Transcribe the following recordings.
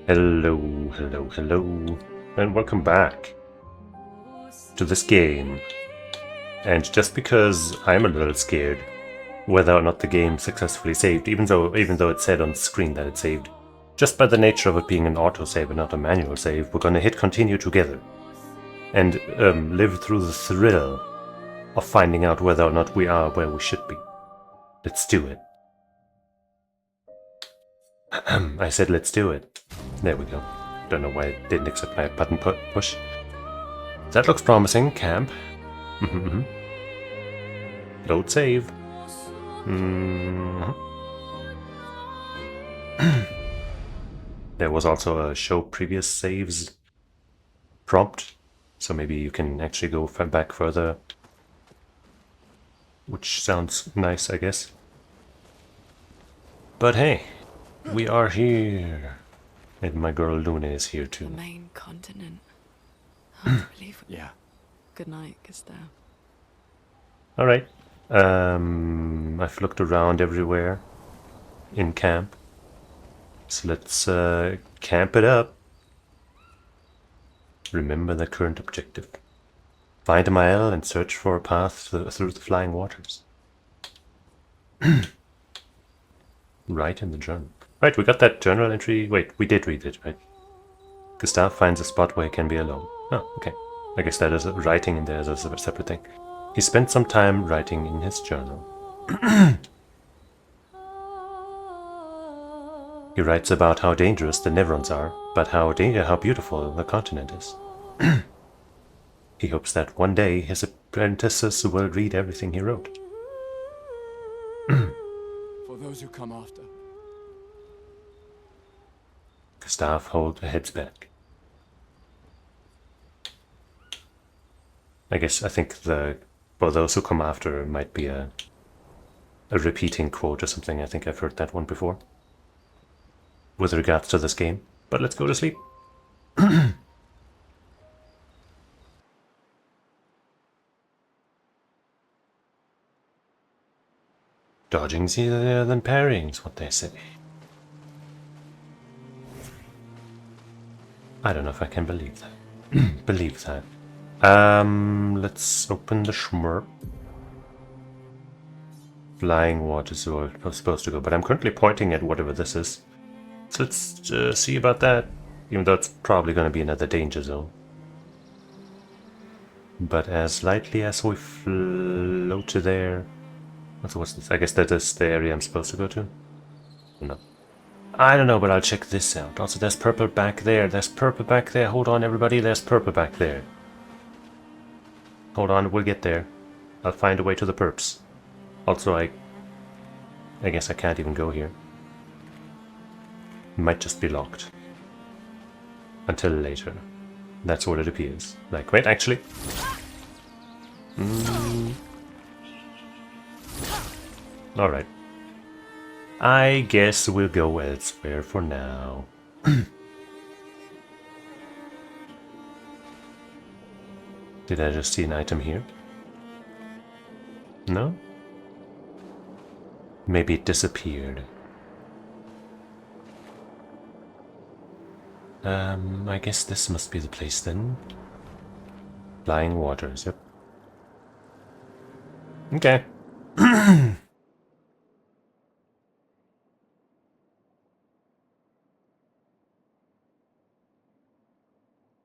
Hello, hello, hello, and welcome back to this game. And just because I'm a little scared whether or not the game successfully saved, even though it said on the screen that it saved, just by the nature of it being an autosave and not a manual save, we're gonna hit continue together and live through the thrill of finding out whether or not we are where we should be. Let's do it. I said let's do it. There we go. Don't know why it didn't accept my button push. That looks promising, camp. Load save. There was also a show previous saves prompt, so maybe you can actually go back further, which sounds nice, I guess. But hey, we are here. And my girl Lune is here too. The main continent. Hard to believe. Yeah. Good night, Gustav. Alright. I've looked around everywhere in camp. So let's camp it up. Remember the current objective. Find Mael and search for a path through the flying waters. Right in the journal. Right, we got that journal entry. Wait, we did read it, right? Gustav finds a spot where he can be alone. Oh, okay. I guess that is writing in there as a separate thing. He spent some time writing in his journal. He writes about how dangerous the Nevrons are, but how beautiful the continent is. He hopes that one day his apprentices will read everything he wrote. For those who come after. Gustav heads back. I think for those who come after might be a repeating quote or something. I think I've heard that one before. With regards to this game. But let's go to sleep. Dodging's easier than parrying's what they say. I don't know if I can believe that. Believe that. Let's open the shmurp. Flying waters are supposed to go, but I'm currently pointing at whatever this is. So let's see about that, even though it's probably going to be another danger zone. But as lightly as we float to there... What's this? I guess that is the area I'm supposed to go to? No. I don't know, but I'll check this out. Also, there's purple back there. There's purple back there. Hold on, everybody. There's purple back there. Hold on, we'll get there. I'll find a way to the perps. Also, I guess I can't even go here. It might just be locked. Until later. That's what it appears. Like, wait, actually. Alright. I guess we'll go elsewhere for now. Did I just see an item here? No? Maybe it disappeared. I guess this must be the place then. Flying waters, yep. Okay.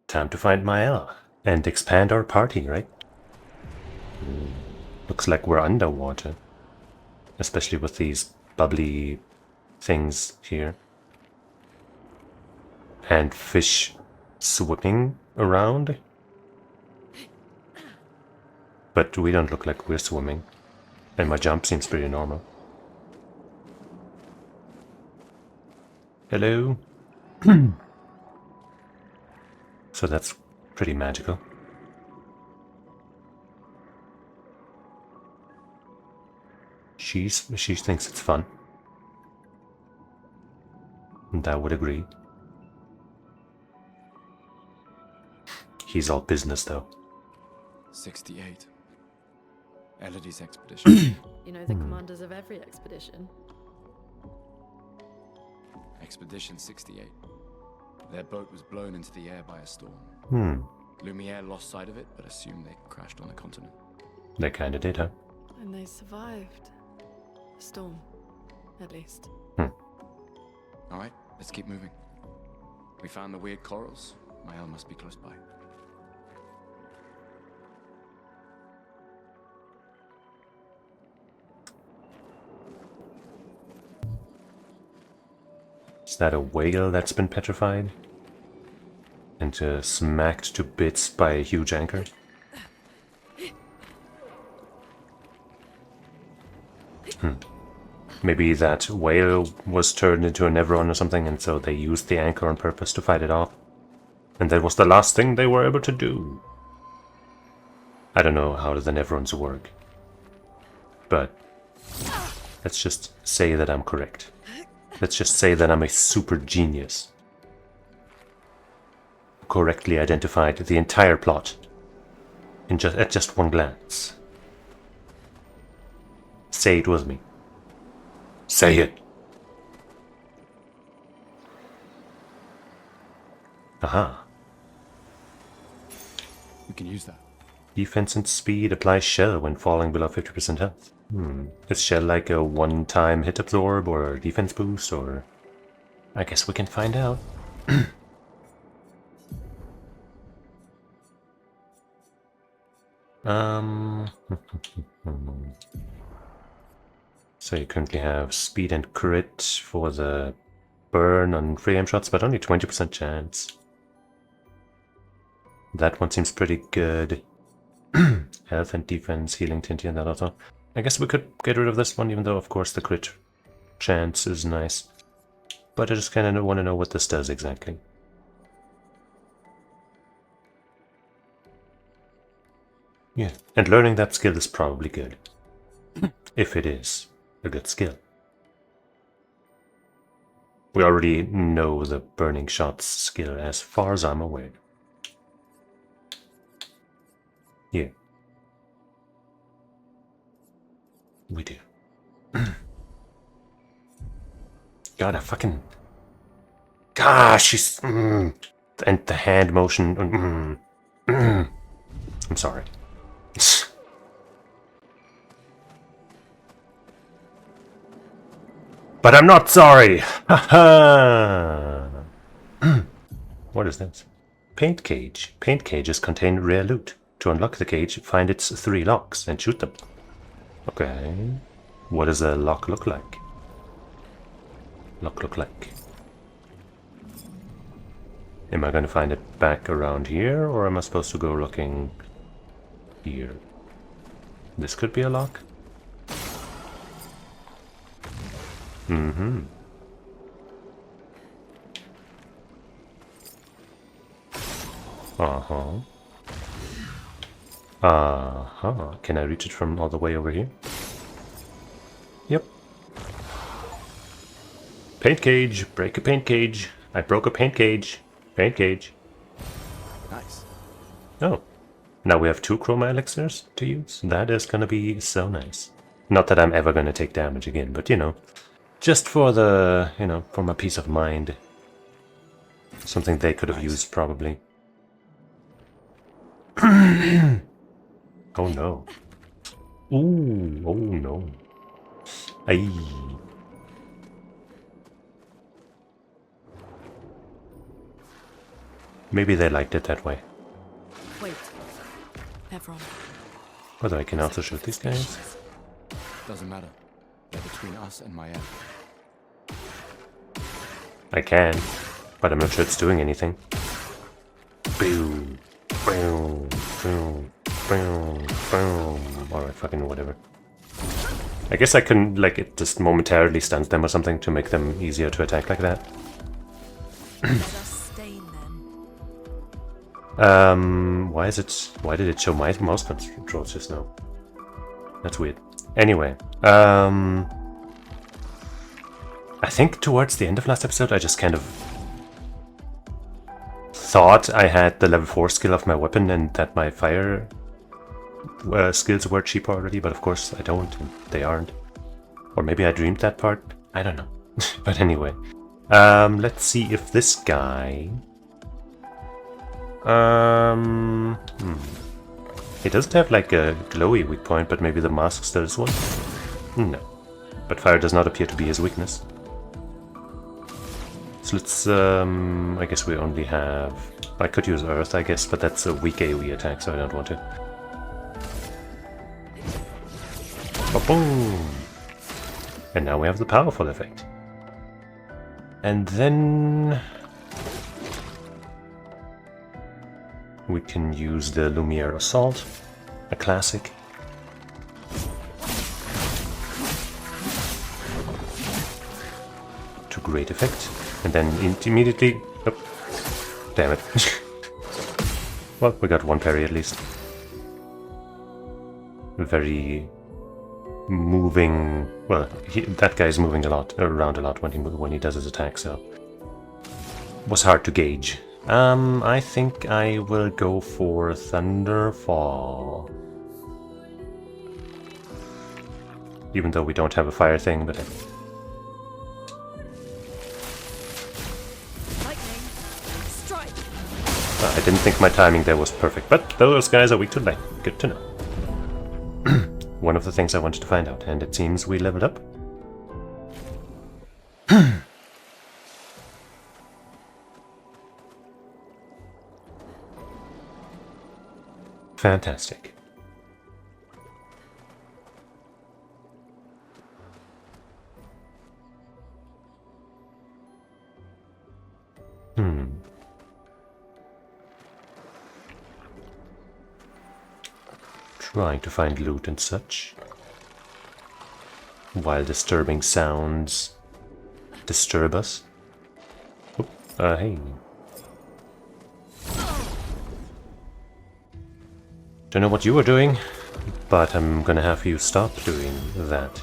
Time to find Mael and expand our party, right? Looks like we're underwater. Especially with these bubbly things here. And fish swimming around. But we don't look like we're swimming. And my jump seems pretty normal. Hello? So that's pretty magical. She thinks it's fun. And I would agree. He's all business though. 68. Elodie's expedition. You know the commanders of every expedition. Expedition 68. Their boat was blown into the air by a storm. Lumiere lost sight of it, but assumed they crashed on the continent. They kinda did, huh? And they survived. The storm, at least. All right, let's keep moving. We found the weird corals. Mael must be close by. Is that a whale that's been petrified? And smacked to bits by a huge anchor? Maybe that whale was turned into a Neveron or something, and so they used the anchor on purpose to fight it off. And that was the last thing they were able to do. I don't know how the Neverons work. But let's just say that I'm correct. Let's just say that I'm a super genius. Correctly identified the entire plot at just one glance. Say it with me. Say it. Aha. We can use that. Defense and speed applies shell when falling below 50% health. Is shell like a one-time hit absorb or a defense boost, or... I guess we can find out. So you currently have speed and crit for the burn on free aim shots, but only 20% chance. That one seems pretty good. Health and defense, healing, tinty, and that also. I guess we could get rid of this one, even though of course the crit chance is nice. But I just kind of want to know what this does exactly. Yeah, and learning that skill is probably good. If it is a good skill. We already know the burning shots skill as far as I'm aware. Yeah. We do. God, I fucking... Gosh, she's... And the hand motion... I'm sorry. But I'm not sorry! Haha! What is this? Paint cage. Paint cages contain rare loot. To unlock the cage, find its 3 locks and shoot them. Okay. What does a lock look like? Lock look like. Am I gonna find it back around here, or am I supposed to go looking here? This could be a lock. Uh-huh. Uh-huh. Can I reach it from all the way over here? Yep. Paint cage. Break a paint cage. I broke a paint cage. Paint cage. Nice. Oh. Now we have 2 chroma elixirs to use. That is gonna be so nice. Not that I'm ever gonna take damage again, but you know. Just for the, you know, for my peace of mind. Something they could have used, probably. Oh no. Ooh, oh no. Aye. Maybe they liked it that way. Wait. Everyone. Whether I can also shoot these guys? Doesn't matter. They're between us and Mael. I can, but I'm not sure it's doing anything. Boom. Boom. Boom. Boom. Boom. Alright, fucking whatever. I guess I can, like, it just momentarily stuns them or something to make them easier to attack like that. Why did it show my mouse controls just now? That's weird. Anyway, I think towards the end of last episode I just kind of thought I had the level 4 skill of my weapon and that my fire skills were cheap already, but of course I don't, and they aren't. Or maybe I dreamed that part, I don't know. But anyway, Let's see if this guy... He doesn't have like a glowy weak point, but maybe the mask still is one? No. But fire does not appear to be his weakness. So let's, I guess we only have... I could use Earth, I guess, but that's a weak AoE attack, so I don't want to. Boom! And now we have the powerful effect. And then... we can use the Lumiere Assault, a classic. To great effect. And then immediately... oh, damn it. Well, we got one parry at least. Very moving... well, that guy's moving a lot, around a lot when he does his attack, so... was hard to gauge. I think I will go for Thunderfall. Even though we don't have a fire thing, but... Lightning. Strike. I didn't think my timing there was perfect, but those guys are weak to light. Good to know. One of the things I wanted to find out, and it seems we leveled up. Fantastic. Trying to find loot and such, while disturbing sounds disturb us. Oop, hey. Don't know what you were doing, but I'm gonna have you stop doing that.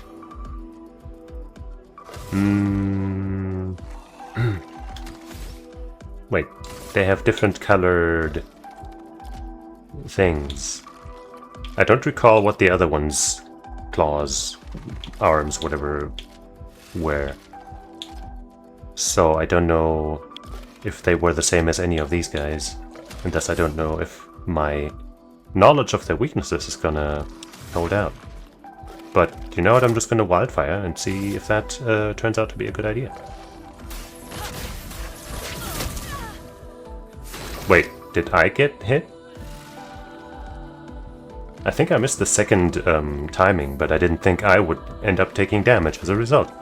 Wait, they have different colored things. I don't recall what the other ones, claws, arms, whatever, were. So I don't know if they were the same as any of these guys, and thus I don't know if my knowledge of their weaknesses is gonna hold out. But you know what, I'm just gonna wildfire and see if that turns out to be a good idea. Wait, did I get hit? I think I missed the second timing, but I didn't think I would end up taking damage as a result.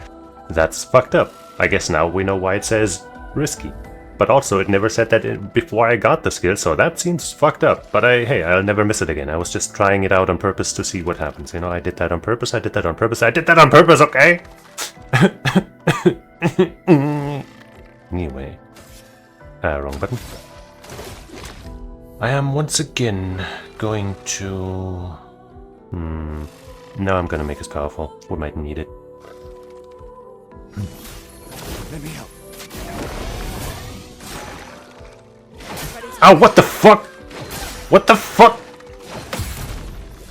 That's fucked up. I guess now we know why it says risky. But also, it never said that before I got the skill, so that seems fucked up. But hey, I'll never miss it again. I was just trying it out on purpose to see what happens. You know, I did that on purpose, I did that on purpose, I did that on purpose, okay? Anyway. Wrong button. I am once again going to... No, I'm gonna make us powerful. We might need it. Let me help. Ow, what the fuck? What the fuck?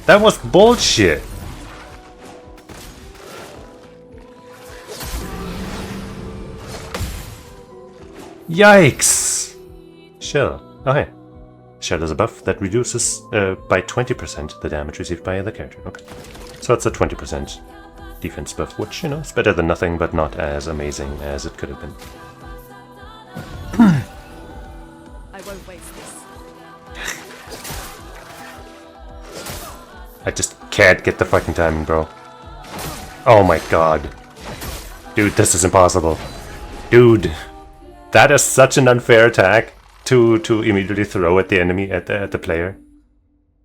That was bullshit. Yikes. Shell. Oh, hey. Shell is a buff that reduces by 20% the damage received by the character. Okay. So it's a 20% defense buff, which, you know, is better than nothing, but not as amazing as it could have been. I won't waste this. I just can't get the fucking timing, bro. Oh my god. Dude, this is impossible. Dude. That is such an unfair attack to immediately throw at the enemy, at the player.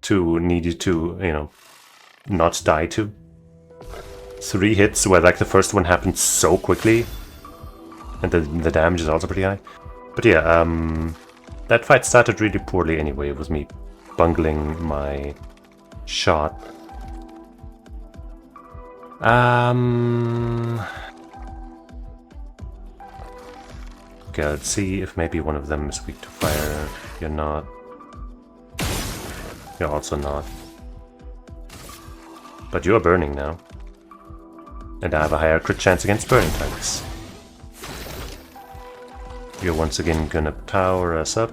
To need you to, you know, not die to. 3 hits where like the first one happened so quickly. And the damage is also pretty high. But yeah, that fight started really poorly anyway, with me bungling my shot. Okay, let's see if maybe one of them is weak to fire. You're not. You're also not. But you are burning now. And I have a higher crit chance against burning targets. You're once again gonna power us up.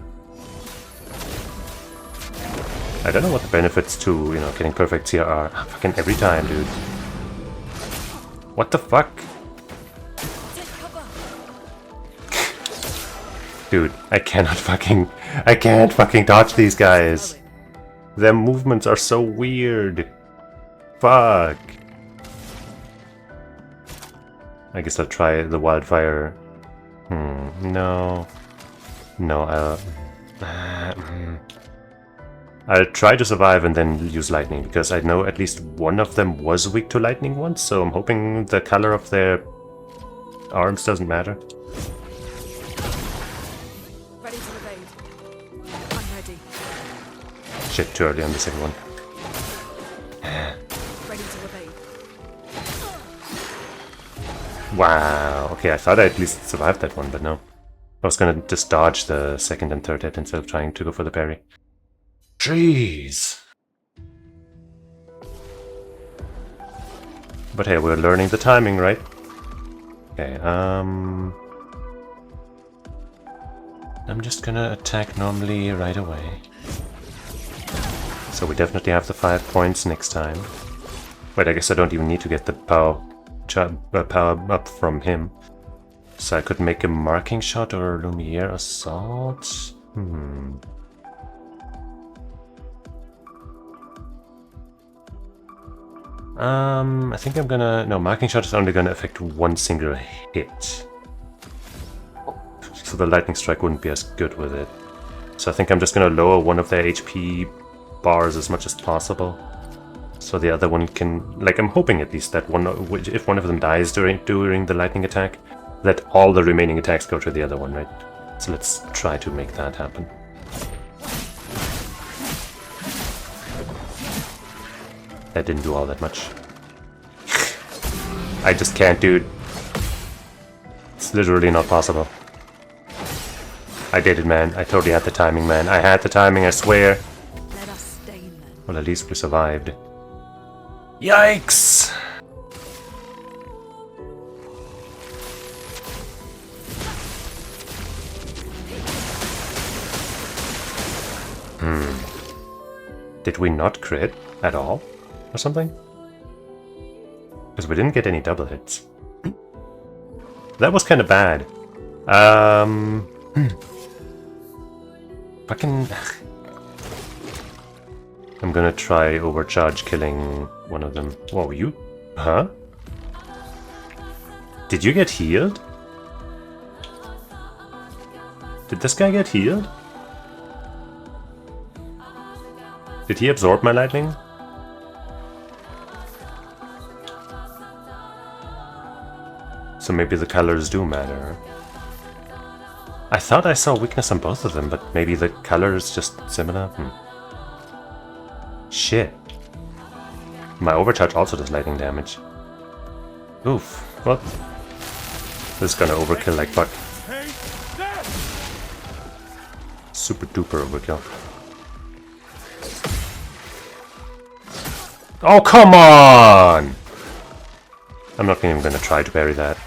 I don't know what the benefits to, you know, getting perfects here are. Fucking every time, dude. What the fuck? Dude, I can't fucking dodge these guys. Their movements are so weird. Fuck. I guess I'll try the wildfire. No. No, I'll try to survive and then use lightning, because I know at least one of them was weak to lightning once, so I'm hoping the color of their arms doesn't matter. Ready to evade. I'm ready. Shit, too early on the second one. Ready to evade. Wow, okay, I thought I at least survived that one, but no. I was gonna just dodge the second and third hit instead of trying to go for the parry. Jeez! But hey, we're learning the timing, right? Okay, I'm just gonna attack normally right away. So we definitely have the 5 points next time. Wait, I guess I don't even need to get the power up from him. So I could make a marking shot or Lumiere assault? I think I'm gonna... No, marking shot is only gonna affect one single hit. So the lightning strike wouldn't be as good with it. So I think I'm just gonna lower one of their HP bars as much as possible. So the other one can... Like, I'm hoping at least that if one of them dies during the lightning attack, that all the remaining attacks go to the other one, right? So let's try to make that happen. That didn't do all that much. I just can't, dude. It's literally not possible. I did it, man. I totally had the timing, man. I had the timing, I swear. Let us stain them. Well, at least we survived. Yikes! Did we not crit at all? Or something? Because we didn't get any double hits. That was kind of bad. Fucking... I'm gonna try overcharge killing one of them. Whoa, you... Huh? Did you get healed? Did this guy get healed? Did he absorb my lightning? So maybe the colors do matter. I thought I saw weakness on both of them, but maybe the color is just similar? Shit. My overcharge also does lightning damage. Oof. What? This is gonna overkill like fuck. Super duper overkill. Oh, come on! I'm not even gonna try to parry that.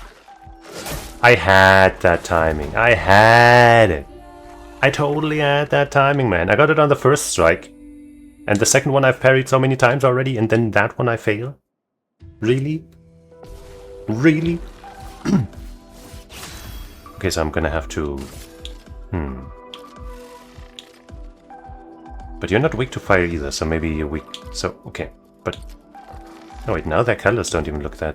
I had that timing. I had it. I totally had that timing, man. I got it on the first strike. And the second one I've parried so many times already, and then that one I fail? Really? Really? Okay, so I'm gonna have to... But you're not weak to fire either, so maybe you're weak... So, okay. But... Oh wait, now their colors don't even look that...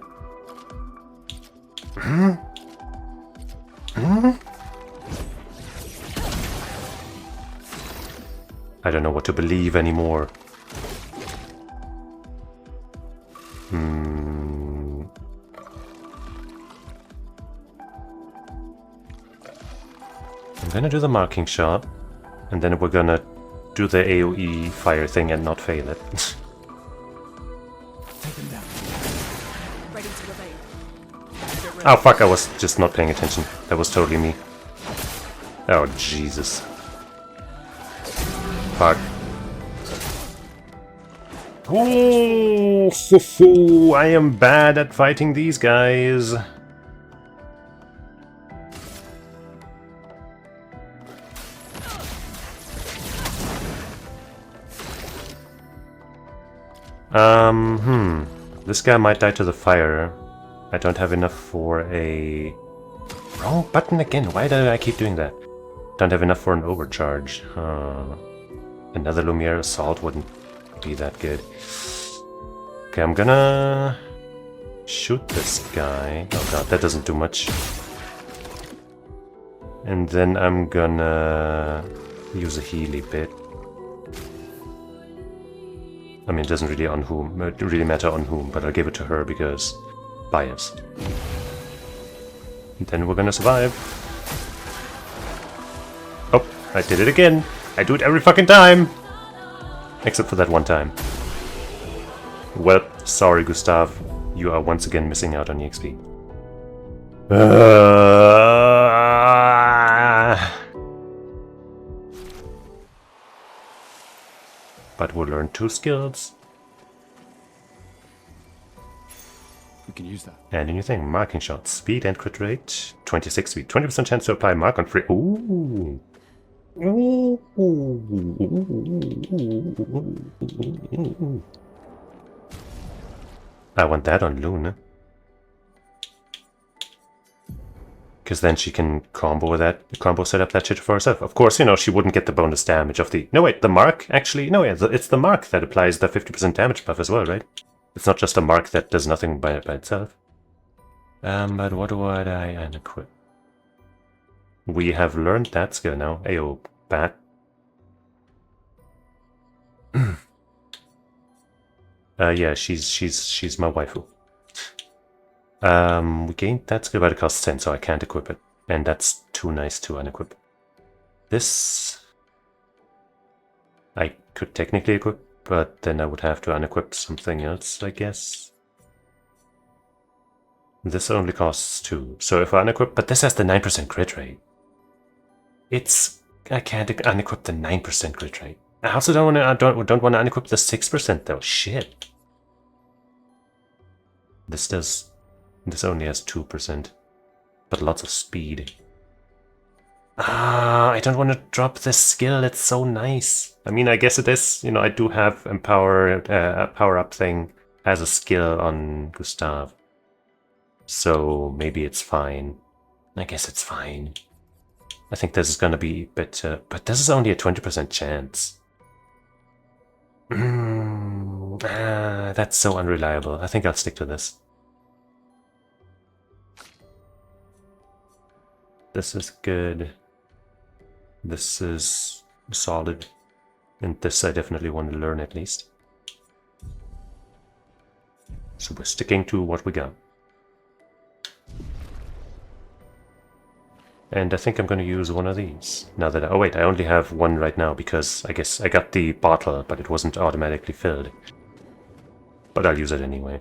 I don't know what to believe anymore. I'm gonna do the marking shot, and then we're gonna do the AoE fire thing and not fail it. Ready to evade. Oh fuck, I was just not paying attention. That was totally me. Oh Jesus. Fuck. Oh, I am bad at fighting these guys. This guy might die to the fire. I don't have enough for a... Wrong button again. Why do I keep doing that? Don't have enough for an overcharge. Another Lumiere Assault wouldn't be that good. Okay, I'm gonna shoot this guy. Oh god, that doesn't do much. And then I'm gonna use a Healy bit. I mean, it doesn't really really matter on whom, but I'll give it to her because bias. And then we're gonna survive. Oh, I did it again. I do it every fucking time. Except for that one time. Well, sorry, Gustav. You are once again missing out on EXP. But we'll learn 2 skills. We can use that. And a new thing, marking shot. Speed and crit rate. 26 speed. 20% chance to apply mark on free. Ooh. I want that on Lune. Because then she can combo set up that shit for herself. Of course, you know, she wouldn't get the bonus damage of the... No, wait, the mark? Actually, no, yeah, it's the mark that applies the 50% damage buff as well, right? It's not just a mark that does nothing by itself. But what do I unequip? We have learned that skill now. Ayo, bat. Yeah, she's my waifu. We gained that skill, but it costs 10, so I can't equip it. And that's too nice to unequip. This... I could technically equip, but then I would have to unequip something else, I guess. This only costs 2, so if I unequip... But this has the 9% crit rate. I can't unequip the 9% crit rate. I also don't want to unequip the 6% though. Shit. This only has 2%, but lots of speed. I don't want to drop this skill. It's so nice. I mean, I guess it is. You know, I do have a power-up thing as a skill on Gustav. So maybe it's fine. I guess it's fine. I think this is gonna be better, but this is only a 20% chance. That's so unreliable. I think I'll stick to this. This is good. This is solid. And this I definitely want to learn at least. So we're sticking to what we got. And I think I'm going to use one of these. Now that oh wait, I only have one right now because I guess I got the bottle, but it wasn't automatically filled. But I'll use it anyway.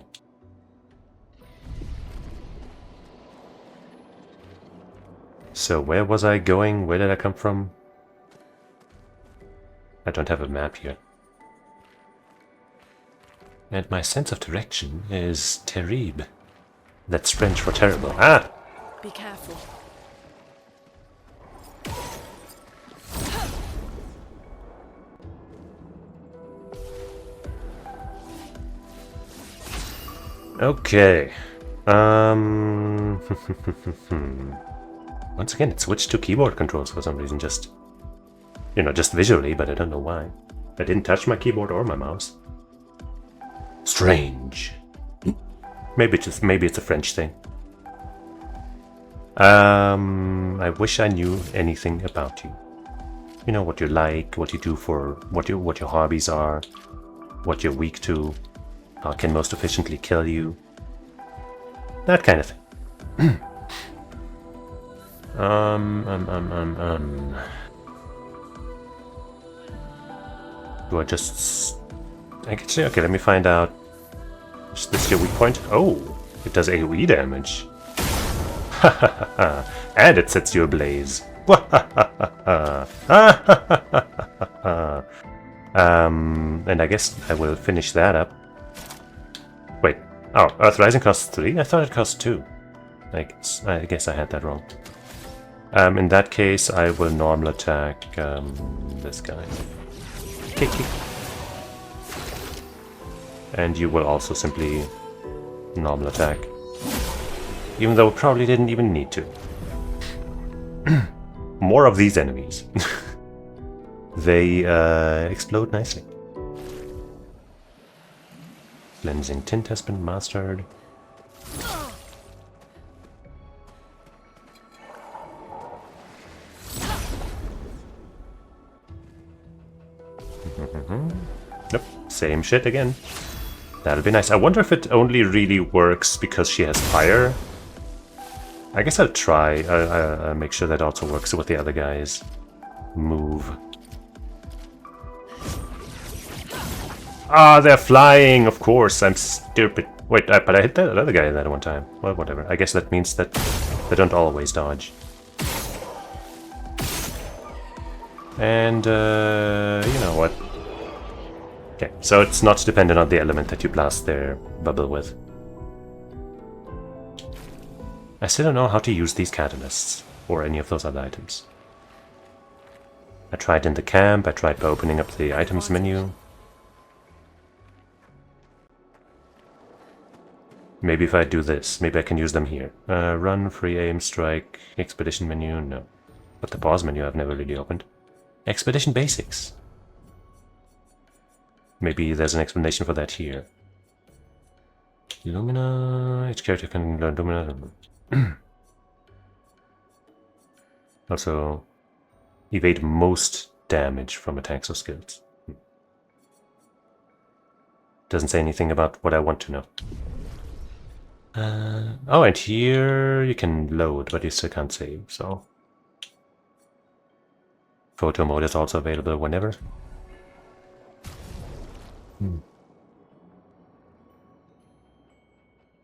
So where was I going? Where did I come from? I don't have a map here. And my sense of direction is terrible. That's French for terrible. Ah! Be careful. Okay. Once again, it switched to keyboard controls for some reason, just visually, but I don't know why. I didn't touch my keyboard or my mouse. Strange. Maybe it's a French thing. I wish I knew anything about you. You know, what you like, what you do for, what your hobbies are, what you're weak to, how can most efficiently kill you. That kind of thing. Do I just... Actually, okay, let me find out. Is this your weak point? Oh, it does AoE damage. And it sets you ablaze. And I guess I will finish that up. Wait. Oh, Earth Rising costs 3? I thought it cost 2. I guess I had that wrong. In that case, I will normal attack this guy. Kick, kick. And you will also simply normal attack. Even though probably didn't even need to. More of these enemies. They explode nicely. Cleansing tint has been mastered. Nope, same shit again. That'll be nice. I wonder if it only really works because she has fire. I guess I'll try. I'll make sure that also works with the other guys. Move. Ah, they're flying, of course. I'm stupid. Wait, but I hit that other guy that one time. Well, whatever. I guess that means that they don't always dodge. And, you know what? Okay, so it's not dependent on the element that you blast their bubble with. I still don't know how to use these catalysts, or any of those other items. I tried in the camp, I tried by opening up the items menu. Maybe if I do this, maybe I can use them here. Run, free aim, strike, expedition menu, no. But the pause menu I've never really opened. Expedition basics. Maybe there's an explanation for that here. Lumina, each character can learn Lumina. Also, evade most damage from attacks or skills. Doesn't say anything about what I want to know. Oh, and here you can load, but you still can't save, so... Photo mode is also available whenever.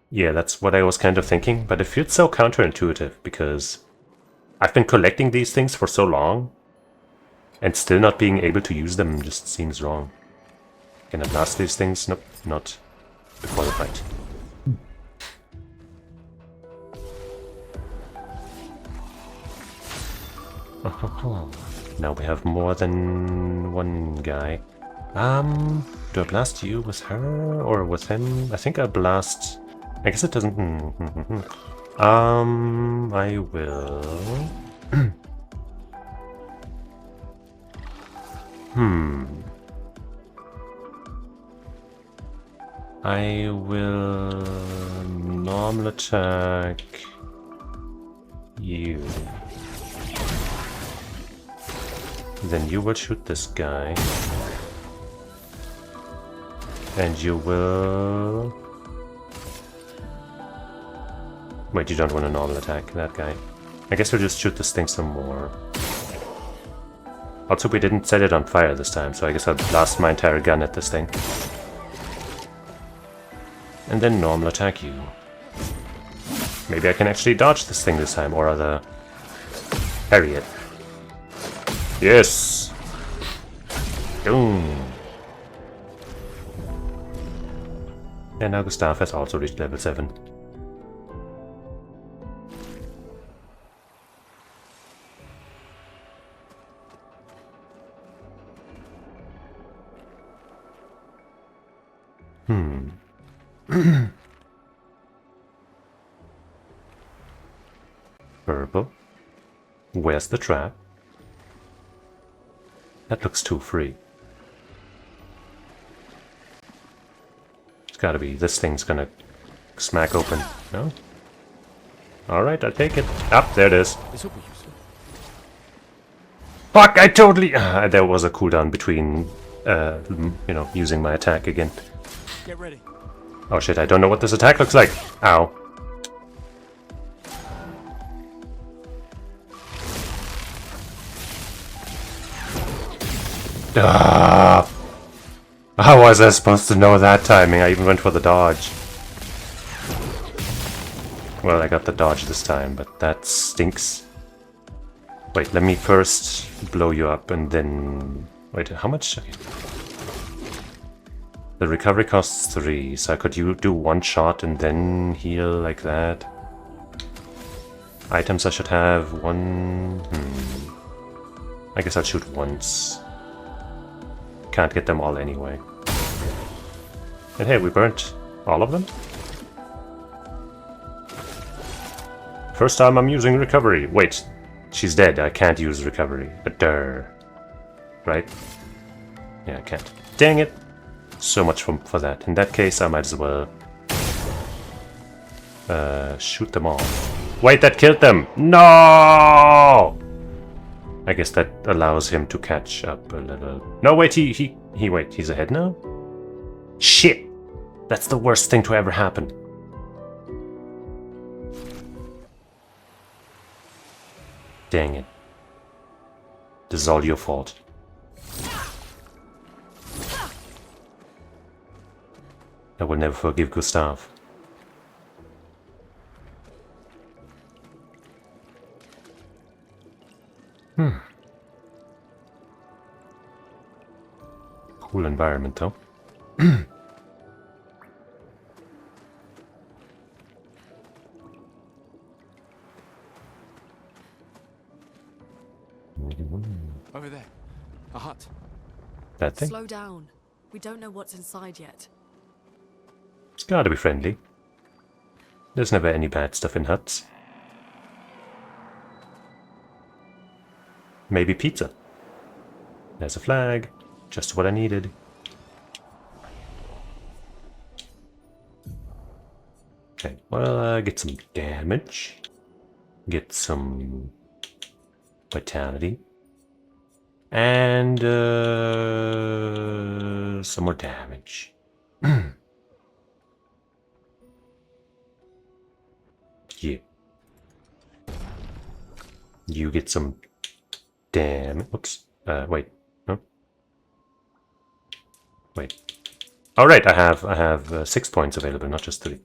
Yeah, that's what I was kind of thinking, but it feels so counterintuitive, because I've been collecting these things for so long, and still not being able to use them just seems wrong. Can I blast these things? Nope, not before the fight. Now we have more than one guy. Do I blast you with her or with him? I think I'll blast... I guess it doesn't... I will... I will... normal attack... you. Then you will shoot this guy. And you will... Wait, you don't want a normal attack, that guy. I guess we'll just shoot this thing some more. Also, we didn't set it on fire this time, so I guess I'll blast my entire gun at this thing. And then normal attack you. Maybe I can actually dodge this thing this time, or rather... parry it. Yes! Boom! And now Gustav has also reached level 7. Purple. Where's the trap? That looks too free. It's gotta be. This thing's gonna smack open. No? Alright, I'll take it. Up, there it is. Fuck, I totally... there was a cooldown between, you know, using my attack again. Get ready. Oh shit, I don't know what this attack looks like. Ow. How was I supposed to know that timing? I even went for the dodge. Well, I got the dodge this time, but that stinks. Wait, let me first blow you up and then... Wait, how much? Okay. The recovery costs 3, so I could do one shot and then heal like that. Items I should have 1... I guess I'll shoot once. Can't get them all anyway. And hey, we burnt all of them? First time I'm using recovery. Wait, she's dead. I can't use recovery. Right? Yeah, I can't. Dang it! So much for that. In that case, I might as well shoot them all. Wait, that killed them! No! I guess that allows him to catch up a little. No, wait, wait, he's ahead now? Shit! That's the worst thing to ever happen. Dang it. This is all your fault. I will never forgive Gustav. Cool environment, though. Over there. A hut. That thing? Slow down. We don't know what's inside yet. It's gotta be friendly. There's never any bad stuff in huts. Maybe pizza. There's a flag. Just what I needed. Okay, well, get some damage. Get some vitality. And some more damage. Yeah. You get some damage. Oops. Wait. No. Wait. All right. I have 6 points available, not just 3.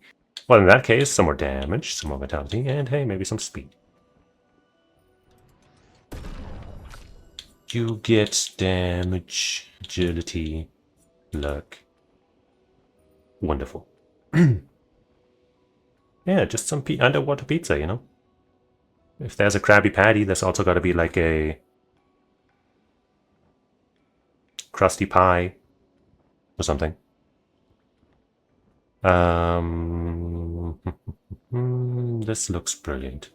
Well, in that case, some more damage, some more vitality, and hey, maybe some speed. You get damage, agility, luck. Wonderful. Yeah, just some underwater pizza, you know? If there's a Krabby Patty, there's also got to be like a crusty pie or something. This looks brilliant.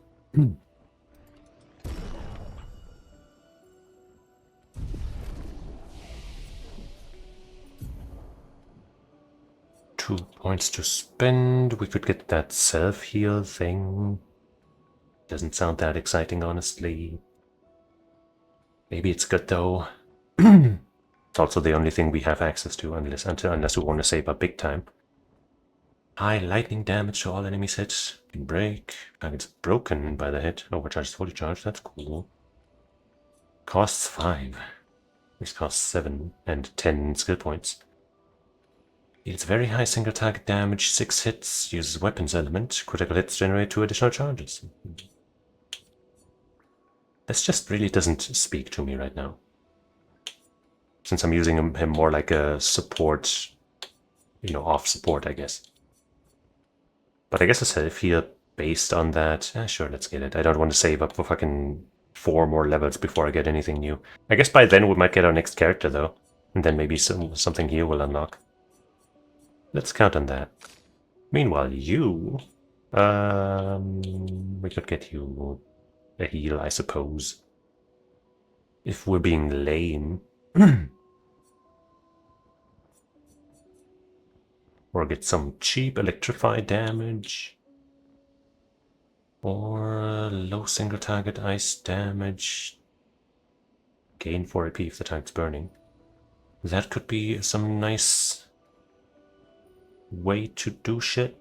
2 points to spend. We could get that self-heal thing. Doesn't sound that exciting, honestly. Maybe it's good, though. It's also the only thing we have access to, unless we want to save up big time. High lightning damage to all enemies hit. Can break. Target's broken by the hit. Overcharge is fully charged. That's cool. Costs 5. This costs 7 and 10 skill points. Deals very high single target damage, 6 hits, uses weapons element, critical hits generate 2 additional charges. This just really doesn't speak to me right now. Since I'm using him more like a support, you know, off support, I guess. But I guess a self-heal based on that, sure, let's get it. I don't want to save up for fucking 4 more levels before I get anything new. I guess by then we might get our next character though. And then maybe something here will unlock. Let's count on that. Meanwhile, you... we could get you a heal, I suppose. If we're being lame. Or get some cheap electrify damage. Or low single target ice damage. Gain 4 AP if the target's burning. That could be some nice way to do shit.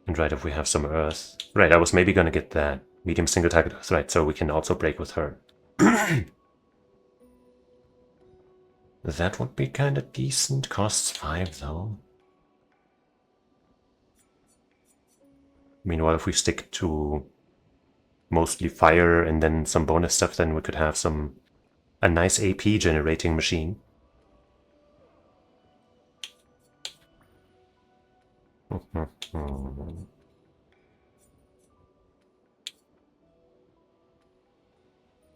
And right, if we have some earth. Right, I was maybe gonna get that. Medium single target earth, right, so we can also break with her. That would be kind of decent. Costs 5 though. Meanwhile, if we stick to mostly fire and then some bonus stuff, then we could have a nice AP generating machine.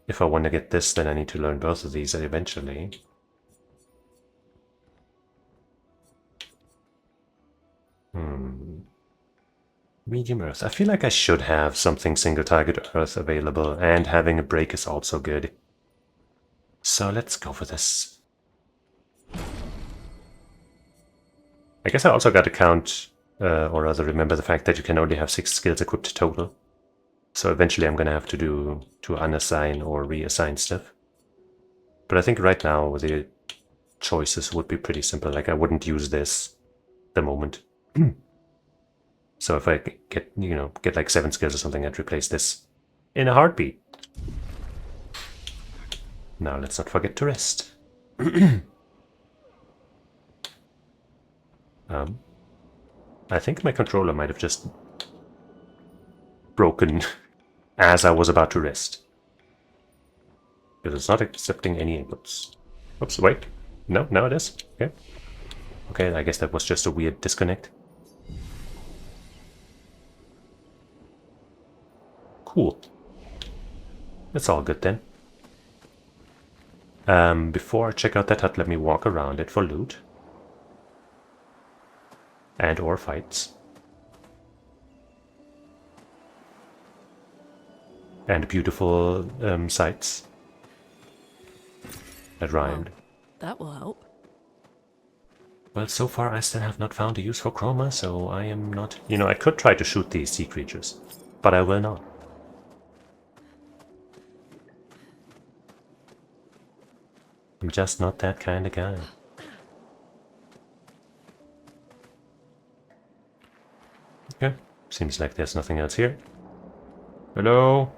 If I want to get this, then I need to learn both of these eventually. Medium Earth. I feel like I should have something single target Earth available, and having a break is also good. So let's go for this. I guess I also got to count, or rather remember the fact that you can only have 6 skills equipped total. So eventually I'm gonna have to unassign or reassign stuff. But I think right now the choices would be pretty simple. Like I wouldn't use this at the moment. So if I get, get like 7 skills or something, I'd replace this in a heartbeat. Now let's not forget to rest. I think my controller might have just broken as I was about to rest. Because it's not accepting any inputs. Oops, wait. No, now it is. Okay. Okay, I guess that was just a weird disconnect. Cool. That's all good then. Before I check out that hut, let me walk around it for loot. And or fights. And beautiful sights. That rhymed. Well, that will help. Well, so far I still have not found a use for chroma, so I am not... I could try to shoot these sea creatures, but I will not. I'm just not that kind of guy. Okay, seems like there's nothing else here. Hello?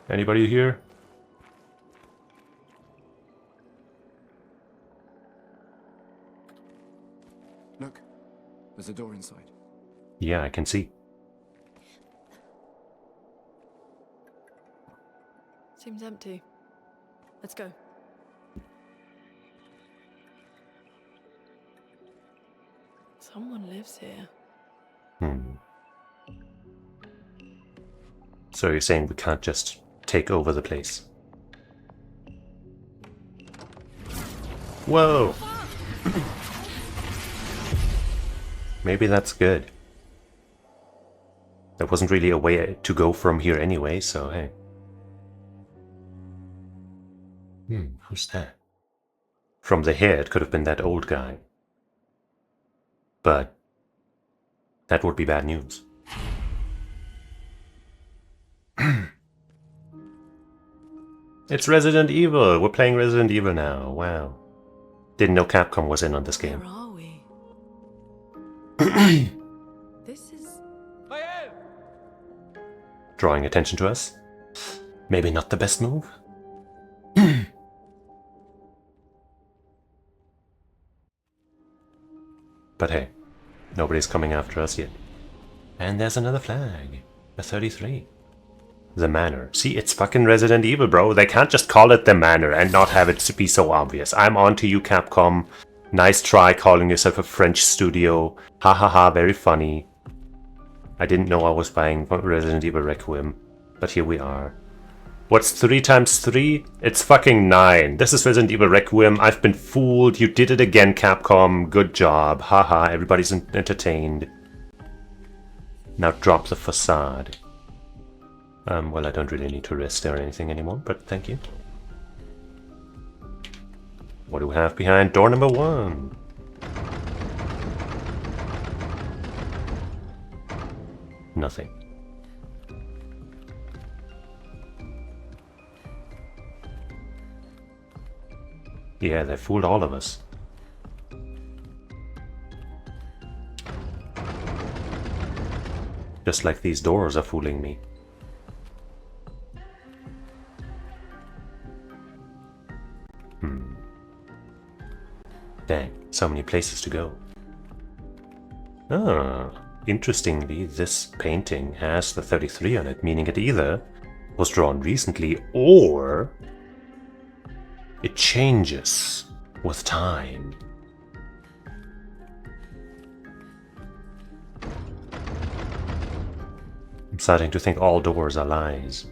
Anybody here? Look, there's a door inside. Yeah, I can see. Seems empty. Let's go. Someone lives here. So you're saying we can't just take over the place? Whoa! Maybe that's good. There wasn't really a way to go from here anyway, so hey. Who's that? From the hair, it could have been that old guy. But that would be bad news. It's Resident Evil! We're playing Resident Evil now. Wow. Didn't know Capcom was in on this game. Where are we? This is... Drawing attention to us? Maybe not the best move? But hey, nobody's coming after us yet. And there's another flag. A 33. The Manor. See, it's fucking Resident Evil, bro. They can't just call it The Manor and not have it be so obvious. I'm on to you, Capcom. Nice try calling yourself a French studio. Ha ha ha, very funny. I didn't know I was buying Resident Evil Requiem, but here we are. What's 3 times 3? It's fucking 9. This is Resident Evil Requiem. I've been fooled. You did it again, Capcom. Good job. Haha, everybody's entertained. Now drop the facade. Well, I don't really need to rest or anything anymore, but thank you. What do we have behind door number 1? Nothing. Yeah, they fooled all of us. Just like these doors are fooling me. Dang, so many places to go. Ah, interestingly, this painting has the 33 on it, meaning it either was drawn recently or it changes with time. I'm starting to think all doors are lies.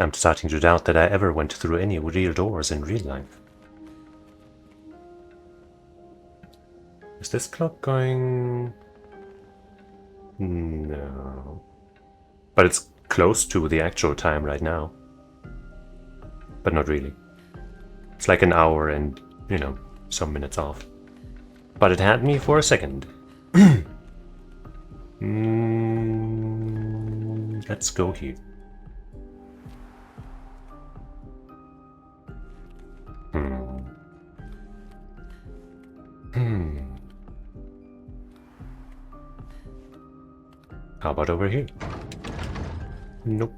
I'm starting to doubt that I ever went through any real doors in real life. Is this clock going... No. But it's close to the actual time right now. But not really. It's like an hour and, you know, some minutes off. But it had me for a second. Let's go here. How about over here? Nope.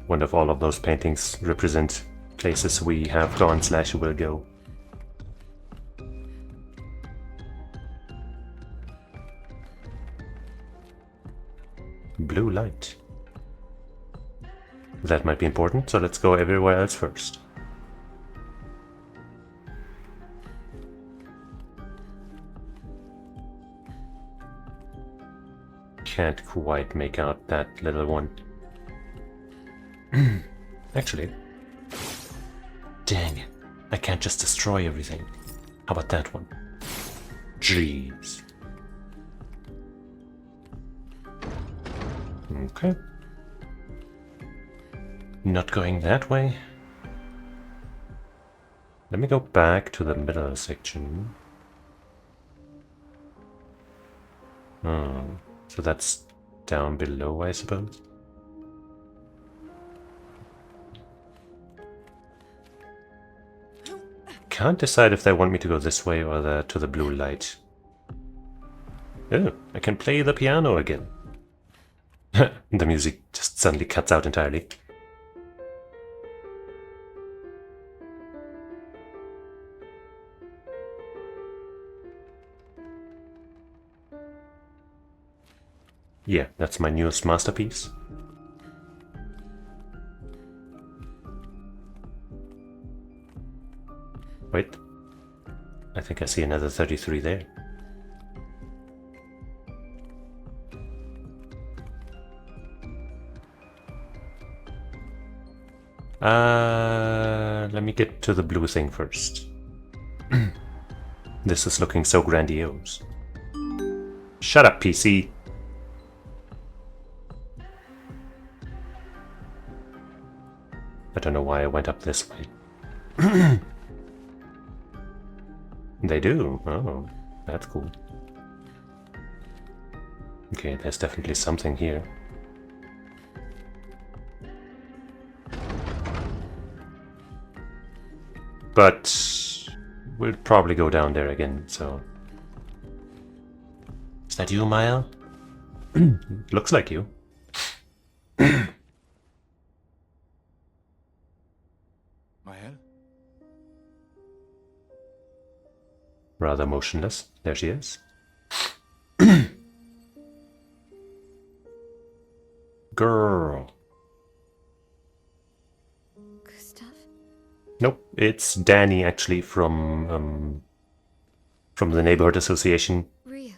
Wonder if all of those paintings represent places we have gone / will go. Blue light. That might be important, so let's go everywhere else first. Can't quite make out that little one. Actually, dang it, I can't just destroy everything. How about that one? Jeez. Okay. Not going that way. Let me go back to the middle section. So that's down below, I suppose. Can't decide if they want me to go this way or to the blue light. Oh, I can play the piano again. The music just suddenly cuts out entirely. Yeah, that's my newest masterpiece. Wait, I think I see another 33 there. Let me get to the blue thing first. This is looking so grandiose. Shut up, PC! I don't know why I went up this way. They do? Oh, that's cool. Okay, there's definitely something here. But we'll probably go down there again, so... Is that you, Mile? Looks like you. Mael? Rather motionless. There she is. Girl. Gustav? Nope, it's Danny actually from the neighborhood association. Real.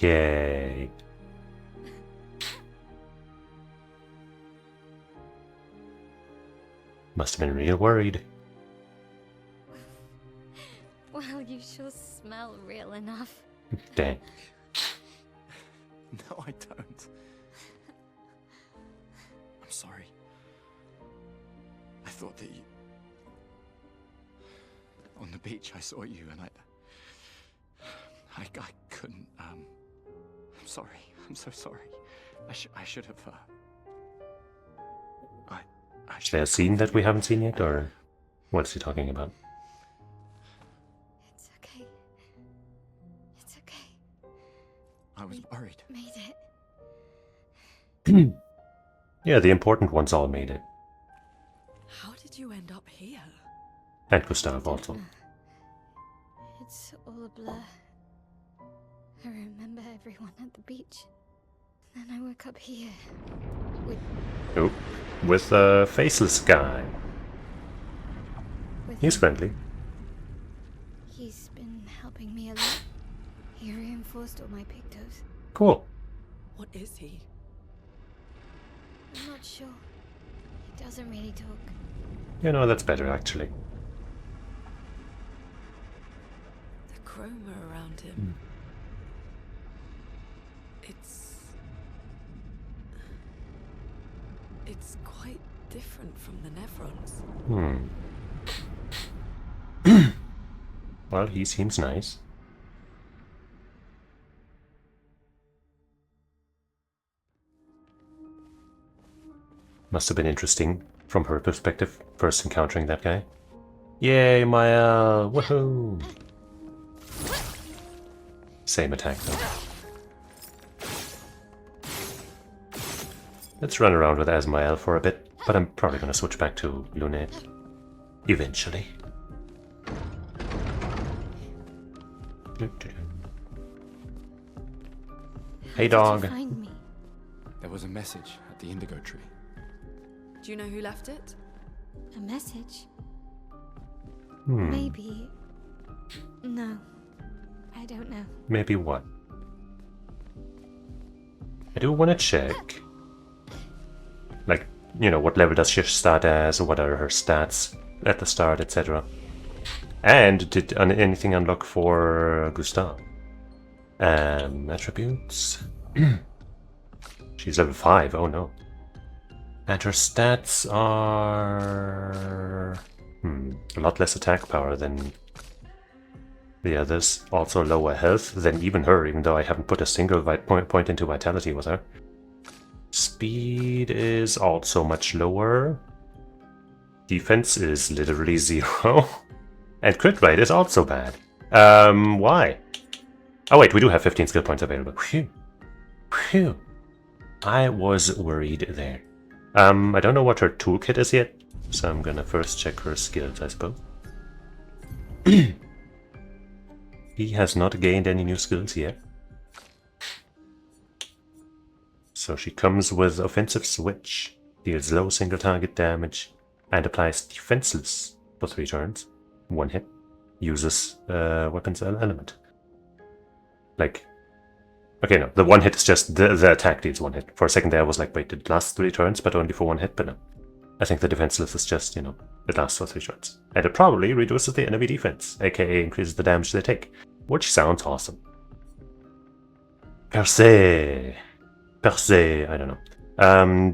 Yay. Must have been real worried. Well, you sure smell real enough. Dang. No, I don't. I'm sorry. I thought that you... On the beach, I saw you and I couldn't, I'm sorry. I'm so sorry. I should have, Is there a scene that we haven't seen yet, or what's he talking about? It's okay. It's okay. I was worried. Made it. Yeah, the important ones all made it. How did you end up here? And Gustav also. It's all a blur. I remember everyone at the beach. Then I woke up here. Oh, with a faceless guy. With He's him. friendly. He's been helping me a lot. He reinforced all my pictos. Cool. What is he? I'm not sure. He doesn't really talk. You know, that's better actually. The chroma around him. It's quite different from the Nevrons. Well, he seems nice. Must have been interesting from her perspective, first encountering that guy. Yay, Maya! Woohoo! Same attack though. Let's run around with Asmael for a bit, but I'm probably going to switch back to Lune eventually. Hey dog. Did you find me? There was a message at the indigo tree. Do you know who left it? A message? Hmm. Maybe. No. I don't know. Maybe what? I do want to check. Like, you know, what level does she start as, or what are her stats at the start, etc. And did anything unlock for Gustav? Attributes. She's level 5, oh no. And her stats are... a lot less attack power than the others. Also lower health than even her, even though I haven't put a single point into vitality with her. Speed is also much lower. Defense is literally 0. And crit rate is also bad. Why? Oh wait, we do have 15 skill points available. Phew. Phew. I was worried there. I don't know what her toolkit is yet, so I'm gonna first check her skills, I suppose. He has not gained any new skills yet. So she comes with Offensive Switch, deals low single target damage, and applies Defenseless for 3 turns. 1 hit. Uses Weapons Element. Like... Okay, no, the 1 hit is just the attack deals 1 hit. For a second there I was like, wait, it lasts 3 turns, but only for 1 hit? But no. I think the Defenseless is just, you know, it lasts for 3 turns. And it probably reduces the enemy defense, aka increases the damage they take. Which sounds awesome. Per se, I don't know.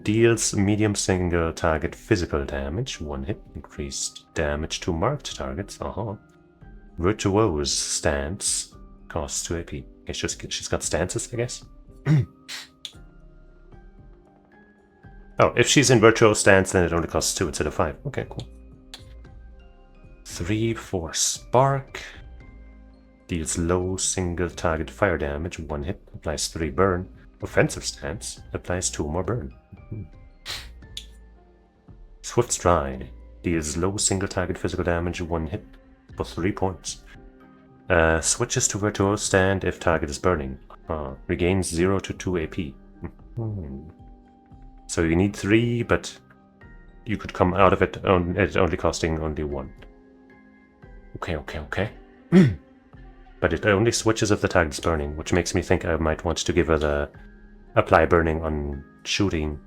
Deals medium single target physical damage, 1 hit, increased damage to marked targets, Virtuose stance, costs 2 AP. Okay, she's got stances, I guess. Oh, if she's in Virtuose stance, then it only costs 2 instead of 5. Okay, cool. 3 for Spark. Deals low single target fire damage, 1 hit, applies 3 burn. Offensive stance, applies 2 more burn. Swift Stride, deals low single target physical damage, 1 hit, for 3 points. Switches to Virtuose stand if target is burning. Regains 0 to 2 AP. So you need 3, but you could come out of it only costing only 1. Okay. But it only switches if the target is burning, which makes me think I might want to give her the apply burning on shooting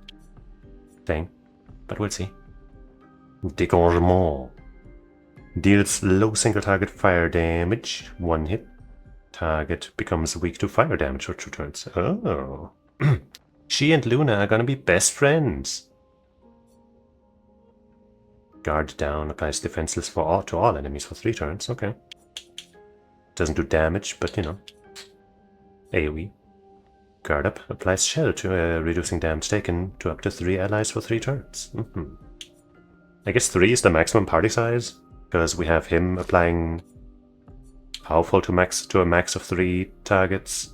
thing. But we'll see. Dégagement. Deals low single target fire damage, 1 hit. Target becomes weak to fire damage for 2 turns. Oh. She and Luna are gonna be best friends. Guard down, applies defenseless to all enemies for 3 turns. Okay. Doesn't do damage, but you know. AoE. Guard up, applies shell to reducing damage taken to up to 3 allies for 3 turns. I guess 3 is the maximum party size, because we have him applying powerful to a max of 3 targets,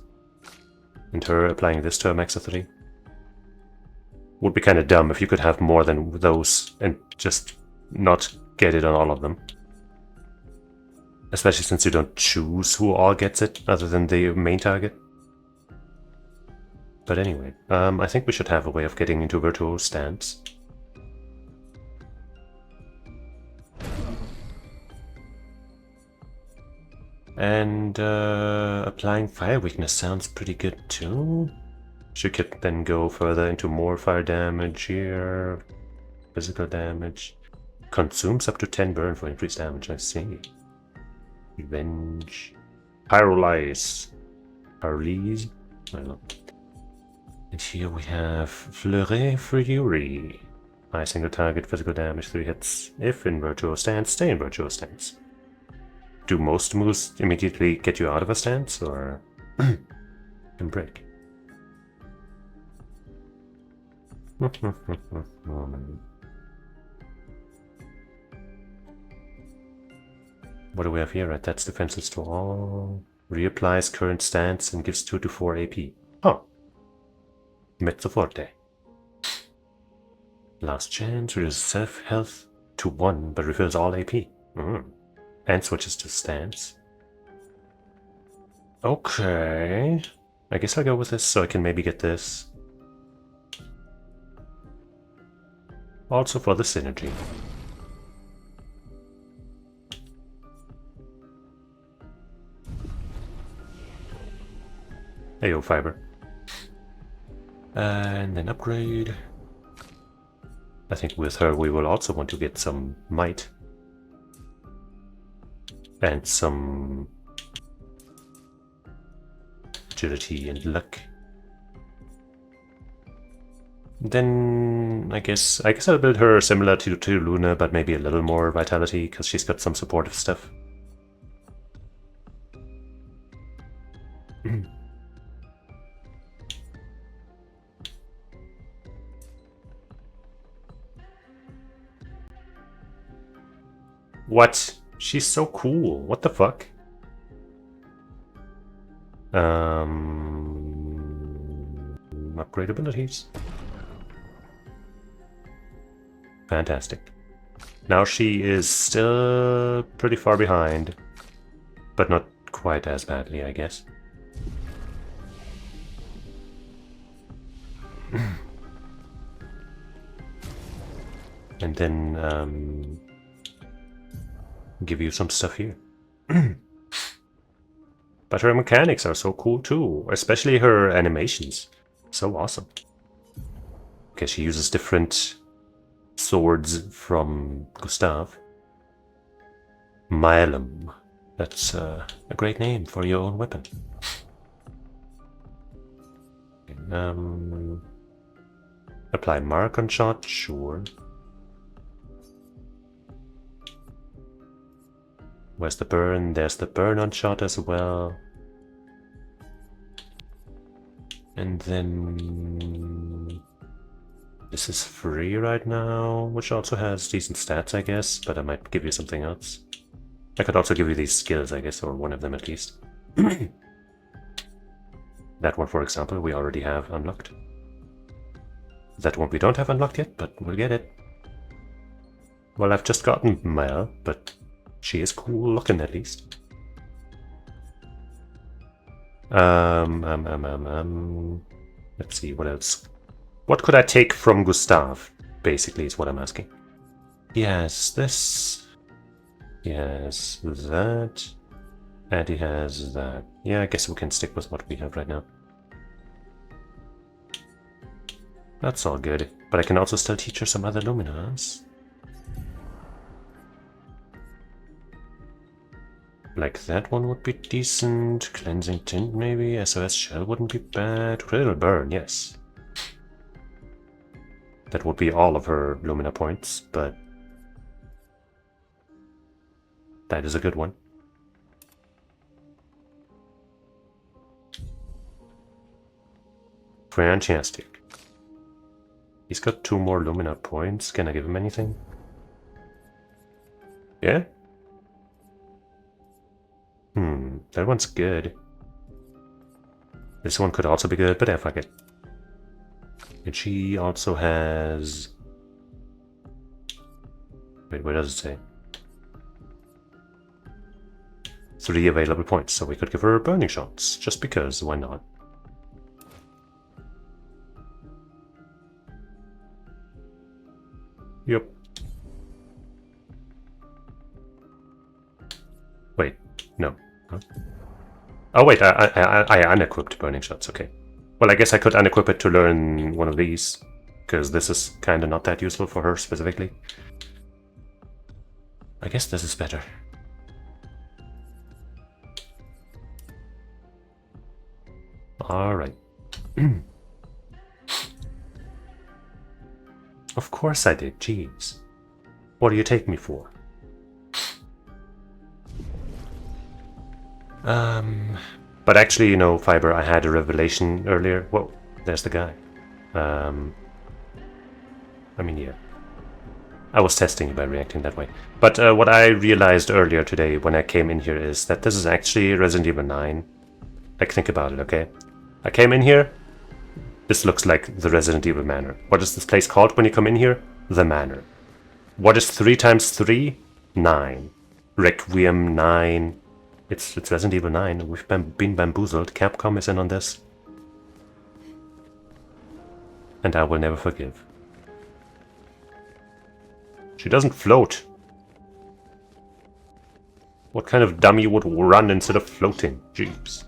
and her applying this to a max of 3. Would be kind of dumb if you could have more than those and just not get it on all of them. Especially since you don't choose who all gets it, other than the main target. But anyway, I think we should have a way of getting into virtual stance. And applying fire weakness sounds pretty good too. She could then go further into more fire damage here. Physical damage. Consumes up to 10 burn for increased damage, I see. Revenge. Pyrolyze. Pyrolyze? I don't know. And here we have Fleuret Fury. High single target physical damage, 3 hits. If in virtual stance, stay in virtual stance. Do most moves immediately get you out of a stance, or can break? What do we have here? That's defenses to all. Reapplies current stance and gives 2 to 4 AP. Oh. Mezzo forte. Last chance, reduces self-health to 1, but refills all AP. And switches to stance. Okay. I guess I'll go with this so I can maybe get this. Also for the synergy. Heyo, fiber. And then upgrade. I think with her we will also want to get some might. And some agility and luck. Then I guess I'll build her similar to Lune, but maybe a little more vitality, because she's got some supportive stuff. What? She's so cool. What the fuck? Upgrade abilities. Fantastic. Now she is still pretty far behind, but not quite as badly, I guess. And then give you some stuff here. But her mechanics are so cool too, especially her animations. So awesome. Okay, she uses different swords from Gustav. Mylum. That's a great name for your own weapon. Apply mark on shot, sure. Where's the burn? There's the burn on shot as well. And then this is free right now, which also has decent stats, I guess, but I might give you something else. I could also give you these skills, I guess, or one of them at least. That one, for example, we already have unlocked. That one we don't have unlocked yet, but we'll get it. Well, I've just gotten Mel, but she is cool looking at least. Let's see, what else? What could I take from Gustav, basically, is what I'm asking. He has this. He has that. And he has that. Yeah, I guess we can stick with what we have right now. That's all good. But I can also still teach her some other luminas. Like that one would be decent. Cleansing tint maybe. SOS shell wouldn't be bad. Critical burn, yes. That would be all of her Lumina points, but that is a good one. Fantastic. He's got 2 more Lumina points. Can I give him anything? Yeah? That one's good. This one could also be good, but fuck it. And she also has... Wait, what does it say? 3 available points, so we could give her burning shots, just because, why not? Yep. Wait, no. Huh? Oh wait, I unequipped burning shots, okay. Well, I guess I could unequip it to learn one of these, because this is kinda not that useful for her specifically. I guess this is better. Alright. Of course I did, jeez. What do you take me for? But actually, you know, Fiber, I had a revelation earlier. Whoa, there's the guy. I mean, yeah. I was testing you by reacting that way. But what I realized earlier today when I came in here is that this is actually Resident Evil 9. Like, think about it, okay? I came in here. This looks like the Resident Evil Manor. What is this place called when you come in here? The Manor. What is 3 times 3? 9. Requiem 9. It's Resident Evil 9. We've been bamboozled. Capcom is in on this. And I will never forgive. She doesn't float. What kind of dummy would run instead of floating? Jeeps.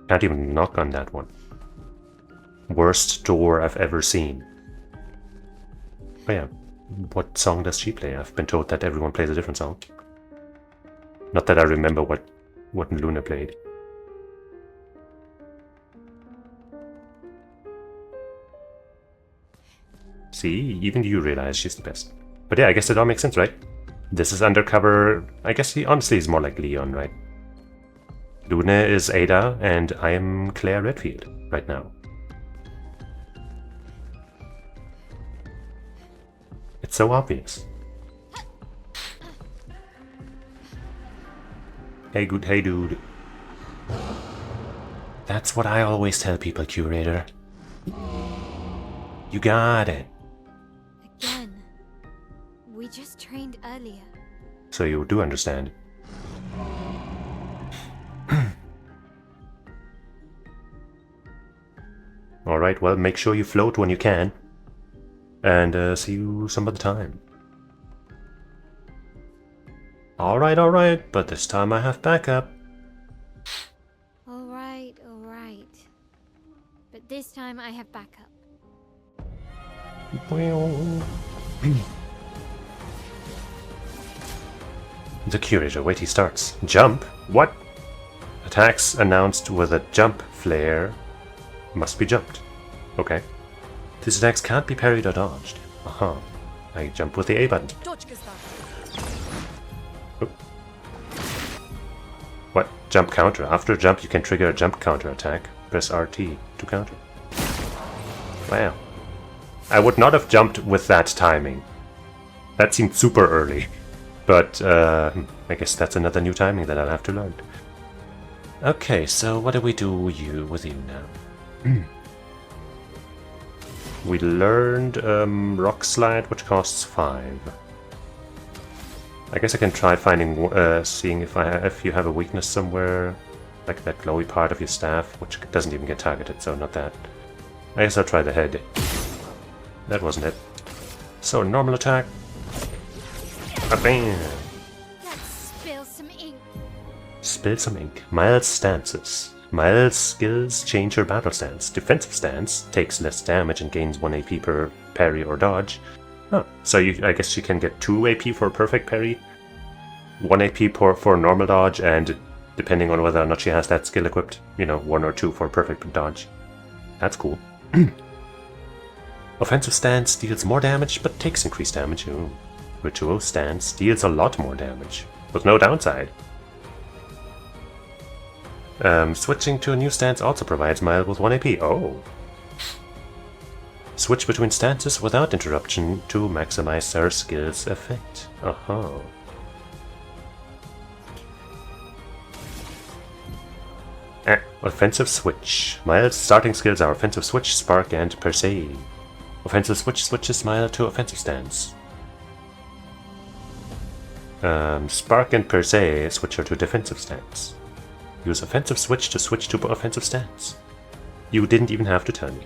Can't even knock on that one. Worst door I've ever seen. Oh yeah, what song does she play? I've been told that everyone plays a different song. Not that I remember what Lune played. See, even you realize she's the best. But yeah, I guess it all makes sense, right? This is undercover. I guess he honestly is more like Leon, right? Lune is Ada, and I am Claire Redfield right now. It's so obvious. Hey, good, hey, dude. That's what I always tell people, Curator. You got it. Again. We just trained earlier. So you do understand. Alright, well, make sure you float when you can. And see you some other time. Alright, but this time I have backup. Alright. But this time I have backup. The Curator, wait, he starts. Jump? What? Attacks announced with a jump flare must be jumped. Okay. These attacks can't be parried or dodged. Aha. I jump with the A button. Oh. What? Jump counter. After a jump, you can trigger a jump counter attack. Press RT to counter. Wow. I would not have jumped with that timing. That seemed super early. But, I guess that's another new timing that I'll have to learn. Okay, so what do we do with you now? We learned Rock Slide, which costs 5. I guess I can try finding, seeing if you have a weakness somewhere, like that glowy part of your staff, which doesn't even get targeted, so not that. I guess I'll try the head. That wasn't it. So, normal attack. Bam! Let's spill some ink. Spill some ink. Miles stances. Miles' skills change her battle stance. Defensive stance takes less damage and gains 1 AP per parry or dodge. Oh, so I guess she can get 2 AP for a perfect parry, 1 AP for normal dodge, and depending on whether or not she has that skill equipped, you know, 1 or 2 for perfect dodge. That's cool. Offensive stance deals more damage, but takes increased damage. Ooh. Ritual stance deals a lot more damage, with no downside. Switching to a new stance also provides Miles with 1 AP. Oh. Switch between stances without interruption to maximize her skill's effect. Uh-huh. Offensive switch. Miles' starting skills are offensive switch, spark, and per se. Offensive switch switches Miles to offensive stance. Spark and per se switch her to defensive stance. Use offensive switch to switch to offensive stance. You didn't even have to tell me.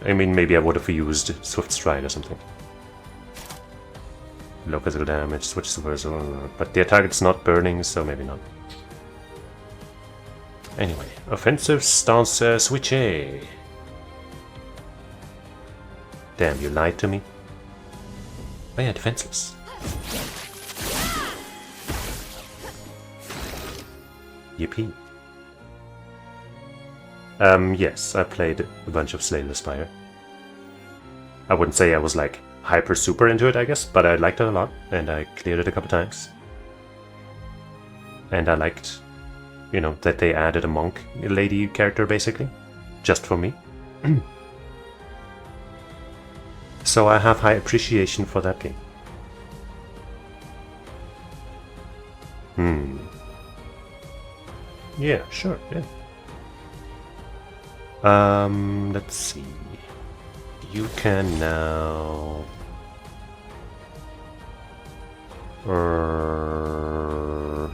I mean, maybe I would have used Swift Stride or something. Low physical damage, switch to vertical, but their target's not burning, so maybe not. Anyway, offensive stance switch A. Damn, you lied to me. Oh yeah, defenseless. Yippee. Yes, I played a bunch of Slay the Spire. I wouldn't say I was like hyper super into it, I guess, but I liked it a lot, and I cleared it a couple times. And I liked, you know, that they added a monk lady character basically, just for me. So I have high appreciation for that game. Yeah, sure, yeah. Let's see. You can now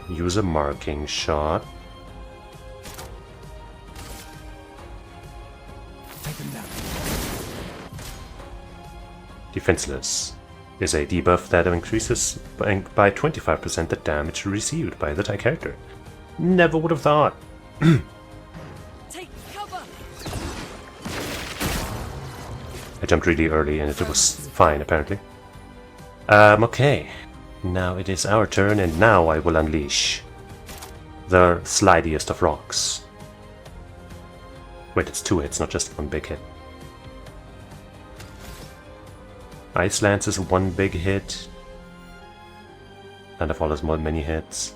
use a marking shot. Defenseless is a debuff that increases by 25% the damage received by the character. Never would have thought. Take cover. I jumped really early and it was fine, apparently. Okay. Now it is our turn, and now I will unleash the slidiest of rocks. Wait, it's 2 hits, not just 1 big hit. Ice Lance is 1 big hit. Thunderfall is many hits.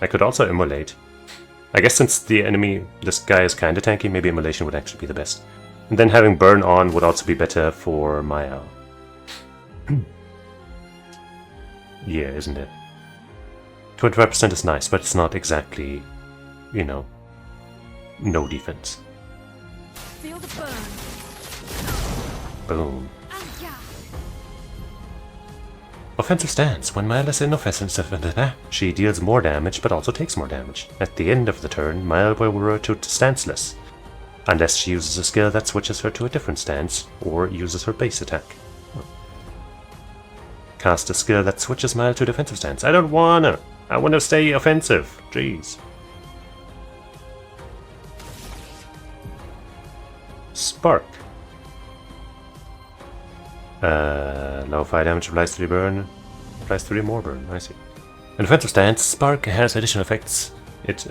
I could also immolate. I guess since the enemy, this guy is kinda tanky, maybe immolation would actually be the best. And then having burn on would also be better for Maya. Yeah, isn't it? 25% is nice, but it's not exactly, you know, no defense. Feel the burn. Boom. Offensive stance. When Maya is in offensive, she deals more damage, but also takes more damage. At the end of the turn, Maya will revert to stanceless, unless she uses a skill that switches her to a different stance, or uses her base attack. Cast a skill that switches Maya to defensive stance. I don't wanna! I wanna stay offensive! Jeez. Spark. Low fire damage applies 3 burn. Applies 3 more burn, I see. In defensive stance, Spark has additional effects. It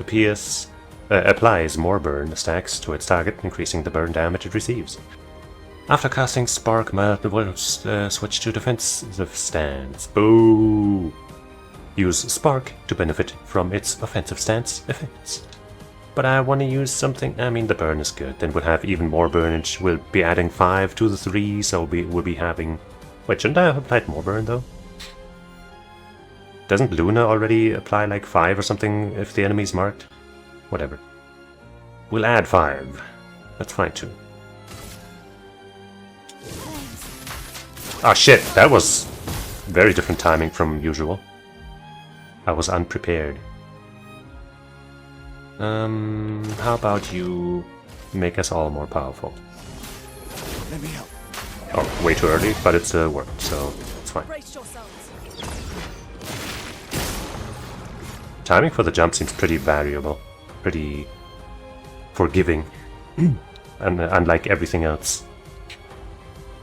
applies more burn stacks to its target, increasing the burn damage it receives. After casting Spark, Maya will switch to defensive stance. Boo! Use Spark to benefit from its offensive stance effects. But I want to use something. I mean, the burn is good. Then we'll have even more burnage. We'll be adding 5 to the 3, so we'll be having. Wait, shouldn't I have applied more burn though? Doesn't Luna already apply like 5 or something if the enemy's marked? Whatever. We'll add 5. That's fine too. Ah shit, that was very different timing from usual. I was unprepared. How about you make us all more powerful? Let me help. Oh, way too early, but it's worked, so it's fine. Brace yourselves. Timing for the jump seems pretty variable, pretty forgiving, and unlike everything else.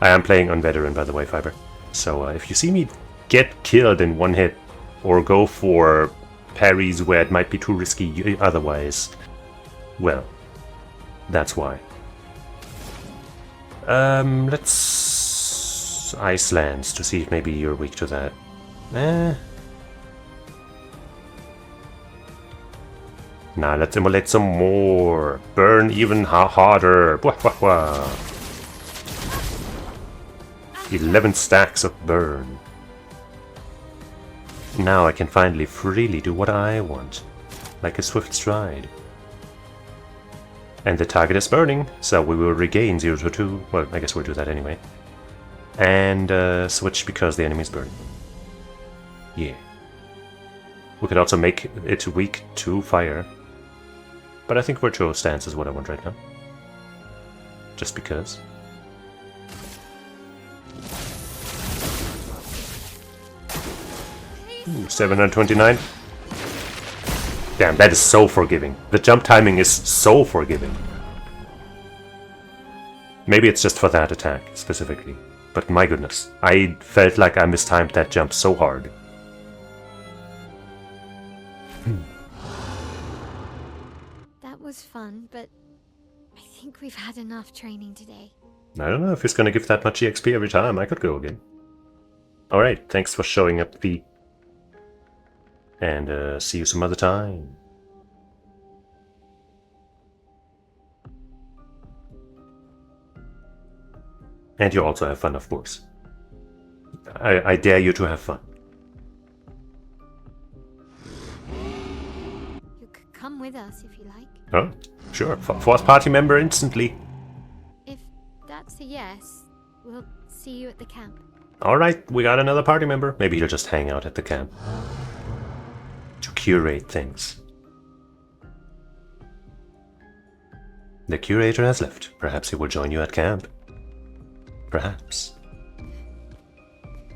I am playing on veteran, by the way, Fiber. So if you see me get killed in 1 hit, or go for parries where it might be too risky otherwise, well, that's why. Let's Icelands to see if maybe you're weak to that. Nah, let's immolate some more. Burn even harder. Wah, wah, wah. 11 stacks of burn. Now I can finally freely do what I want, like a swift stride. And the target is burning, so we will regain 0 to 2. Well, I guess we'll do that anyway. And switch because the enemy is burning. Yeah. We could also make it weak to fire. But I think Virtual Stance is what I want right now. Just because. Ooh, 729. Damn, that is so forgiving. The jump timing is so forgiving. Maybe it's just for that attack, specifically. But my goodness, I felt like I mistimed that jump so hard. That was fun, but I think we've had enough training today. I don't know if it's gonna give that much EXP every time. I could go again. Alright, thanks for showing up, V. And see you some other time. And you also have fun, of course. I dare you to have fun. You could come with us if you like. Oh, sure. Fourth party member instantly. If that's a yes, we'll see you at the camp. Alright, we got another party member. Maybe he'll just hang out at the camp. To curate things. The curator has left. Perhaps he will join you at camp. Perhaps.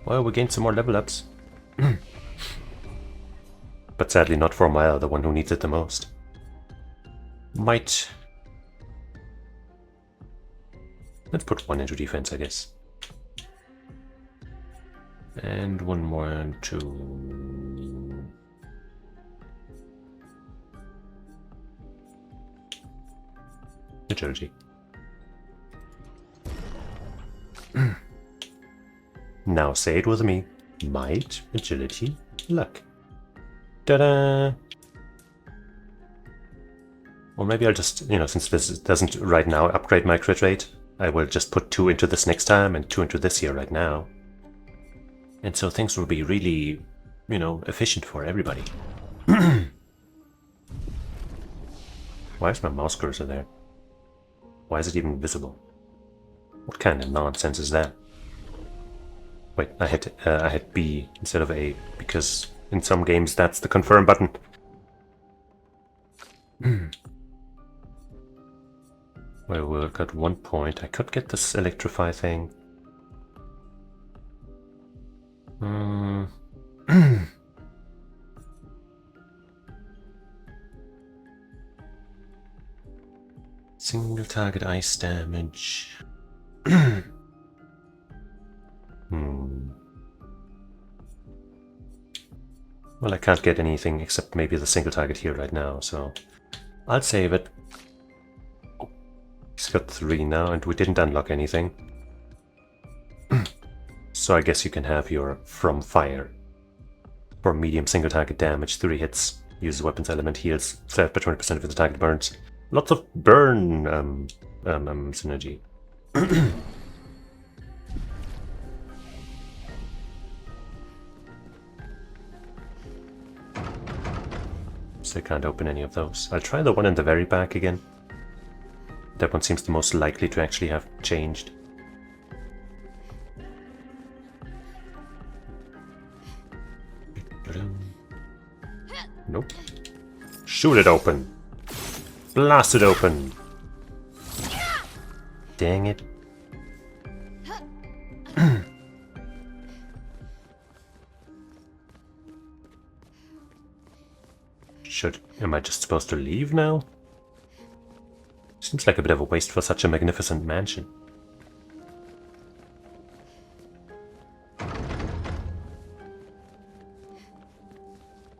Well, we gained some more level ups. But sadly not for Maya, the one who needs it the most. Might... Let's put one into defense, I guess. And one more into... Agility. Now say it with me. Might, agility, luck. Ta-da! Or maybe I'll just, since this doesn't right now upgrade my crit rate, I will just put 2 into this next time and 2 into this here right now. And so things will be really, efficient for everybody. Why is my mouse cursor there? Why is it even visible? What kind of nonsense is that? Wait, I hit B instead of A, because in some games that's the confirm button. Well, we'll got 1 point. I could get this electrify thing. Single target ice damage. Well, I can't get anything except maybe the single target here right now, so I'll save it. He's got 3 now, and we didn't unlock anything. So I guess you can have your from fire. For medium single target damage, 3 hits. Use weapons element, heals 7 by 20% of the target burns. Lots of burn synergy. Still can't open any of those. I'll try the one in the very back again. That one seems the most likely to actually have changed. Nope. Shoot it open. Blast it open. Dang it. Am I just supposed to leave now? Seems like a bit of a waste for such a magnificent mansion.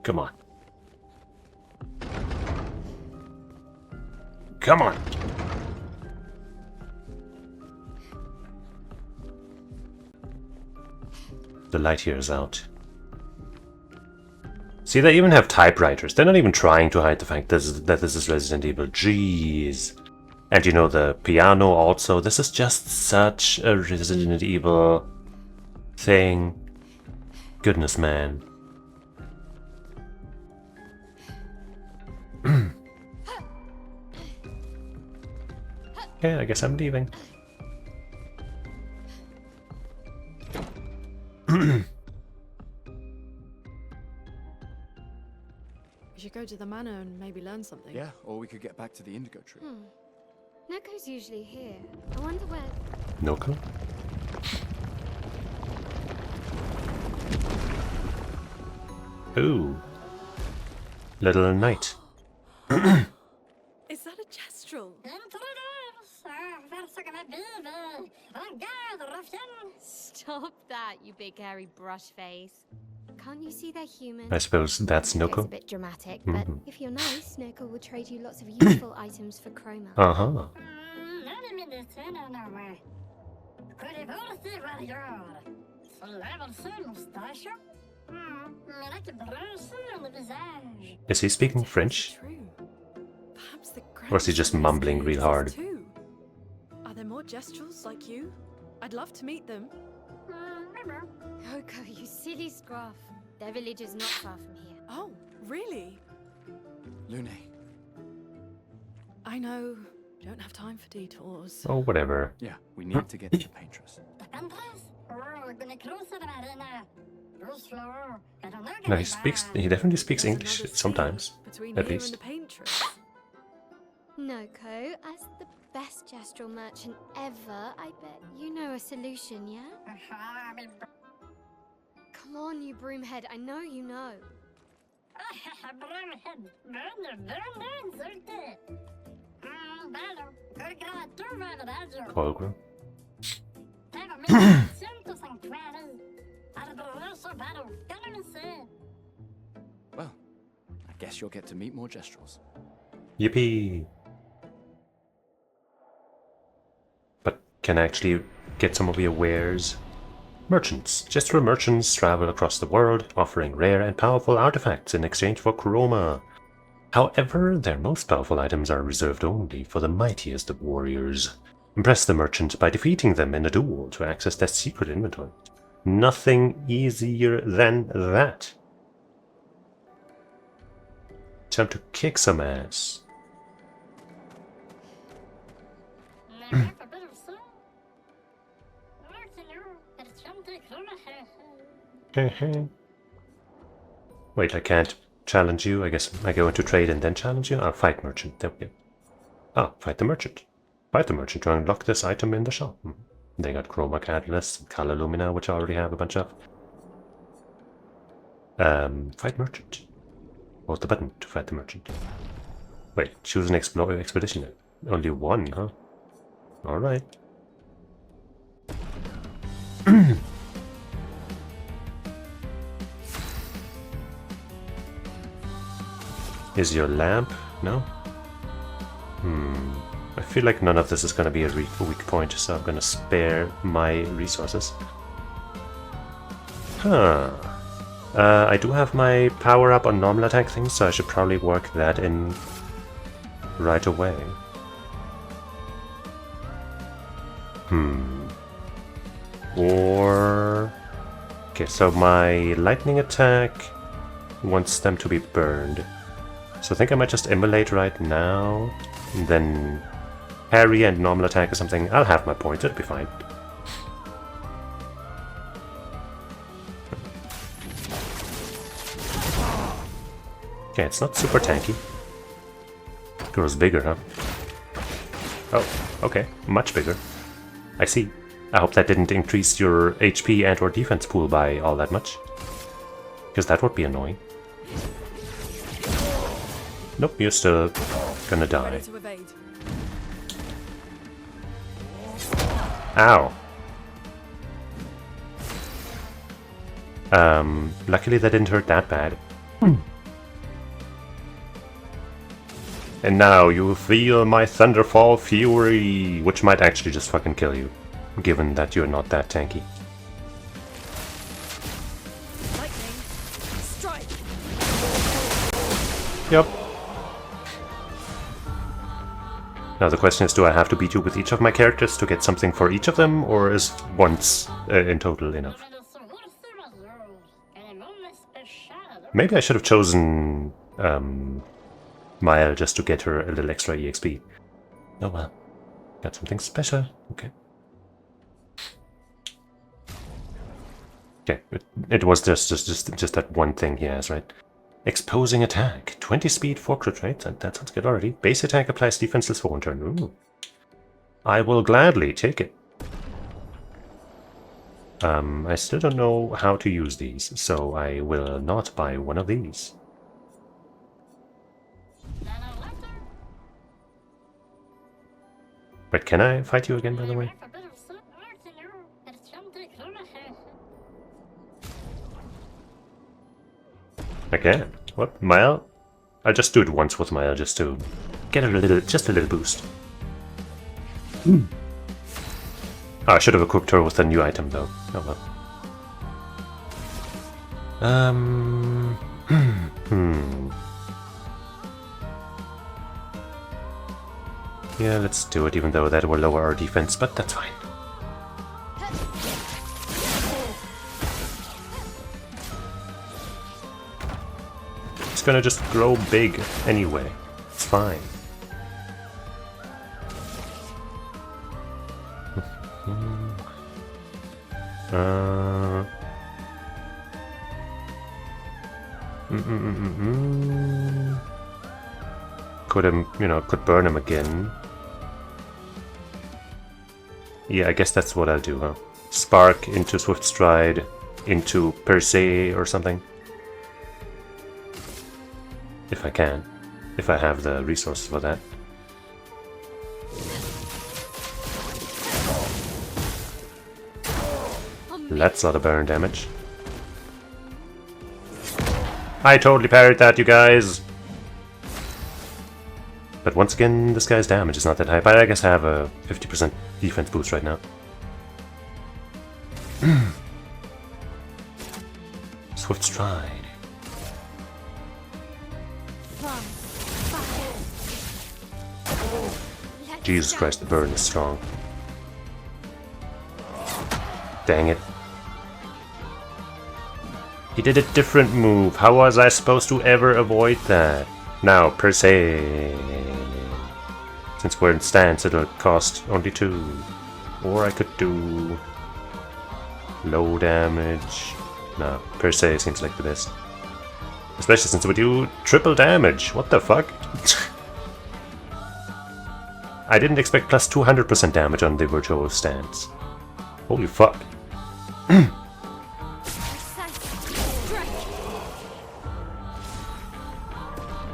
Come on. Come on! The light here is out. See, they even have typewriters. They're not even trying to hide the fact that this is Resident Evil. Jeez. And the piano also. This is just such a Resident Evil thing. Goodness, man. Okay, I guess I'm leaving. We should go to the manor and maybe learn something. Yeah, or we could get back to the Indigo Tree. Noko's usually here. I wonder where. Noko? Ooh. Little knight. Is that a Jestrel? Stop that, you big hairy brush face. Can't you see they're human? I suppose that's It's a Noko. bit dramatic, but if you're nice, Noko will trade you lots of useful items for chroma. Uh-huh. Is he speaking French? True. Perhaps the Or is he just grandson mumbling real hard? experiences too. Are there more Jestrels like you? I'd love to meet them. Noko, you silly scruff. Their village is not far from here. Oh, really? Lune, I know. Don't have time for detours. Oh, whatever. yeah, we need to get to the paintress. No, he definitely speaks There's English another sea sometimes, between at here least. and the paintress. Noko, as the best Jestrel merchant ever, I bet you know a solution, yeah? Come on, you broomhead, I know you know. Colgrim. Well, I guess you'll get to meet more Jestrels. Yippee! But can I actually get some of your wares? Merchants. Gestural merchants travel across the world, offering rare and powerful artifacts in exchange for chroma. However, their most powerful items are reserved only for the mightiest of warriors. Impress the merchant by defeating them in a duel to access their secret inventory. Nothing easier than that. Time to kick some ass. Wait, I can't challenge you. I guess I go into trade and then challenge you? I'll fight merchant. There we go. Ah, fight the merchant. Fight the merchant to unlock this item in the shop. They got chroma catalysts and color lumina, which I already have a bunch of. Fight merchant. Hold the button to fight the merchant. Wait, choose an expedition. Only one, huh? Alright. Is your lamp? No? I feel like none of this is going to be a weak point, so I'm going to spare my resources. Huh. I do have my power-up on normal attack thing, so I should probably work that in right away. Or... Okay, so my lightning attack wants them to be burned. So I think I might just immolate right now, and then parry and normal attack or something. I'll have my point, it'll be fine. Okay, it's not super tanky. Grows bigger, huh? Oh, okay, much bigger. I see. I hope that didn't increase your HP and or defense pool by all that much. Because that would be annoying. Nope, you're still gonna die. Ready to evade. Ow. Luckily that didn't hurt that bad. And now you feel my Thunderfall Fury, which might actually just fucking kill you, given that you're not that tanky. Lightning. Strike. Yep. Now the question is, do I have to beat you with each of my characters to get something for each of them, or is once in total enough? Maybe I should have chosen Mile just to get her a little extra EXP. Oh well, got something special. Okay. Okay, it was just that one thing he has, right? Exposing attack. 20 speed, 4 crit rate. That sounds good already. Base attack applies defenseless for 1 turn. Ooh. I will gladly take it. I still don't know how to use these, so I will not buy one of these. Wait, can I fight you again, by the way? I can. What? Mile? I'll just do it once with Mile, just to get just a little boost. Oh, I should have equipped her with a new item, though. Oh well. Yeah, let's do it, even though that will lower our defense, but that's fine. It's gonna just grow big anyway. It's fine. Could burn him again. Yeah, I guess that's what I'll do, huh? Spark into Swift Stride, into Per Se or something. If I can. If I have the resources for that. That's a lot of burn damage. I totally parried that, you guys! But once again, this guy's damage is not that high, but I guess I have a 50% defense boost right now. Swift Stride. Jesus Christ, the burn is strong. Dang it. He did a different move. How was I supposed to ever avoid that? Now, Per Se. Since we're in stance, it'll cost only 2. Or I could do low damage. No, Per Se seems like the best. Especially since we do triple damage. What the fuck? I didn't expect plus 200% damage on the virtual stance. Holy fuck.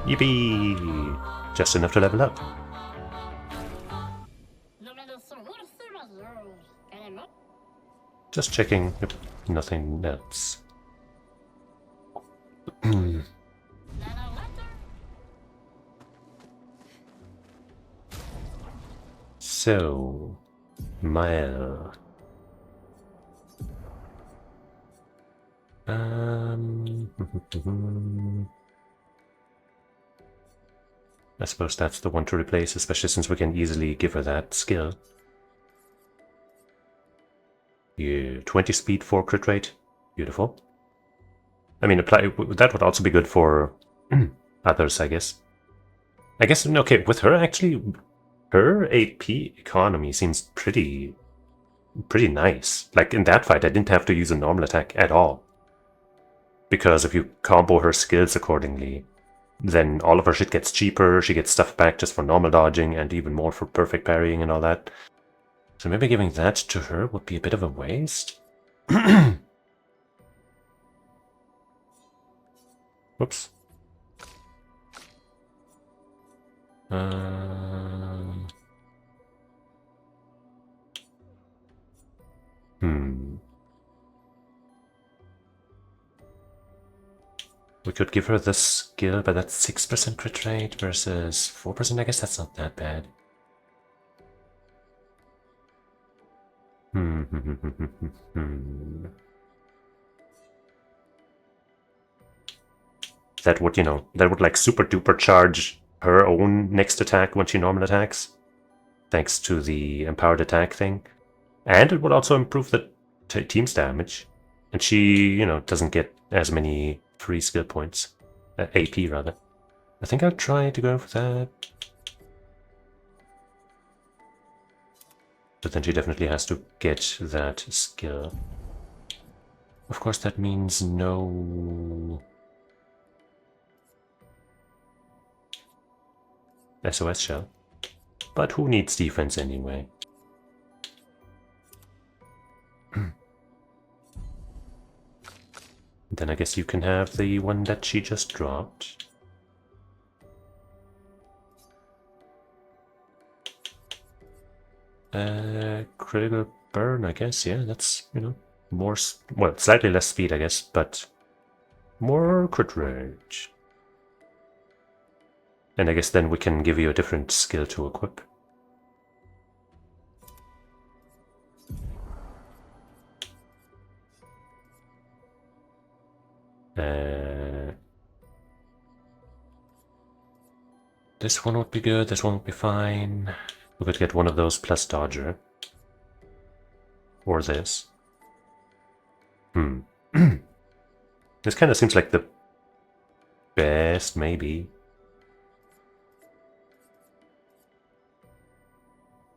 Yippee! Just enough to level up. Just checking if nothing else. So, Mile. I suppose that's the one to replace, especially since we can easily give her that skill. Yeah, 20 speed, 4 crit rate. Beautiful. I mean, that would also be good for others, I guess. I guess, okay, with her, actually, her AP economy seems pretty nice. Like, in that fight, I didn't have to use a normal attack at all. Because if you combo her skills accordingly, then all of her shit gets cheaper, she gets stuff back just for normal dodging, and even more for perfect parrying and all that. So maybe giving that to her would be a bit of a waste. Whoops. We could give her this skill, but that's 6% crit rate versus 4%. I guess that's not that bad. That would, that would like super duper charge her own next attack when she normal attacks, thanks to the empowered attack thing. And it would also improve the team's damage. And she, doesn't get as many free skill points. AP, rather. I think I'll try to go for that. But then she definitely has to get that skill. Of course, that means no SOS shell. But who needs defense anyway? Then I guess you can have the one that she just dropped. Critical burn, I guess, yeah, that's, you know, more, well, slightly less speed, I guess, but more crit range. And I guess then we can give you a different skill to equip. This one would be good, this one would be fine. We could get one of those plus dodger. Or this. This kind of seems like the best, maybe.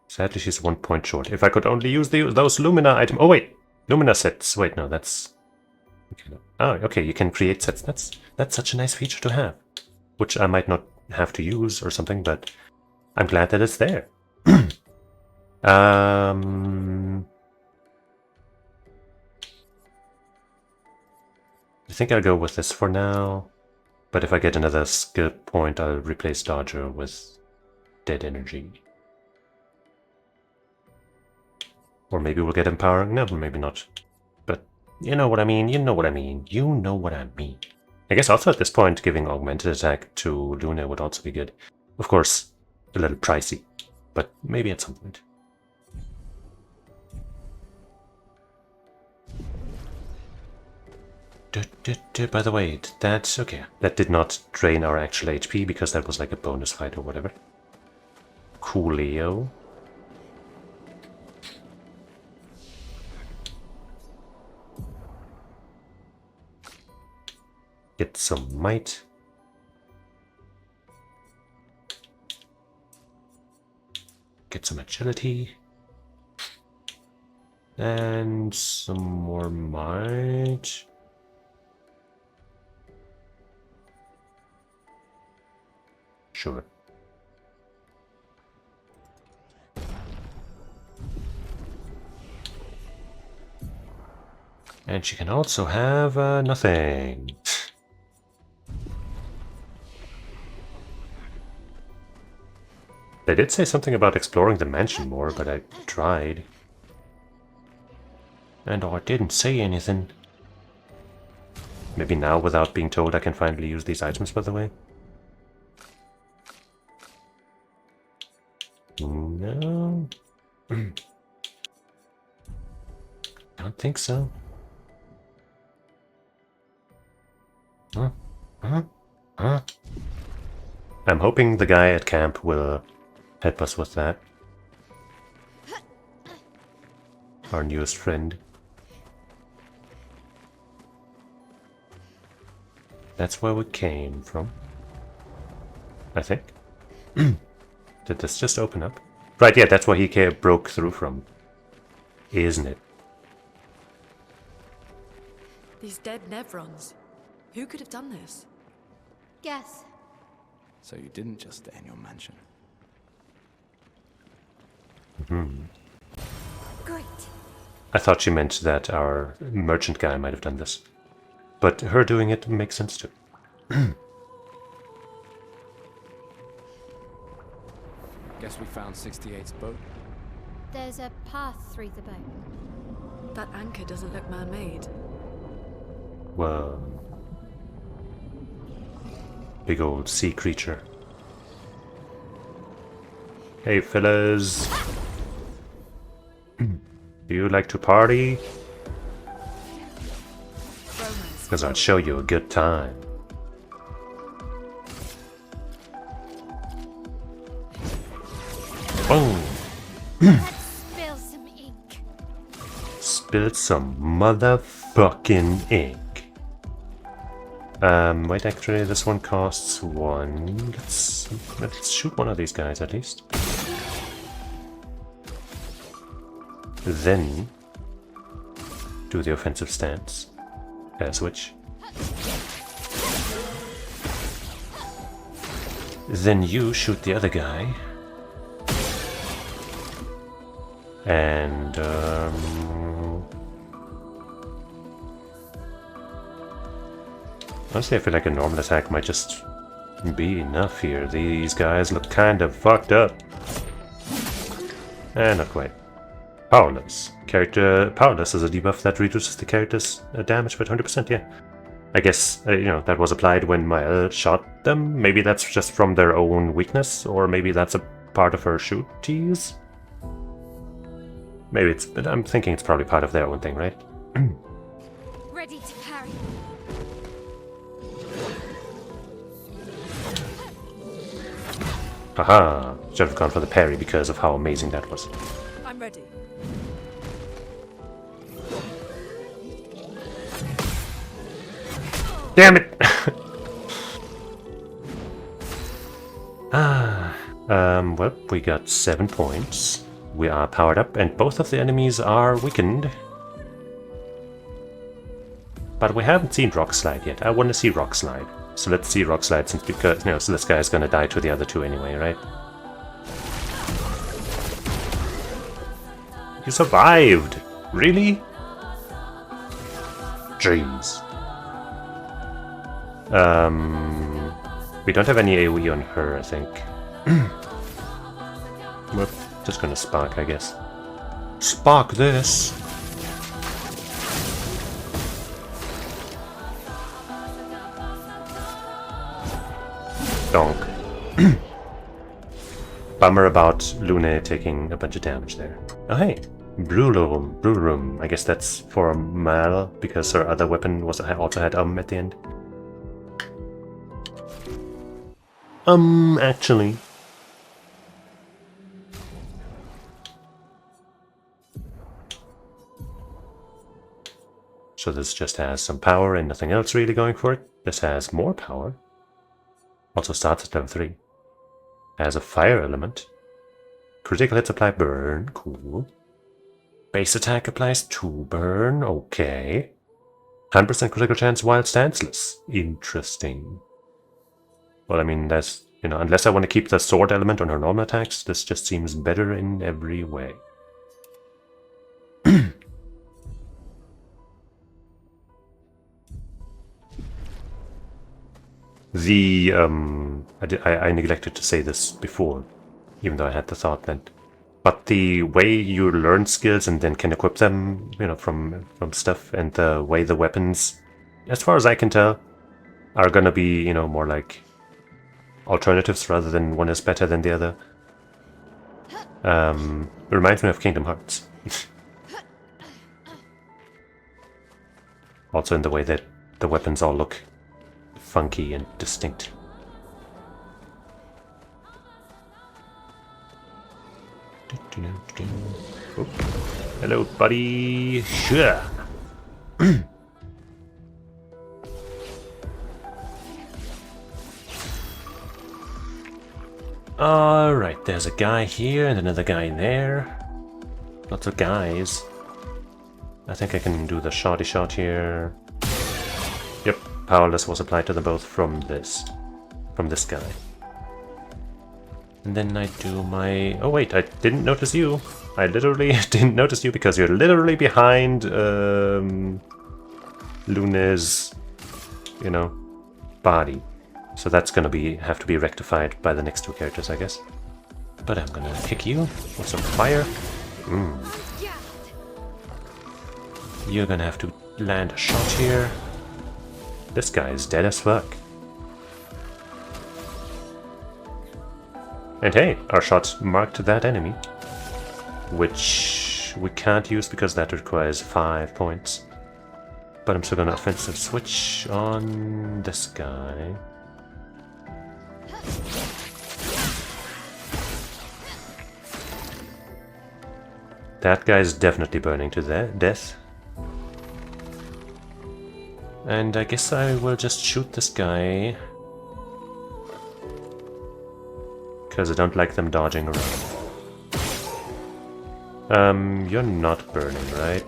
Sadly, she's 1 point short. If I could only use those Lumina items. Oh, wait! Lumina sets. Wait, no, that's... Okay, no. Oh, okay, you can create sets. That's such a nice feature to have. Which I might not have to use or something, but I'm glad that it's there. I think I'll go with this for now. But if I get another skill point, I'll replace Dodger with Dead Energy. Or maybe we'll get Empowering. No, maybe not. But you know what I mean, you know what I mean, you know what I mean. I guess also at this point, giving Augmented Attack to Lune would also be good. Of course, a little pricey, but maybe at some point. By the way, that's okay. That did not drain our actual HP because that was like a bonus fight or whatever. Coolio. Get some might. Get some agility. And some more might. Sure. And she can also have nothing. They did say something about exploring the mansion more, but I tried. And I didn't say anything. Maybe now, without being told, I can finally use these items, by the way. No. Don't think so. I'm hoping the guy at camp will help us with that. Our newest friend. That's where we came from. I think. Did this just open up? Right, yeah, that's where he broke through from. Isn't it? These dead Nevrons. Who could have done this? Guess. So you didn't just stay in your mansion. Great. I thought she meant that our merchant guy might have done this. But her doing it makes sense too. Guess we found 68's boat. There's a path through the boat. That anchor doesn't look man-made. Whoa. Big old sea creature. Hey fellas. Do you like to party? Because I'll show you a good time. Boom! Spill some ink. Spilled some motherfucking ink. Wait, actually, this one costs 1. Let's shoot one of these guys at least. Then do the offensive stance. Switch. Then you shoot the other guy. And, honestly, I feel like a normal attack might just be enough here. These guys look kind of fucked up. Not quite. Powerless. Character powerless is a debuff that reduces the character's damage by 20%, yeah. I guess, you know, that was applied when Maya shot them. Maybe that's just from their own weakness, or maybe that's a part of her shoot tease. Maybe it's, but I'm thinking it's probably part of their own thing, right? Ready to parry. Haha! Should have gone for the parry because of how amazing that was. I'm ready. Damn it! Well, we got 7 points. We are powered up, and both of the enemies are weakened. But we haven't seen Rock Slide yet. I want to see Rock Slide. So let's see Rock Slide, since because, you know, so this guy's gonna die to the other two anyway, right? You survived! Really? Jeez. We don't have any AoE on her, I think. We're just gonna spark, I guess. Spark this! Donk. Bummer about Lune taking a bunch of damage there. Oh hey! Blue room. I guess that's for Mal, because her other weapon was also had at the end. Actually. So this just has some power and nothing else really going for it. This has more power. Also starts at level 3. Has a fire element. Critical hits apply burn. Cool. Base attack applies 2 burn. Okay. 100% critical chance while stanceless. Interesting. Well, I mean, that's, you know, unless I want to keep the sword element on her normal attacks, this just seems better in every way. The, I neglected to say this before, even though I had the thought that, but the way you learn skills and then can equip them, you know, from stuff, and the way the weapons, as far as I can tell, are gonna be, you know, more like alternatives rather than one is better than the other. It reminds me of Kingdom Hearts. Also in the way that the weapons all look funky and distinct. Oh. Hello, buddy. Sure. Alright, there's a guy here and another guy there. Lots of guys. I think I can do the shotty shot here. Yep, powerless was applied to them both from this guy. And then I do my... Oh wait, I didn't notice you. I literally didn't notice you because you're literally behind Lune's, you know, body. So that's gonna have to be rectified by the next 2 characters, I guess. But I'm gonna kick you with some fire. You're gonna have to land a shot here. This guy is dead as fuck. And hey, our shot marked that enemy. Which we can't use because that requires 5 points. But I'm still gonna offensive switch on this guy. That guy's definitely burning to death. And I guess I will just shoot this guy. Because I don't like them dodging around. You're not burning, right?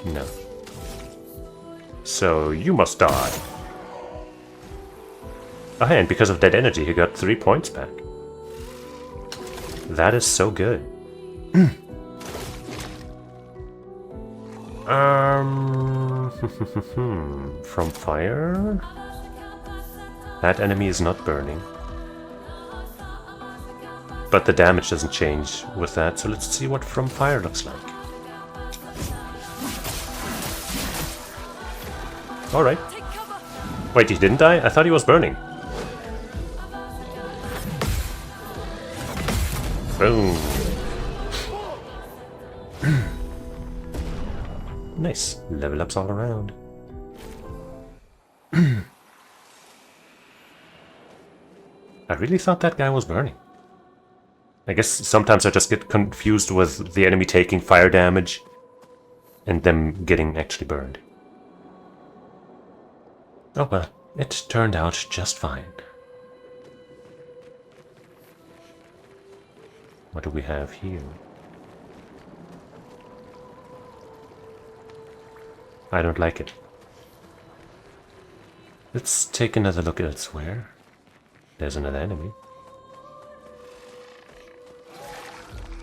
No. So you must die. Oh, and because of that energy, he got 3 points back. That is so good. From fire? That enemy is not burning. But the damage doesn't change with that, so let's see what from fire looks like. Alright. Wait, he didn't die? I thought he was burning. Boom. Nice. Level ups all around. I really thought that guy was burning. I guess sometimes I just get confused with the enemy taking fire damage and them getting actually burned. Oh well, it turned out just fine. What do we have here? I don't like it. Let's take another look elsewhere. There's another enemy.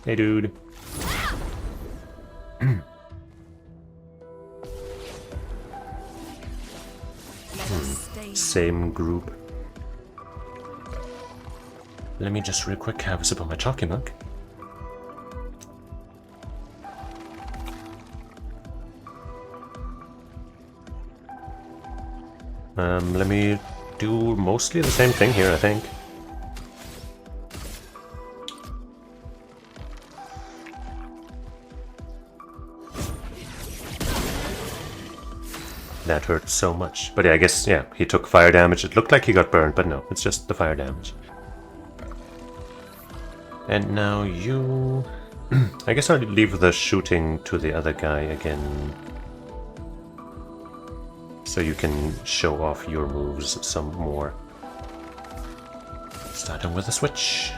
Hey dude. Same group. Let me just real quick have a sip of my chocolate milk. Let me do mostly the same thing here, I think. That hurt so much. But yeah, I guess, yeah, he took fire damage. It looked like he got burned, but no, it's just the fire damage. And now you... I guess I'll leave the shooting to the other guy again. So you can show off your moves some more. Starting with a switch.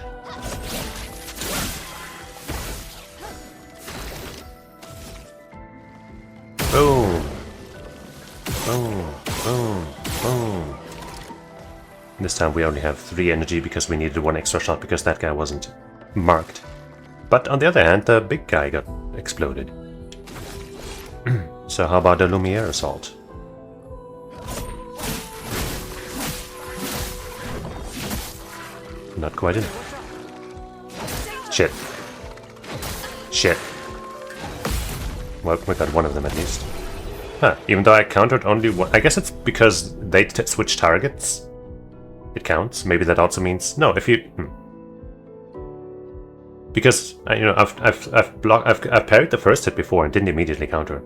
Boom! Boom! Boom! Boom! This time we only have 3 energy because we needed 1 extra shot because that guy wasn't marked. But on the other hand, the big guy got exploded. So how about the Lumiere Assault? Not quite enough. Shit. Shit. Well, we got 1 of them at least. Huh, even though I countered only 1... I guess it's because they switch targets. It counts. Maybe that also means... No, if you... Because, you know, I've parried the first hit before and didn't immediately counter.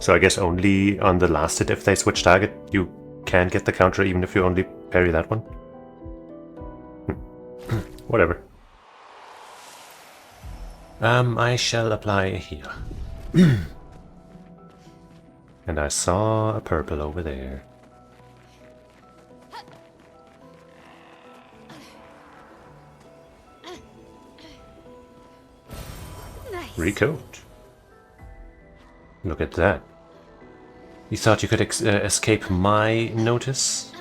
So I guess only on the last hit, if they switch target, you can get the counter even if you only parry that one. Whatever. I shall apply a heal. And I saw a purple over there. Nice. Recode. Look at that. You thought you could escape my notice?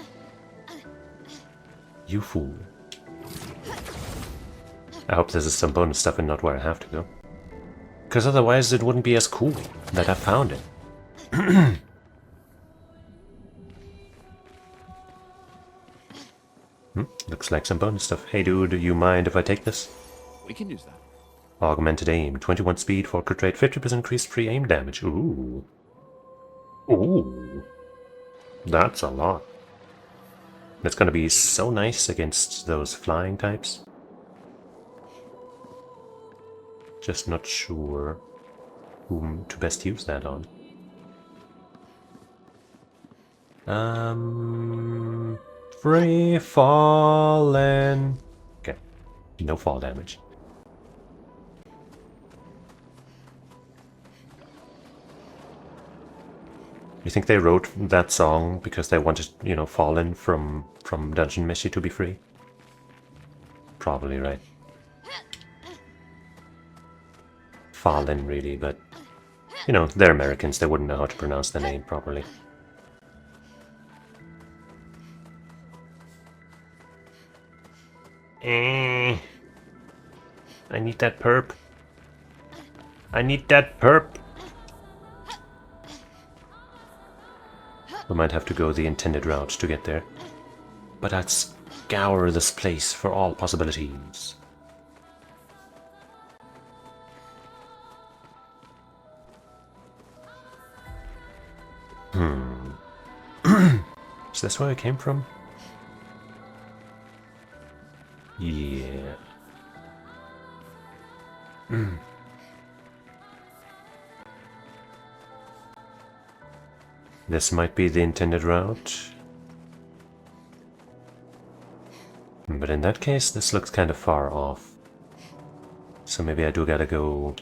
You fool. I hope this is some bonus stuff and not where I have to go. Because otherwise it wouldn't be as cool that I found it. Looks like some bonus stuff. Hey dude, do you mind if I take this? We can use that. Augmented aim, 21 speed for crit rate, 50% increased free aim damage. Ooh. Ooh. That's a lot. That's gonna be so nice against those flying types. Just not sure whom to best use that on. Free fallen. Okay, no fall damage. You think they wrote that song because they wanted, you know, Fallen from Dungeon Meshi to be free? Probably, right? Fallen, really, but, you know, they're Americans, they wouldn't know how to pronounce the name properly. I need that perp. I need that perp. We might have to go the intended route to get there. But I'd scour this place for all possibilities. Is this where I came from? Yeah. This might be the intended route. But in that case, this looks kind of far off. So maybe I do gotta go...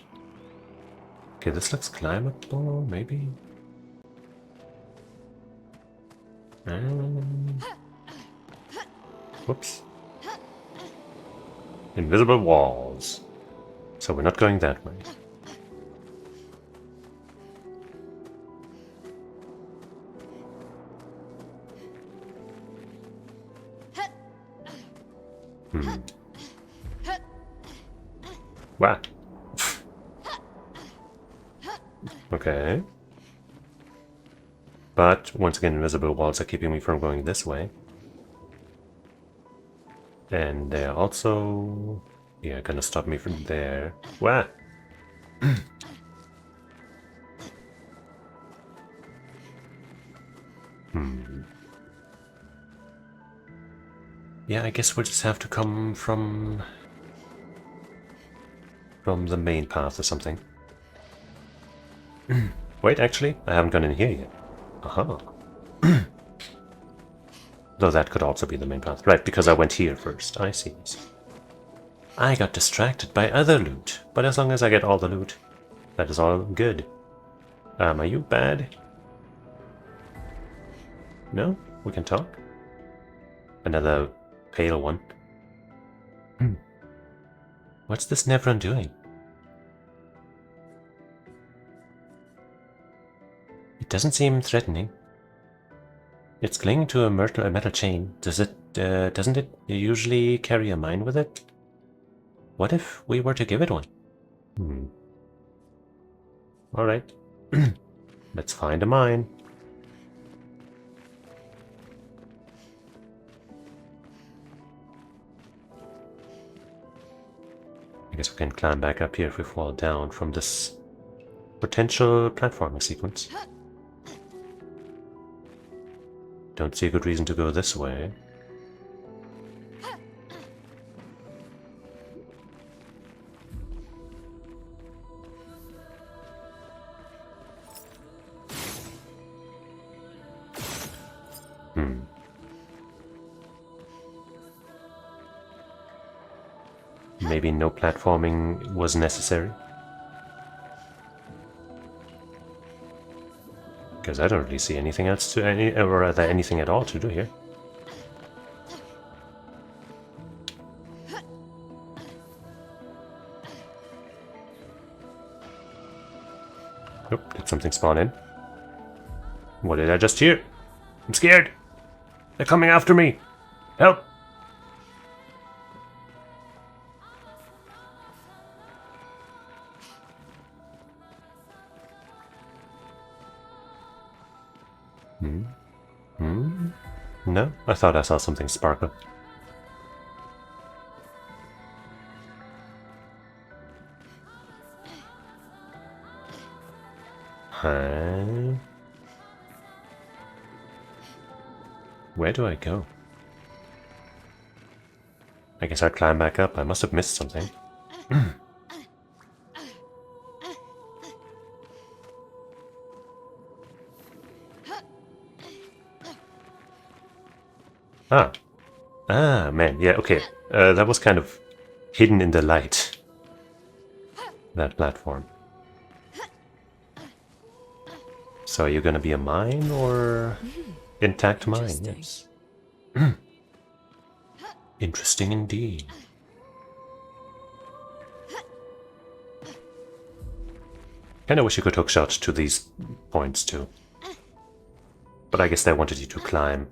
Okay, this looks climbable, maybe? Whoops. Invisible walls. So we're not going that way. Wow. Okay. But, once again, invisible walls are keeping me from going this way. And they're also... yeah, gonna stop me from there. Wow! Yeah, I guess we'll just have to come from the main path or something. Wait, actually, I haven't gone in here yet. Aha. Though that could also be the main path. Right, because I went here first. I see. I got distracted by other loot. But as long as I get all the loot, that is all good. Are you bad? No? We can talk? Another pale one. What's this Nevron doing? It doesn't seem threatening. It's clinging to a metal chain. Doesn't it usually carry a mine with it? What if we were to give it one? Alright. Let's find a mine. I guess we can climb back up here if we fall down from this potential platforming sequence. Don't see a good reason to go this way. Maybe no platforming was necessary. Because I don't really see anything else to or rather anything at all to do here. Nope, did something spawn in? What did I just hear? I'm scared! They're coming after me! Help! No? I thought I saw something sparkle. Huh? Where do I go? I guess I'd climb back up. I must have missed something. Ah, man, yeah, okay. That was kind of hidden in the light. That platform. So are you gonna be a mine or intact mine? Yes. Interesting indeed. Kinda wish you could hook shots to these points too. But I guess they wanted you to climb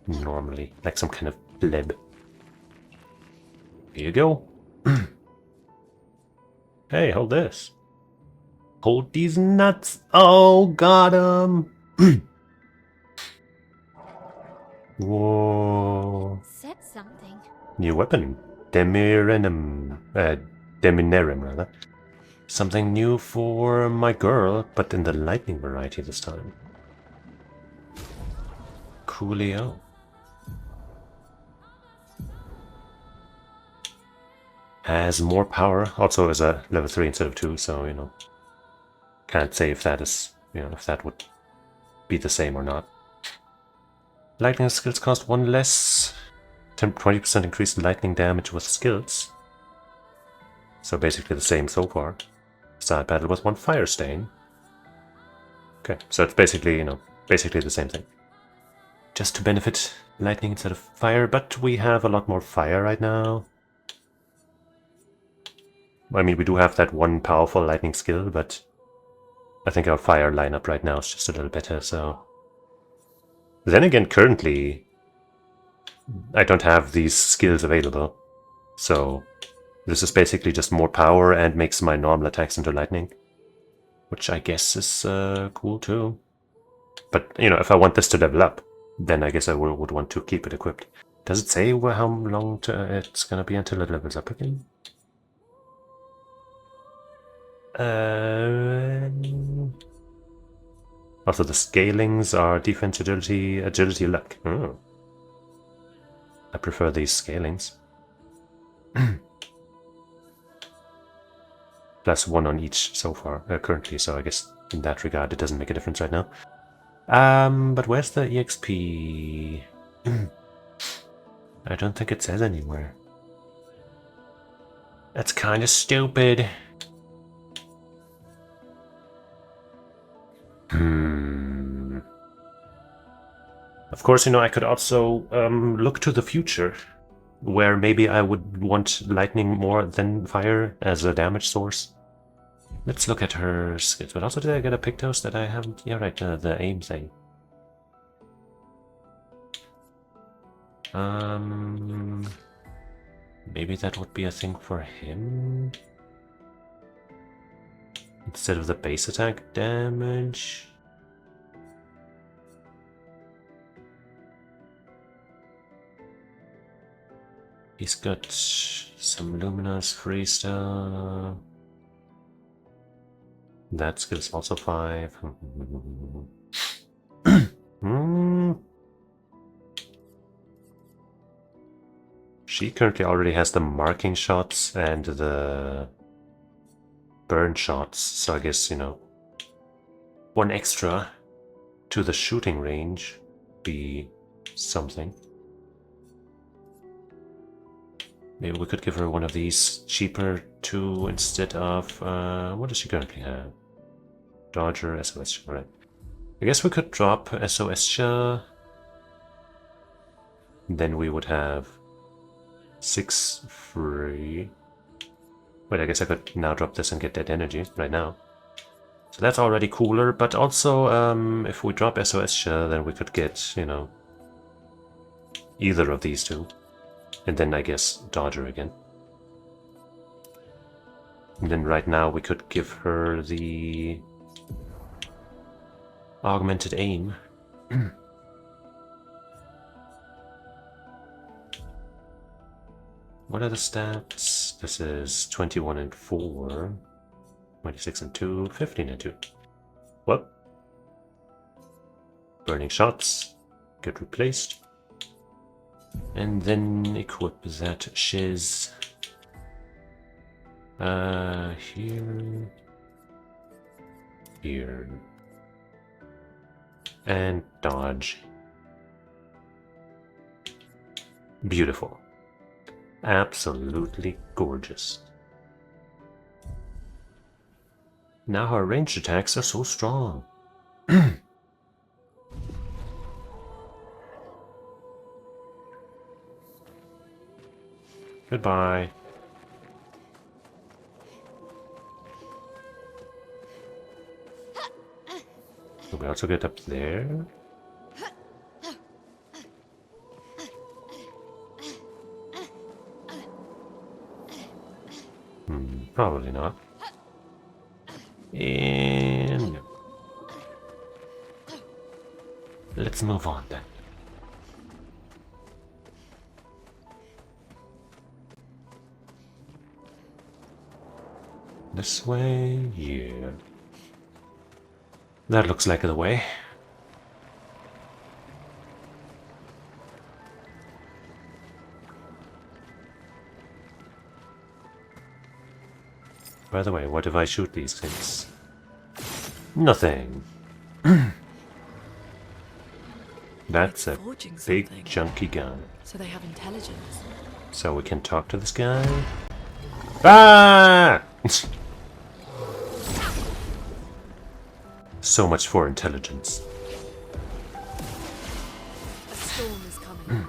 normally, like some kind of bleb. Here you go. Hey, hold this. Hold these nuts. Oh, got him. Whoa. Said something. New weapon. Deminerum, rather. Something new for my girl, but in the lightning variety this time. Coolio. Has more power, also is a level 3 instead of 2, so, you know, can't say if that is, you know, if that would be the same or not. Lightning skills cost 1 less, 20% increased lightning damage with skills. So basically the same so far. Start battle with 1 fire stain. Okay, so it's basically, you know, basically the same thing. Just to benefit lightning instead of fire, but we have a lot more fire right now. I mean, we do have that 1 powerful lightning skill, but I think our fire lineup right now is just a little better, so... Then again, currently, I don't have these skills available, so this is basically just more power and makes my normal attacks into lightning, which I guess is cool too. But, you know, if I want this to level up, then I guess I would want to keep it equipped. Does it say how long it's gonna be until it levels up again? Also, the scalings are defense, agility, agility, luck. Oh. I prefer these scalings. Plus 1 on each so far, currently, so I guess in that regard it doesn't make a difference right now. But where's the EXP? I don't think it says anywhere. That's kind of stupid. Of course, you know, I could also look to the future, where maybe I would want lightning more than fire as a damage source. Let's look at her skills. But also, did I get a Pictos that I haven't? Yeah, right, the aim thing. Maybe that would be a thing for him? Instead of the base attack damage? He's got some luminous free stuff. That skill's also 5. She currently already has the marking shots and the burn shots, so I guess, you know, 1 extra to the shooting range be something. Maybe we could give her one of these cheaper too instead of, what does she currently have? Dodger, SOS, right. I guess we could drop SOS. Then we would have 6 free. Wait, I guess I could now drop this and get that energy right now. So that's already cooler, but also if we drop SOS, then we could get, you know, either of these two. And then I guess Dodger again. And then right now we could give her the augmented aim. What are the stats? This is 21 and 4, 26 and 2, 15 and 2. What? Burning shots. Get replaced. And then equip that shiz. Here. Here. And dodge. Beautiful. Absolutely gorgeous. Now her ranged attacks are so strong. Goodbye. Can we also get up there? Probably not. And no. Let's move on then. This way, yeah. That looks like the way. By the way, what if I shoot these things? Nothing. That's a Forging big something. chunky gun. So they have intelligence. So we can talk to this guy. Ah! So much for intelligence. A storm is coming.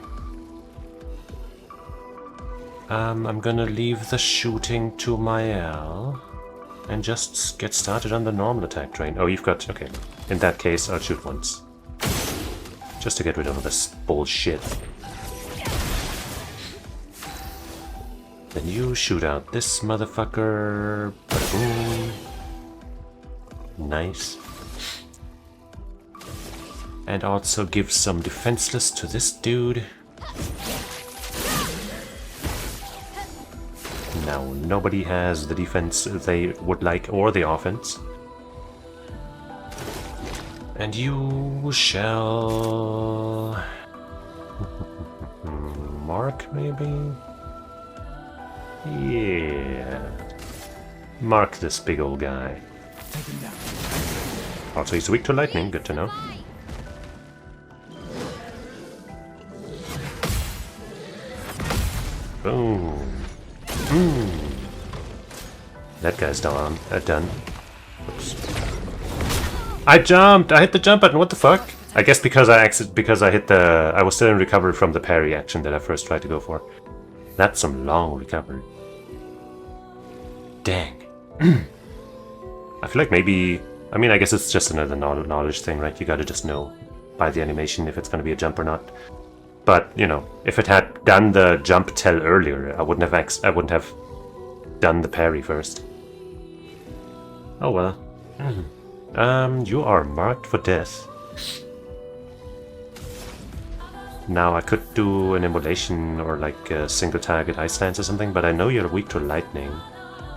I'm gonna leave the shooting to Mael and just get started on the normal attack train. Oh, you've got... okay. In that case, I'll shoot once. Just to get rid of this bullshit. Then you shoot out this motherfucker. Boom. Nice. And also give some defenseless to this dude. Now, nobody has the defense they would like or the offense. And you shall... mark, maybe? Yeah. Mark this big old guy. Also, he's weak to lightning, good to know. Boom. That guy's done. Done. Oops. I jumped! I hit the jump button, what the fuck? I guess because I hit the... I was still in recovery from the parry action that I first tried to go for. That's some long recovery. Dang. I feel like maybe... I mean, I guess it's just another knowledge thing, right? You gotta just know by the animation if it's gonna be a jump or not. But, you know, if it had done the jump tell earlier, I wouldn't have done the parry first. Oh well. You are marked for death. Now I could do an immolation or like a single target ice lance or something, but I know you're weak to lightning.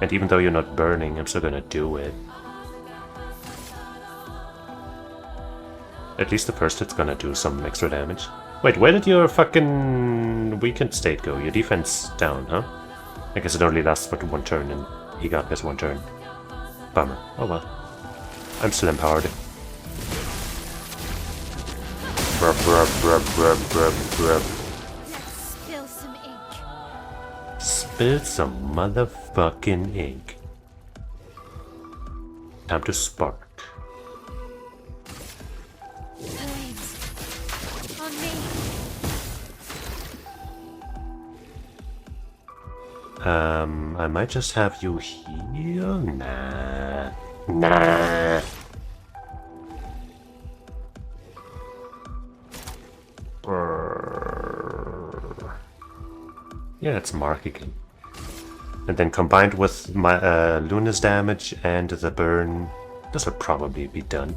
And even though you're not burning, I'm still gonna do it. At least the first hit's gonna do some extra damage. Wait, where did your fucking weakened state go? Your defense down, huh? I guess it only lasts for one turn and he got this one turn. Bummer. Oh well. I'm still empowered. Brub, brub, brub, brub, brub, brub. Let's spill some ink. Spill some motherfucking ink. Time to spark. Flames. On me. I might just have you heal? Nah. Nah. Yeah, it's Mark again. And then combined with my Luna's damage and the burn, this will probably be done.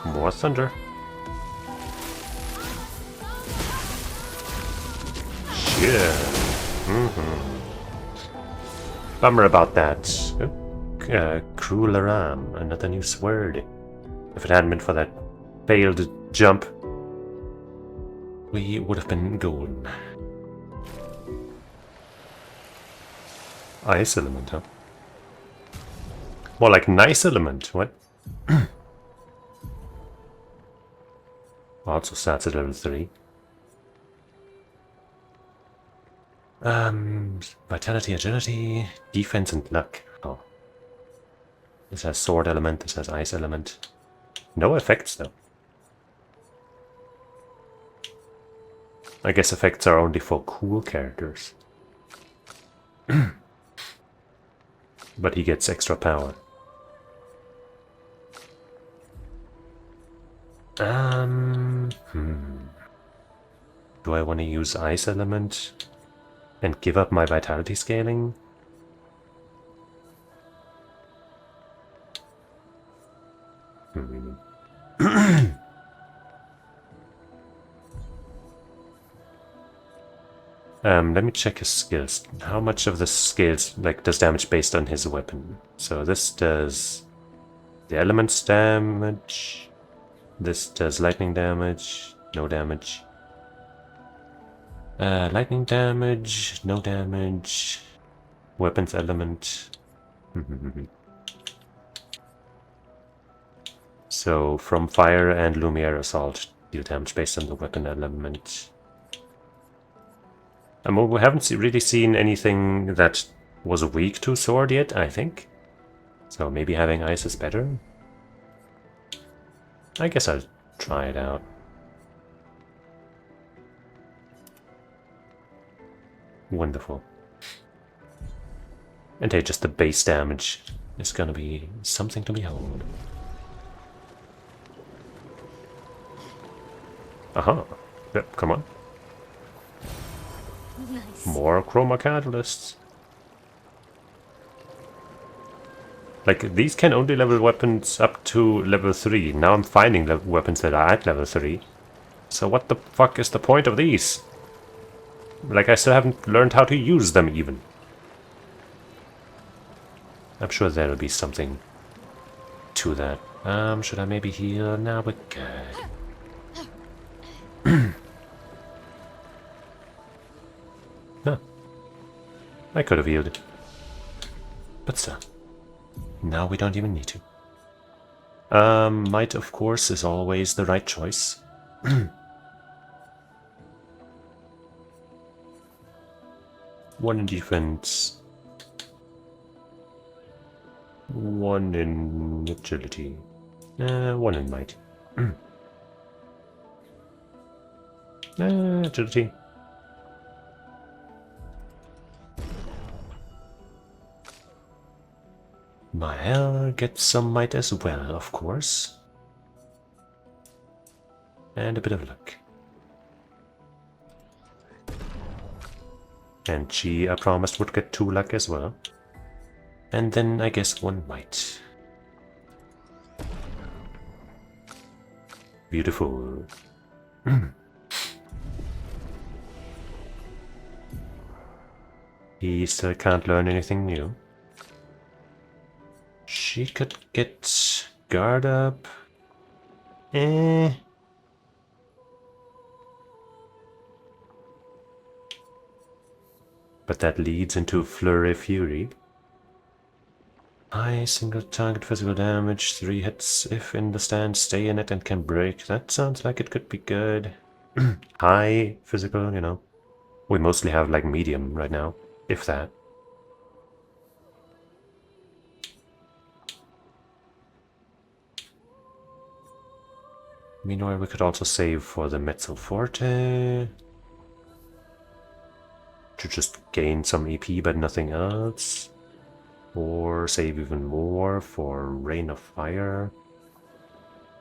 More thunder. Yeah. Bummer about that. Cruel Aram, another new sword. If it hadn't been for that failed jump, we would have been golden. Ice element, huh? More like nice element, what? Also starts at level 3. Vitality, agility, defense, and luck. Oh. This has sword element, this has ice element. No effects though. I guess effects are only for cool characters. But he gets extra power. Do I want to use Ice Element and give up my Vitality scaling? Let me check his skills. How much of the skills does damage based on his weapon? So this does the elements damage. This does lightning damage. No damage. Lightning damage. No damage. Weapons element. So from fire and Lumiere Assault, deal damage based on the weapon element. We haven't really seen anything that was weak to sword yet, I think. So maybe having ice is better? I guess I'll try it out. Wonderful. And hey, just the base damage is gonna be something to behold. Aha! Yep, come on. Nice. More chroma catalysts. Like, these can only level weapons up to level 3. Now I'm finding weapons that are at level 3. So what the fuck is the point of these? Like, I still haven't learned how to use them even. I'm sure there'll be something to that. Should I maybe heal? Now we're good. Huh. I could have healed it. But still. Now we don't even need to. Might, of course, is always the right choice. 1 in defense. 1 in agility. 1 in might. Agility. I'll get some might as well, of course. And a bit of luck. And she, I promised, would get 2 luck as well. And then I guess 1 might. Beautiful. He still can't learn anything new. She could get guard up. But that leads into Flurry Fury. High single target physical damage, 3 hits if in the stand, stay in it and can break. That sounds like it could be good. High physical, you know. We mostly have like medium right now, if that. Meanwhile, we could also save for the Mezzo Forte. To just gain some EP but nothing else. Or save even more for Rain of Fire.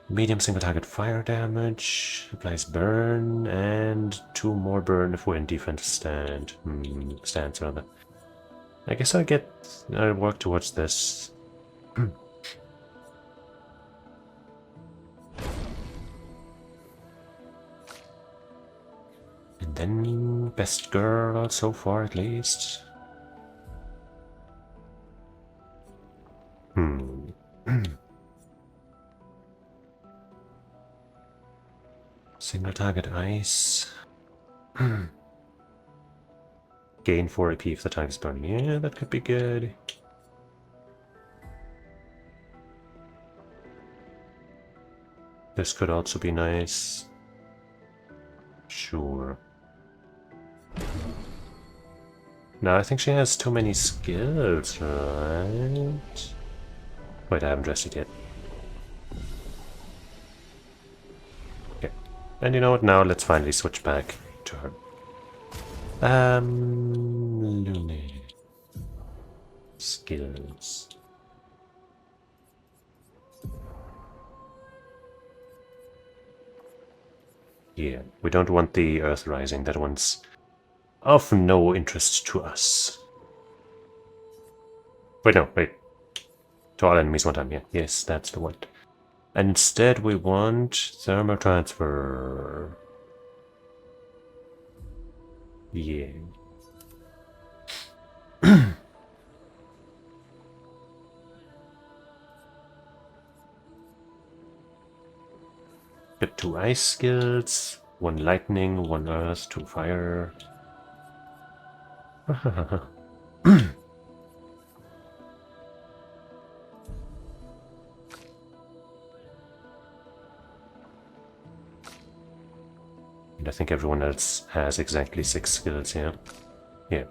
Medium single target fire damage. Applies burn and 2 more burn if we're in defense stand. Stands rather. I guess I'll work towards this. And then best girl so far at least. Single target ice. Gain 4 AP if the target is burning. Yeah, that could be good. This could also be nice. Sure. No, I think she has too many skills, right? Wait, I haven't dressed it yet. Okay. And you know what? Now let's finally switch back to her. Lune. Skills. Yeah, we don't want the Earth Rising. That one's of no interest to us. Wait, no, wait. To all enemies one time, yeah. Yes, that's the one. And instead we want thermal transfer. Yeah. Got 2 ice skills, 1 lightning, 1 earth, 2 fire. And I think everyone else has exactly 6 skills, yeah? Yeah.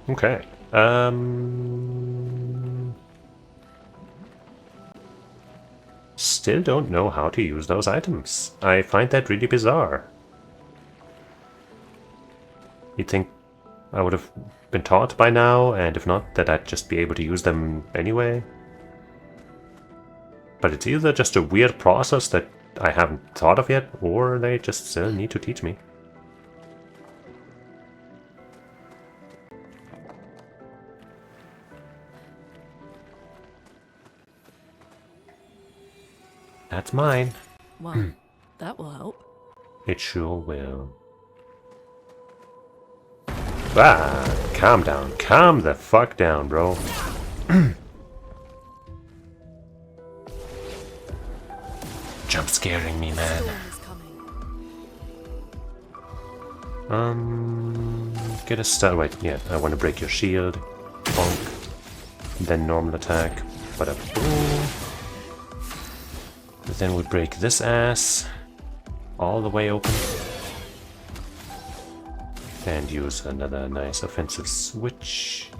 Okay. Still don't know how to use those items. I find that really bizarre. You'd think I would have been taught by now, and if not, that I'd just be able to use them anyway. But it's either just a weird process that I haven't thought of yet, or they just still need to teach me. That's mine. Well, that will help. It sure will. Ah, calm down. Calm the fuck down, bro. Jump scaring me, man. Storm is coming. Get a start. Wait, yeah, I want to break your shield. Bonk. Then normal attack. Bada boom. Then we break this ass. All the way open. And use another nice offensive switch.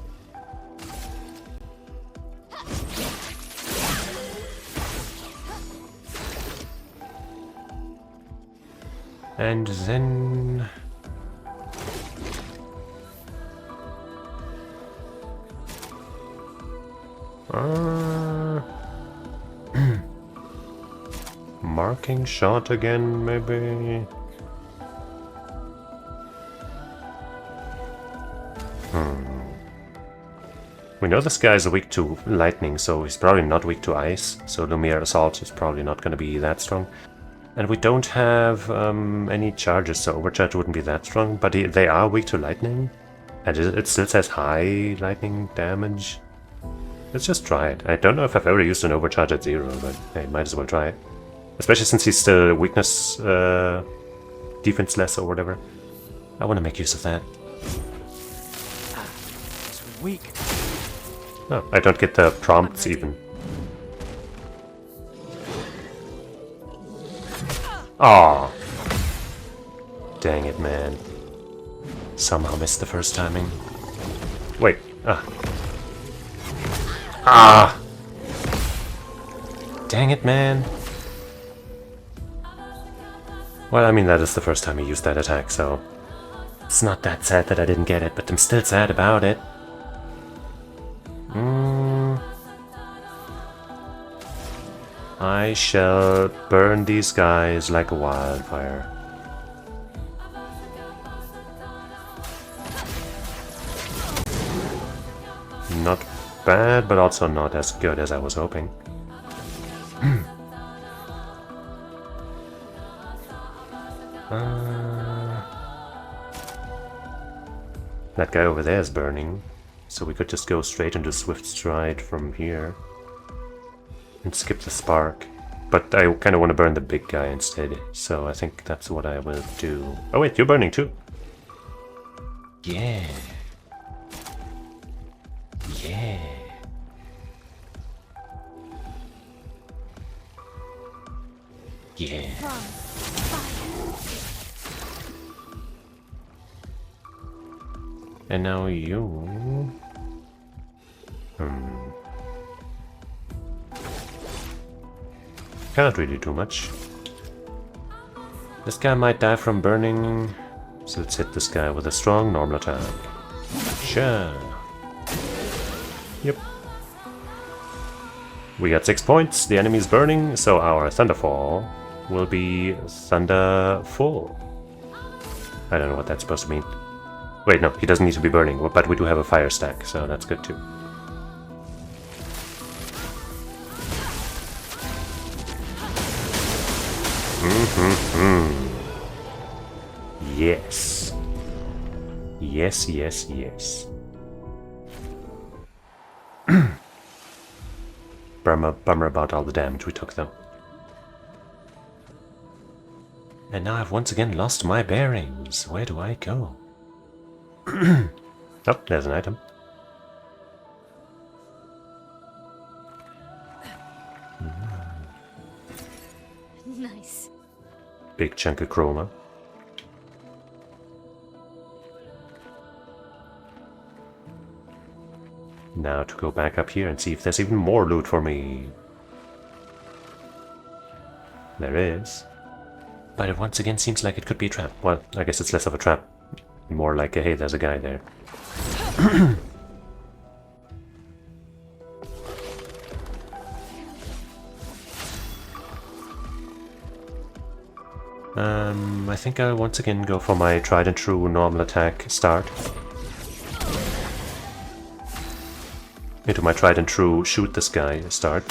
And then... marking shot again, maybe? We know this guy is weak to lightning, so he's probably not weak to ice. So Lumiere Assault is probably not going to be that strong. And we don't have any charges, so Overcharge wouldn't be that strong. But they are weak to lightning. And it still says high lightning damage. Let's just try it. I don't know if I've ever used an Overcharge at 0, but hey, might as well try it. Especially since he's still weakness, defense-less or whatever. I want to make use of that. It's weak. Oh, I don't get the prompts even. Aw. Dang it, man. Somehow missed the first timing. Wait. Ah. Dang it, man. Well, I mean, that is the first time I used that attack, so... It's not that sad that I didn't get it, but I'm still sad about it. I shall burn these guys like a wildfire. Not bad, but also not as good as I was hoping. That guy over there is burning, so we could just go straight into Swift Stride from here. And skip the spark. But I kind of want to burn the big guy instead, so I think that's what I will do. Oh wait, you're burning too! Yeah! Yeah! Yeah! And now you... Can't really do much. This guy might die from burning, so let's hit this guy with a strong normal attack. Sure. Yep. We got 6 points, the enemy's burning, so our Thunderfall will be Thunderful. I don't know what that's supposed to mean. Wait, no, he doesn't need to be burning, but we do have a fire stack, so that's good too. Yes. Yes, yes, yes. Bummer about all the damage we took, though. And now I've once again lost my bearings. Where do I go? Oh, there's an item. Nice. Big chunk of chroma. Now to go back up here and see if there's even more loot for me. There is. But it once again seems like it could be a trap. Well, I guess it's less of a trap. More like a, hey, there's a guy there. I think I'll once again go for my tried and true normal attack start. Into my tried and true shoot this guy start.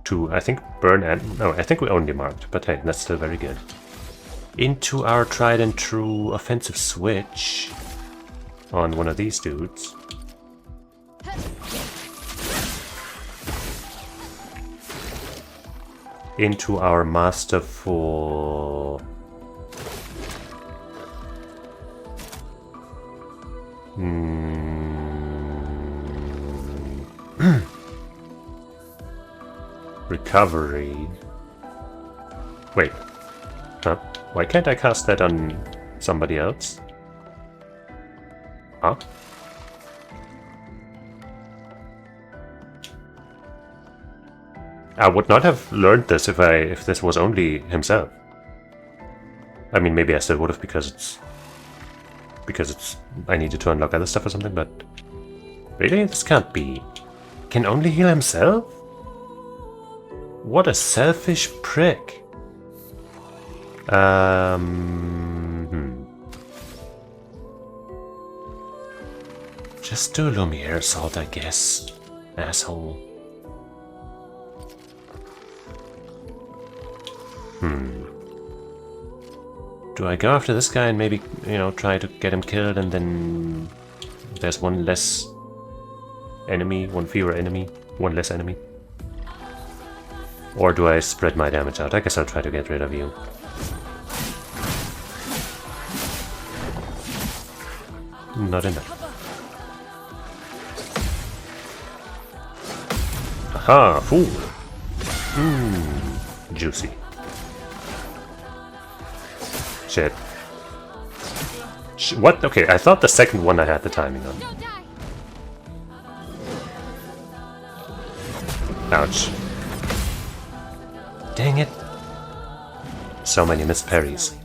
To, I think, burn and... no, I think we only marked, but hey, that's still very good. Into our tried and true offensive switch on one of these dudes. Into our masterful... recovery. Wait. Huh? Why can't I cast that on somebody else? Huh? I would not have learned this if this was only himself. I mean, maybe I still would have because it's I needed to unlock other stuff or something, but really, this can't be. Can only heal himself? What a selfish prick. Just do Lumiere Assault, I guess. Asshole. Do I go after this guy and maybe, you know, try to get him killed and then there's one less enemy, one fewer enemy, one less enemy? Or do I spread my damage out? I guess I'll try to get rid of you. Not enough. Aha! Fool! Juicy. Shit. What? Okay, I thought the second one I had the timing on. Ouch. Dang it. So many missed parries.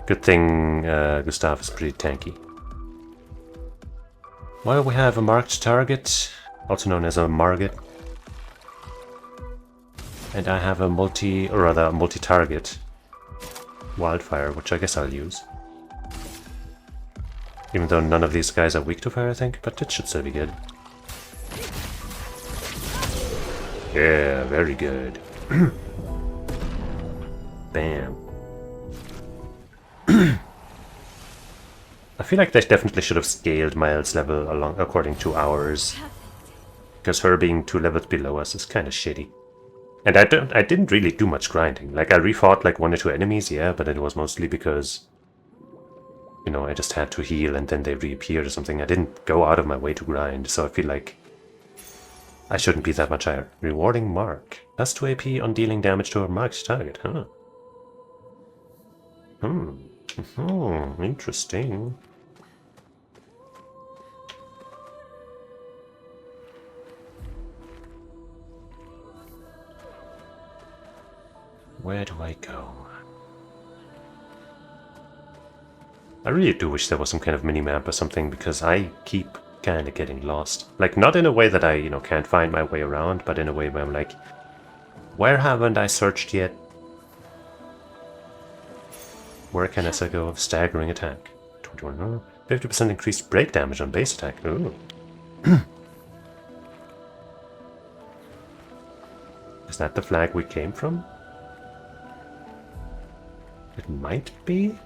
Good thing Gustav is pretty tanky. Well, we have a marked target, also known as a Margit. And I have a multi-target wildfire, which I guess I'll use. Even though none of these guys are weak to fire, I think, but it should still be good. Yeah, very good. Bam. I feel like they definitely should have scaled Miles' level along according to ours. Because her being 2 levels below us is kind of shitty. And I didn't really do much grinding. Like, I refought like 1 or 2 enemies, yeah, but it was mostly because, you know, I just had to heal and then they reappeared or something. I didn't go out of my way to grind, so I feel like I shouldn't be that much higher. Rewarding mark. Plus 2 AP on dealing damage to a marked target, huh? Interesting. Where do I go? I really do wish there was some kind of mini-map or something, because I keep kind of getting lost. Like, not in a way that I, you know, can't find my way around, but in a way where I'm like, where haven't I searched yet? Where can I go? Staggering attack. 21, 50% increased break damage on base attack. Ooh. Is that the flag we came from? It might be?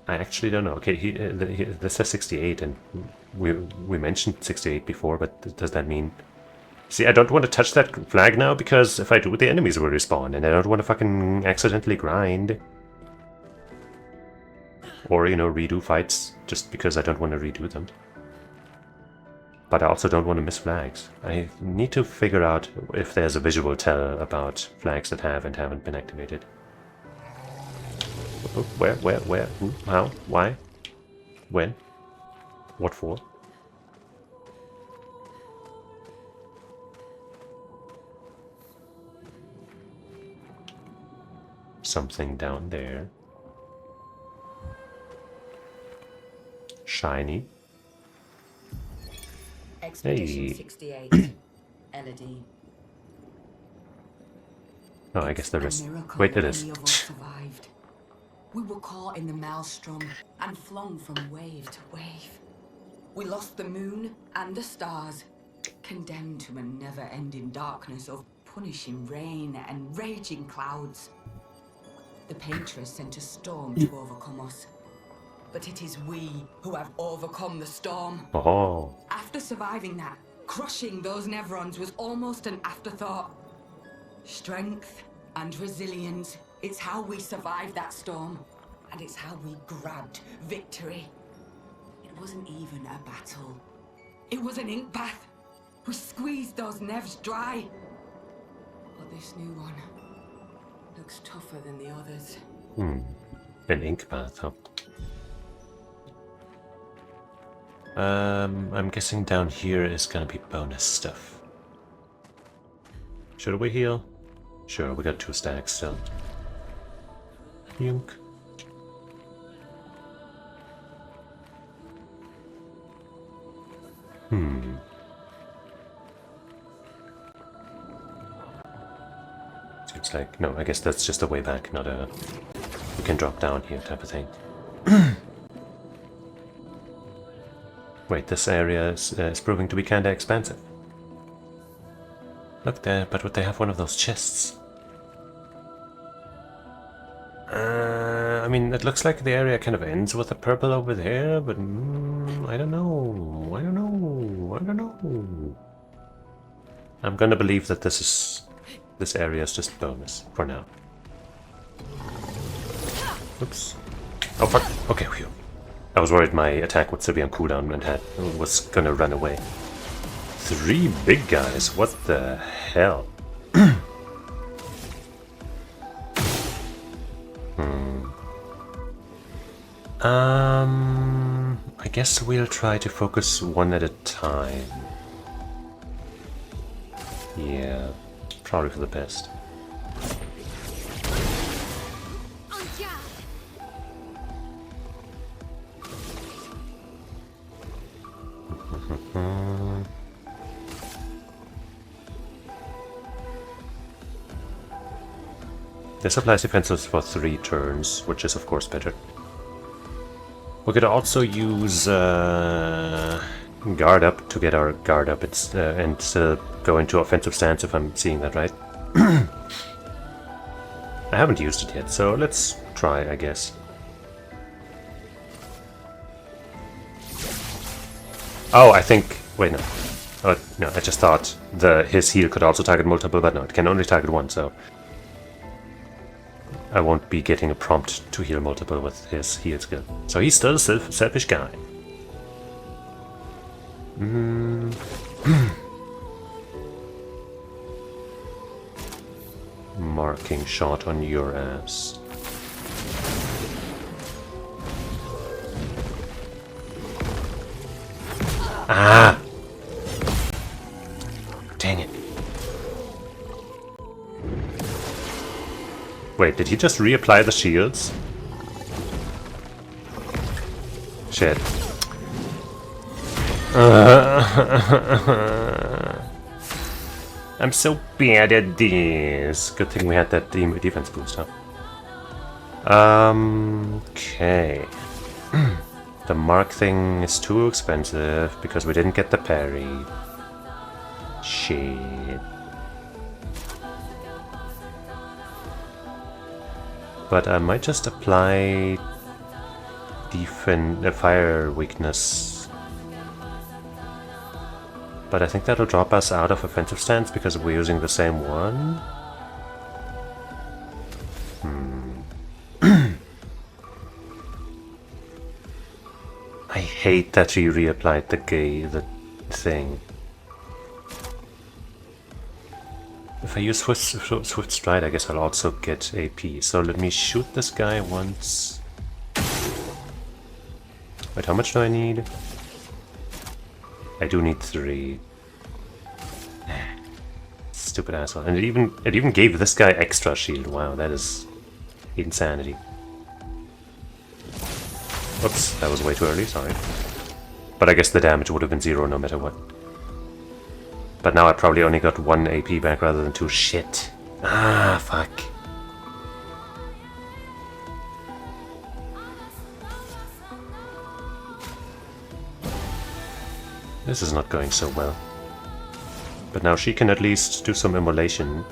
I actually don't know. Okay, this says 68, and we mentioned 68 before, but does that mean... See, I don't want to touch that flag now, because if I do, the enemies will respawn, and I don't want to fucking accidentally grind. Or, you know, redo fights, just because I don't want to redo them. But I also don't want to miss flags. I need to figure out if there's a visual tell about flags that have and haven't been activated. Oh, where, who, how, why, when, what for? Something down there. Shiny. Expedition Hey. 68. Elodie. Oh, I guess there It's is. a miracle Wait, it is. any of us survived. We were caught in the maelstrom and flung from wave to wave. We lost the moon and the stars, condemned to a never-ending darkness of punishing rain and raging clouds. The Paintress sent a storm to overcome us. But it is we who have overcome the storm. Oh. After surviving that, crushing those Nevrons was almost an afterthought. Strength and resilience, it's how we survived that storm. And it's how we grabbed victory. It wasn't even a battle. It was an ink bath. We squeezed those Nevs dry. But this new one looks tougher than the others. An ink bath, huh? I'm guessing down here is gonna be bonus stuff. Should we heal? Sure, we got 2 stacks still. Yunk. Seems like... No, I guess that's just a way back, not a... We can drop down here type of thing. Wait, this area is proving to be kinda expansive. Look there, but would they have one of those chests? I mean, it looks like the area kind of ends with the purple over there, but I don't know. I don't know. I don't know. I'm gonna believe that this area is just bonus for now. Oops. Oh fuck. Okay, phew. I was worried my attack would still be on cooldown and was gonna run away. 3 big guys, what the hell? I guess we'll try to focus one at a time. Yeah, probably for the best. This applies defenses for 3 turns, which is of course better. We could also use guard up to get our guard up and go into offensive stance if I'm seeing that right. I haven't used it yet, so let's try, I guess. Oh, I think... Wait, no. Oh, no, I just thought his heal could also target multiple, but no, it can only target one, so... I won't be getting a prompt to heal multiple with his heal skill. So he's still a selfish guy. Marking shot on your ass. Ah! Dang it. Wait, did he just reapply the shields? Shit. I'm so bad at this. Good thing we had that defense boost, huh? Okay. The mark thing is too expensive because we didn't get the parry. Shit. But I might just apply fire weakness. But I think that'll drop us out of offensive stance because we're using the same one. I hate that she reapplied the thing. If I use Swift Stride, I guess I'll also get AP. So let me shoot this guy once. Wait, how much do I need? I do need 3. Stupid asshole. And it even gave this guy extra shield. Wow, that is insanity. Oops, that was way too early, sorry. But I guess the damage would have been 0 no matter what. But now I probably only got 1 AP back rather than 2. Shit. Ah, fuck. This is not going so well. But now she can at least do some immolation.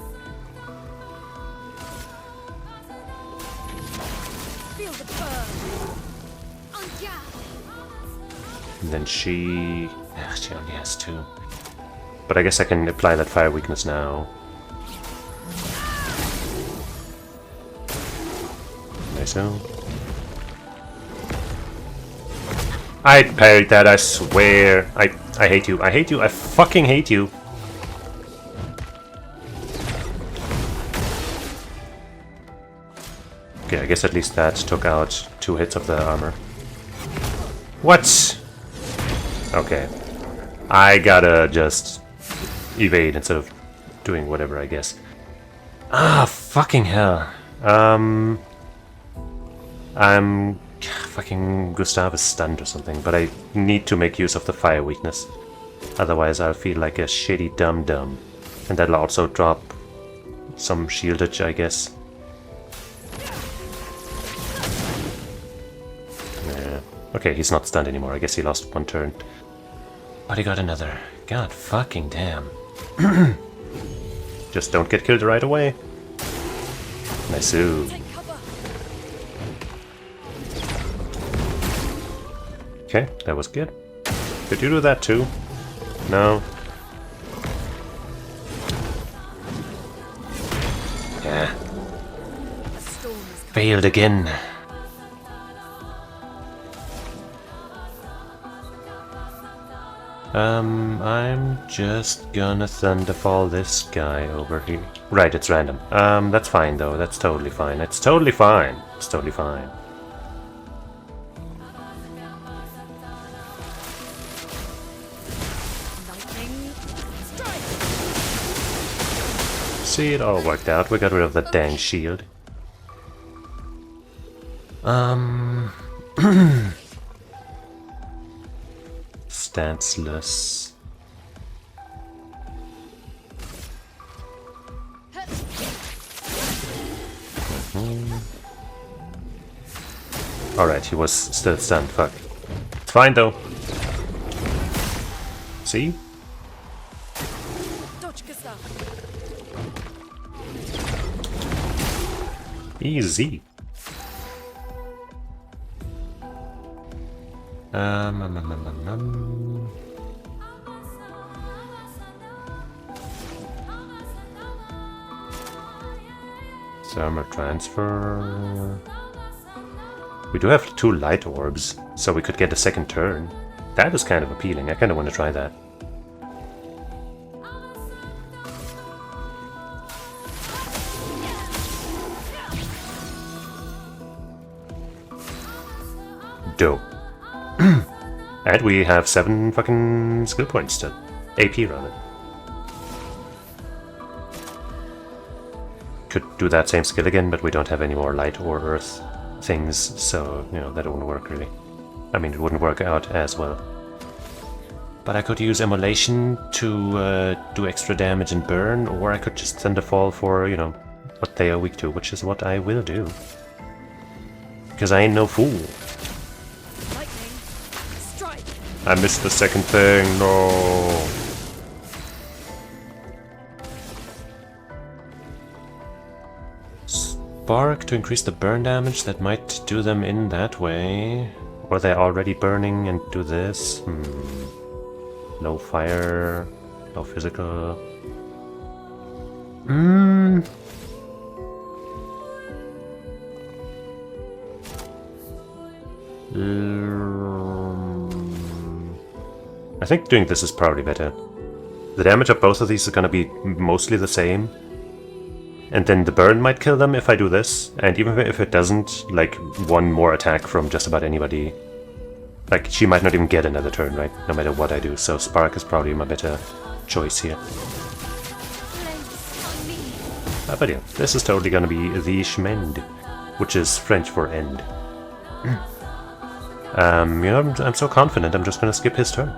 And then she only has 2. But I guess I can apply that fire weakness now. Nice. I parried that, I swear. I hate you. I hate you. I fucking hate you. Okay, I guess at least that took out 2 hits of the armor. What? Okay. I gotta just evade instead of doing whatever, I guess. Ah, fucking hell. I'm fucking Gustav is stunned or something, but I need to make use of the fire weakness. Otherwise I'll feel like a shitty dum-dum. And that'll also drop some shieldage, I guess. Yeah. Okay, he's not stunned anymore. I guess he lost 1 turn. But he got another. God fucking damn. Just don't get killed right away. Nice-oo. Okay, that was good. Did you do that too? No? Yeah. Failed again. I'm just gonna Thunderfall this guy over here. Right, it's random. That's fine though, that's totally fine. It's totally fine. It's totally fine. See, it all worked out. We got rid of the dang shield. Stanceless. Alright, he was still stunned. Fuck. It's fine though. See? Easy. Thermal transfer. We do have 2 light orbs, so we could get a second turn. That is kind of appealing. I kind of want to try that. Dope. And we have 7 fucking skill points still. AP rather. Could do that same skill again, but we don't have any more light or earth things, so, you know, that won't work really. I mean, it wouldn't work out as well. But I could use Immolation to do extra damage and burn, or I could just Thunderfall for, you know, what they are weak to, which is what I will do. Because I ain't no fool. Lightning. Strike. I missed the second thing, no! Spark to increase the burn damage, that might do them in that way. Or they're already burning and do this. No fire, no physical. I think doing this is probably better. The damage of both of these is gonna be mostly the same. And then the burn might kill them if I do this. And even if it doesn't, like, one more attack from just about anybody. Like, she might not even get another turn, right? No matter what I do. So Spark is probably my better choice here. But yeah, this is totally gonna be the Schmend, which is French for end. You know, I'm so confident, I'm just gonna skip his turn.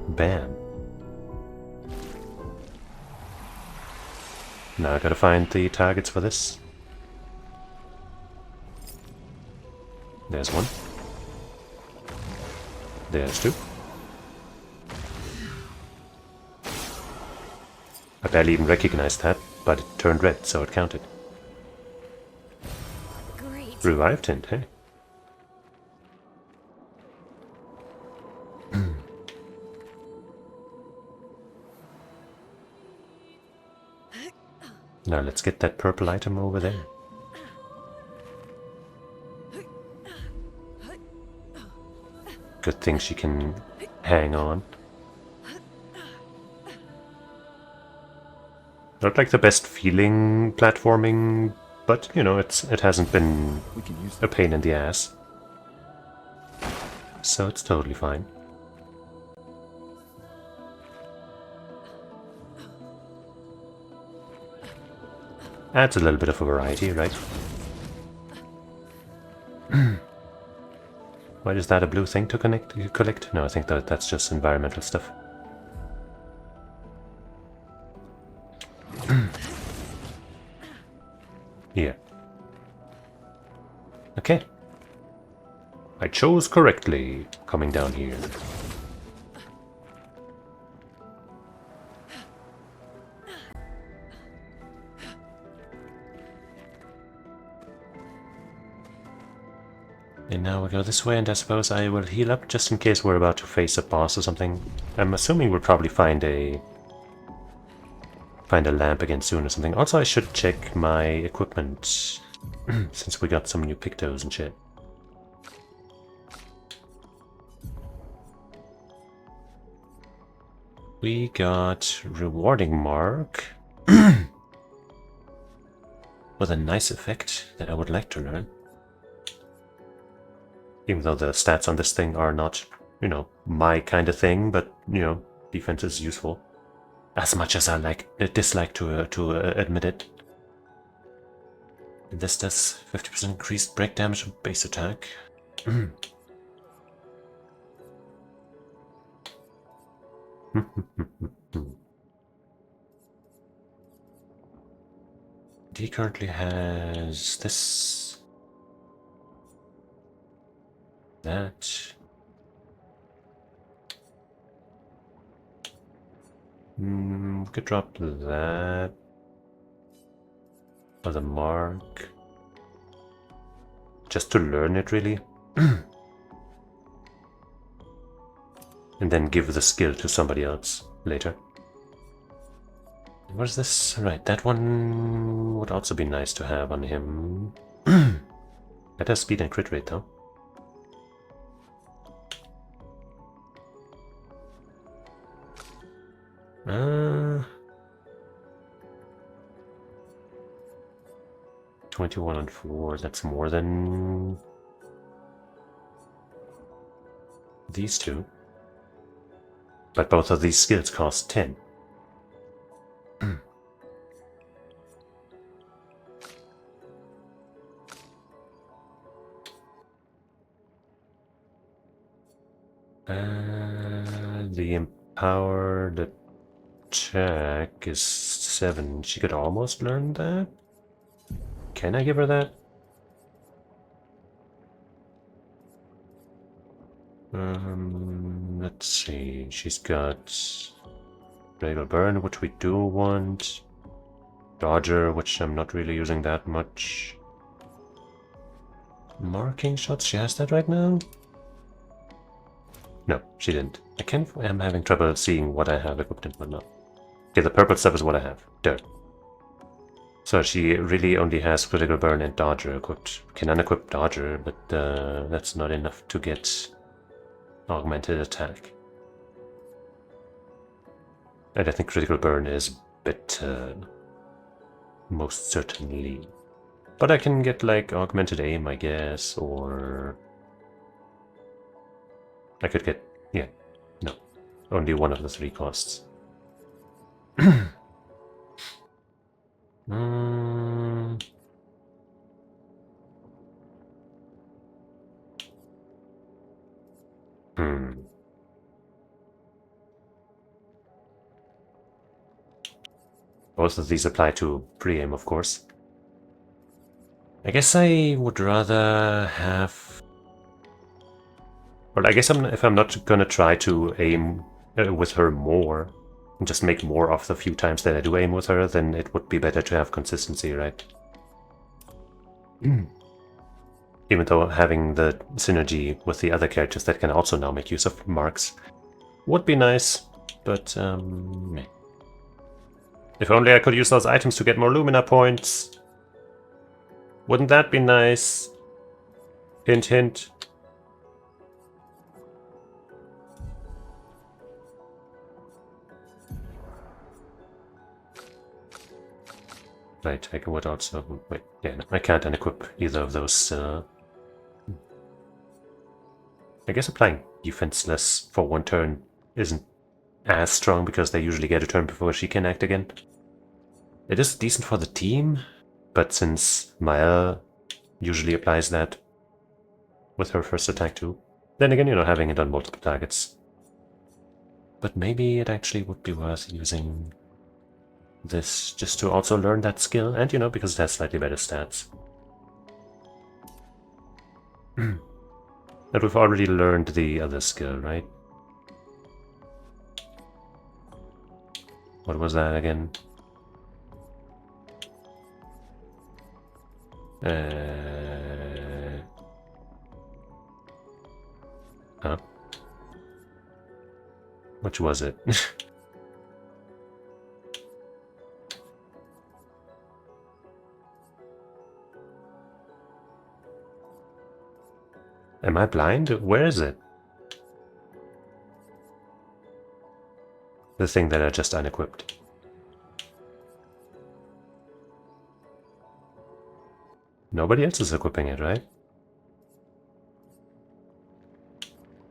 Bam. Now I gotta find the targets for this. There's one. There's two. I barely even recognized that, but it turned red, so it counted. Great. Revived hint, hey? Now let's get that purple item over there. Good thing she can hang on. Not like the best feeling platforming, but you know, it hasn't been We can use a pain in the ass. So it's totally fine. Adds a little bit of a variety, right? Why is that a blue thing to collect? No, I think that's just environmental stuff. Yeah. Okay. I chose correctly coming down here. And now we go this way, and I suppose I will heal up just in case we're about to face a boss or something. I'm assuming we'll probably find a lamp again soon or something. Also, I should check my equipment since we got some new pictos and shit. We got rewarding mark with a nice effect that I would like to learn. Even though the stats on this thing are not, you know, my kind of thing, but, you know, defense is useful. As much as I dislike to admit it. This does 50% increased break damage on base attack. He currently has this, that. We could drop that. Or the mark. Just to learn it, really. And then give the skill to somebody else later. What is this? Right, that one would also be nice to have on him. That has speed and crit rate, though. Uh, 21 on 4, that's more than these two. But both of these skills cost 10. The empowered attack is 7. She could almost learn that? Can I give her that? Let's see. She's got Regular Burn, which we do want. Dodger, which I'm not really using that much. Marking shots, she has that right now? No, she didn't. I'm having trouble seeing what I have equipped and whatnot. Okay, the purple stuff is what I have. Dirt. So she really only has Critical Burn and Dodger equipped. Can unequip Dodger, but that's not enough to get Augmented Attack. And I think Critical Burn is better. Most certainly. But I can get like Augmented Aim, I guess, or... I could get... yeah. No. Only one of the 3 costs. Both of these apply to pre-aim, of course. I guess I would rather have... well, I guess if I'm not gonna try to aim with her more, and just make more of the few times that I do aim with her, then it would be better to have consistency, right? Even though having the synergy with the other characters that can also now make use of marks would be nice, but meh. If only I could use those items to get more Lumina points. Wouldn't that be nice? Hint, hint. Right, I would also... wait, yeah, no, I can't unequip either of those. I guess applying defenseless for 1 turn isn't as strong because they usually get a turn before she can act again. It is decent for the team, but since Mael usually applies that with her first attack too, then again, you know, having it on multiple targets. But maybe it actually would be worth using this just to also learn that skill, and you know, because it has slightly better stats. And we've already learned the other skill, right? What was that again? Huh? Which was it? Am I blind? Where is it? The thing that I just unequipped. Nobody else is equipping it, right?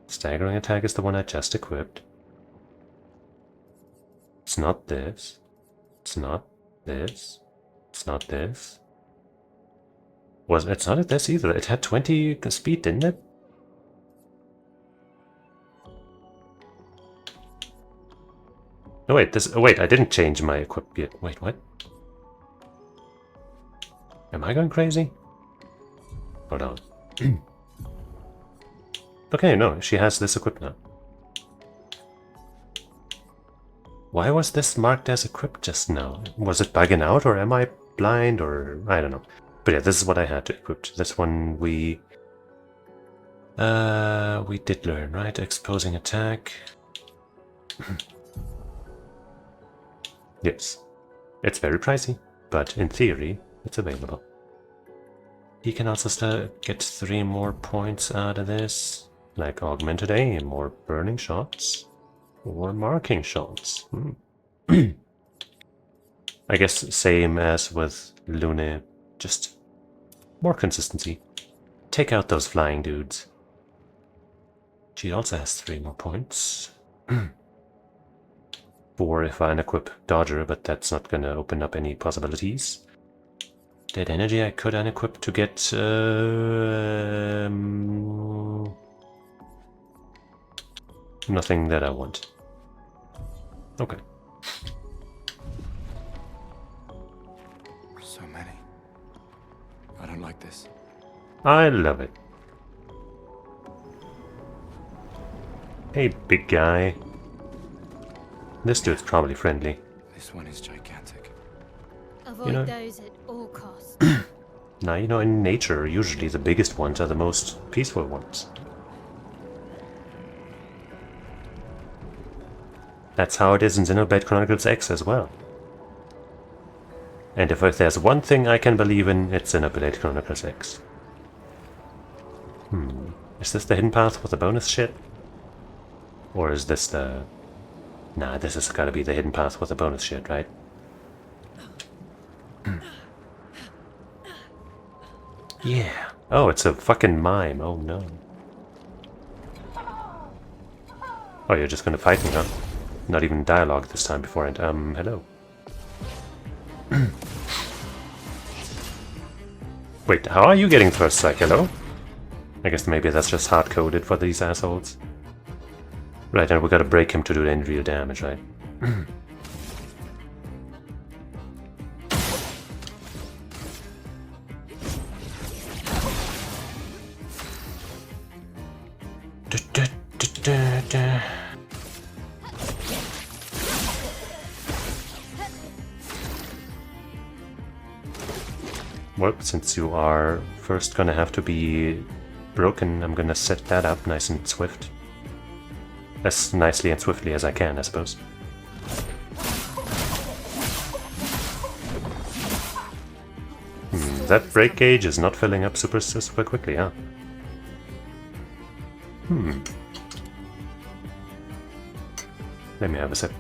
Staggering attack is the one I just equipped. It's not this. It's not this. It's not this. It's not at this either. It had 20 speed, didn't it? No, wait, wait, I didn't change my equip yet. Wait, what? Am I going crazy? Hold on. Okay, no, she has this equipped now. Why was this marked as equipped just now? Was it bugging out, or am I blind, or... I don't know. But yeah, this is what I had to equip. This one we did learn, right? Exposing attack. Yes. It's very pricey, but in theory, it's available. He can also get 3 more points out of this, like Augmented Aim, or Burning Shots, or Marking Shots. I guess same as with Lune, just more consistency. Take out those flying dudes. She also has 3 more points. 4 if I unequip Dodger, but that's not gonna open up any possibilities. Dead Energy I could unequip to get... nothing that I want. Okay. So many. I don't like this. I love it. Hey, big guy. This dude's probably friendly. This one is gigantic. Avoid know- those at all costs. Now, you know, in nature, usually the biggest ones are the most peaceful ones. That's how it is in Xenoblade Chronicles X as well. And if there's one thing I can believe in, it's Xenoblade Chronicles X. Is this the hidden path with the bonus shit? Or is this the... Nah, this has gotta be the hidden path with the bonus shit, right? Yeah. Oh, it's a fucking mime. Oh no. Oh, you're just gonna fight me, huh? Not even dialogue this time beforehand. Hello. Wait, how are you getting first strike? Hello? I guess maybe that's just hard-coded for these assholes. Right, and we gotta break him to do any real damage, right? Well, since you are first gonna have to be broken, I'm gonna set that up nice and swift. As nicely and swiftly as I can, I suppose. That break gauge is not filling up super quickly, huh? Let me have a sip.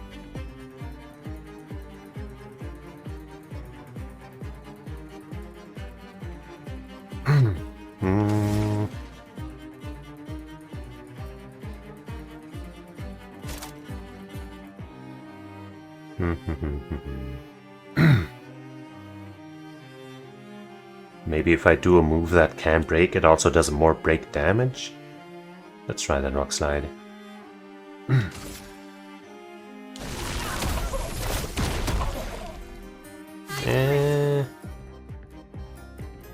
Maybe if I do a move that can break, it also does more break damage? Let's try that rock slide.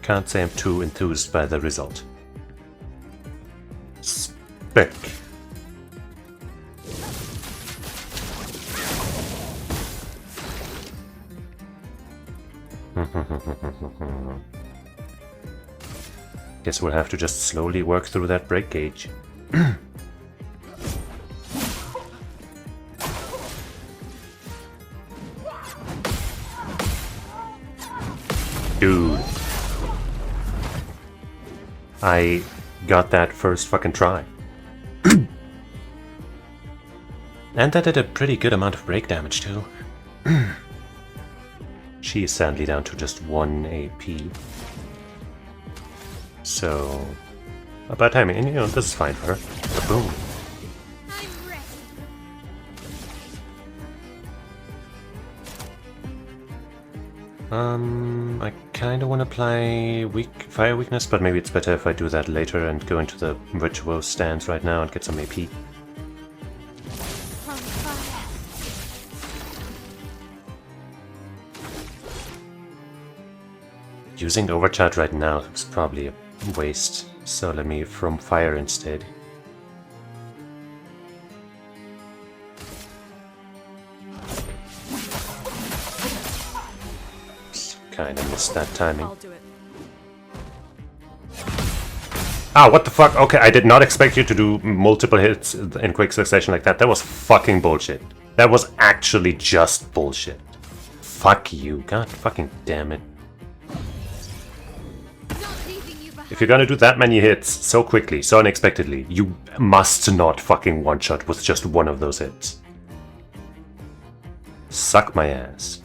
Can't say I'm too enthused by the result. Spec. Guess we'll have to just slowly work through that break gauge. Dude. I got that first fucking try. And that did a pretty good amount of break damage too. She is sadly down to just 1 AP. So, about timing, and you know, this is fine for her. Boom. I'm ready. I kinda wanna apply fire weakness, but maybe it's better if I do that later and go into the virtual stance right now and get some AP. On fire. Using overcharge right now is probably a waste, so let me from fire instead. Kinda missed that timing. I'll do it. Ah, what the fuck? Okay, I did not expect you to do multiple hits in quick succession like that. That was fucking bullshit. That was actually just bullshit. Fuck you. God fucking damn it. Not leaving you behind. If you're gonna do that many hits so quickly, so unexpectedly, you must not fucking one-shot with just one of those hits. Suck my ass.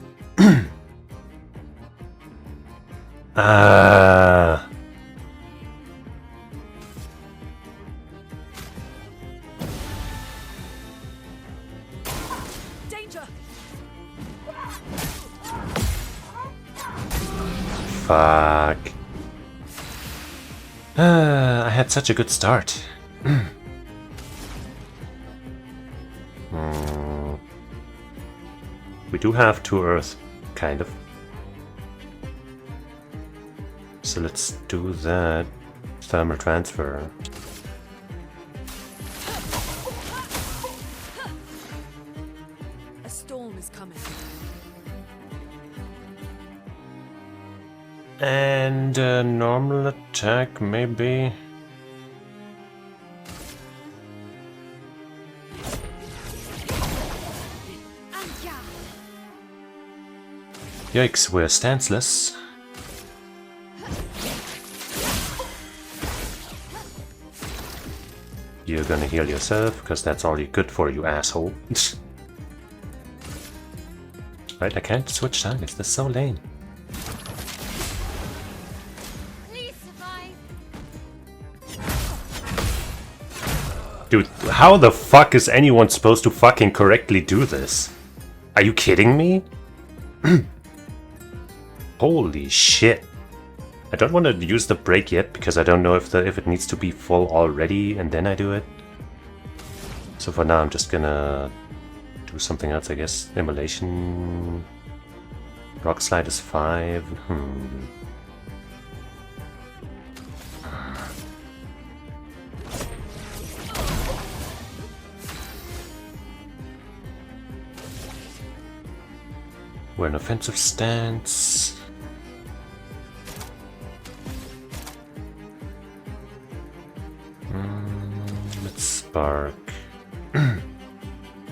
Danger! Fuck. I had such a good start. We do have 2 Earth, kind of. So let's do that. Thermal transfer. A storm is coming. And a normal attack, maybe. Yikes, we're stanceless. You're gonna heal yourself, because that's all you're good for, you asshole. Right, I can't switch targets, that's so lame. Please survive. Dude, how the fuck is anyone supposed to fucking correctly do this? Are you kidding me? Holy shit. I don't want to use the break yet, because I don't know if it needs to be full already, and then I do it. So for now I'm just gonna do something else, I guess. Immolation. Rock slide is 5. We're in offensive stance. Let's spark.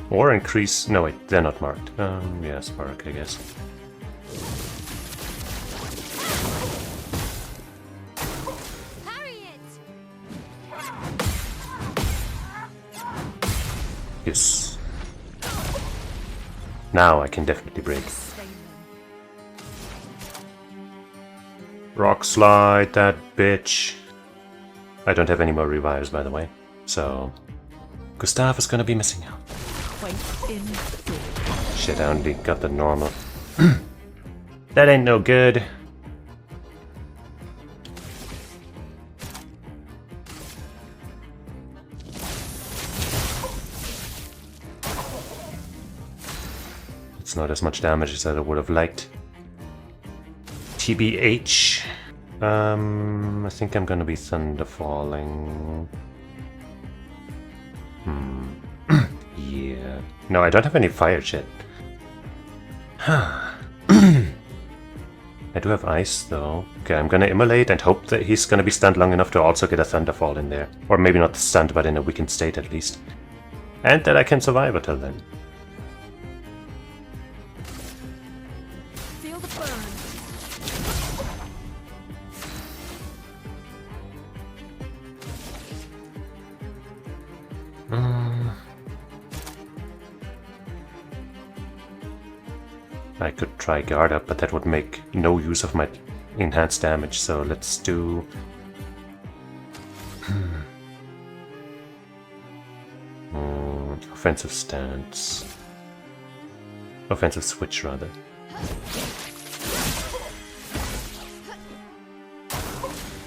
Or increase. No, wait, they're not marked. Yeah, spark, I guess. Parry it. Yes. Now I can definitely break. Rock slide that bitch. I don't have any more revives, by the way, so Gustav is gonna be missing out. Shit, I only got the normal. That ain't no good. It's not as much damage as I would have liked. TBH. I think I'm gonna be thunderfalling. Yeah. No, I don't have any fire shit. I do have ice though. Okay, I'm gonna immolate and hope that he's gonna be stunned long enough to also get a thunderfall in there. Or maybe not stunned, but in a weakened state at least. And that I can survive until then. Feel the burn. I could try guard up, but that would make no use of my enhanced damage, so let's do... offensive stance. Offensive switch, rather.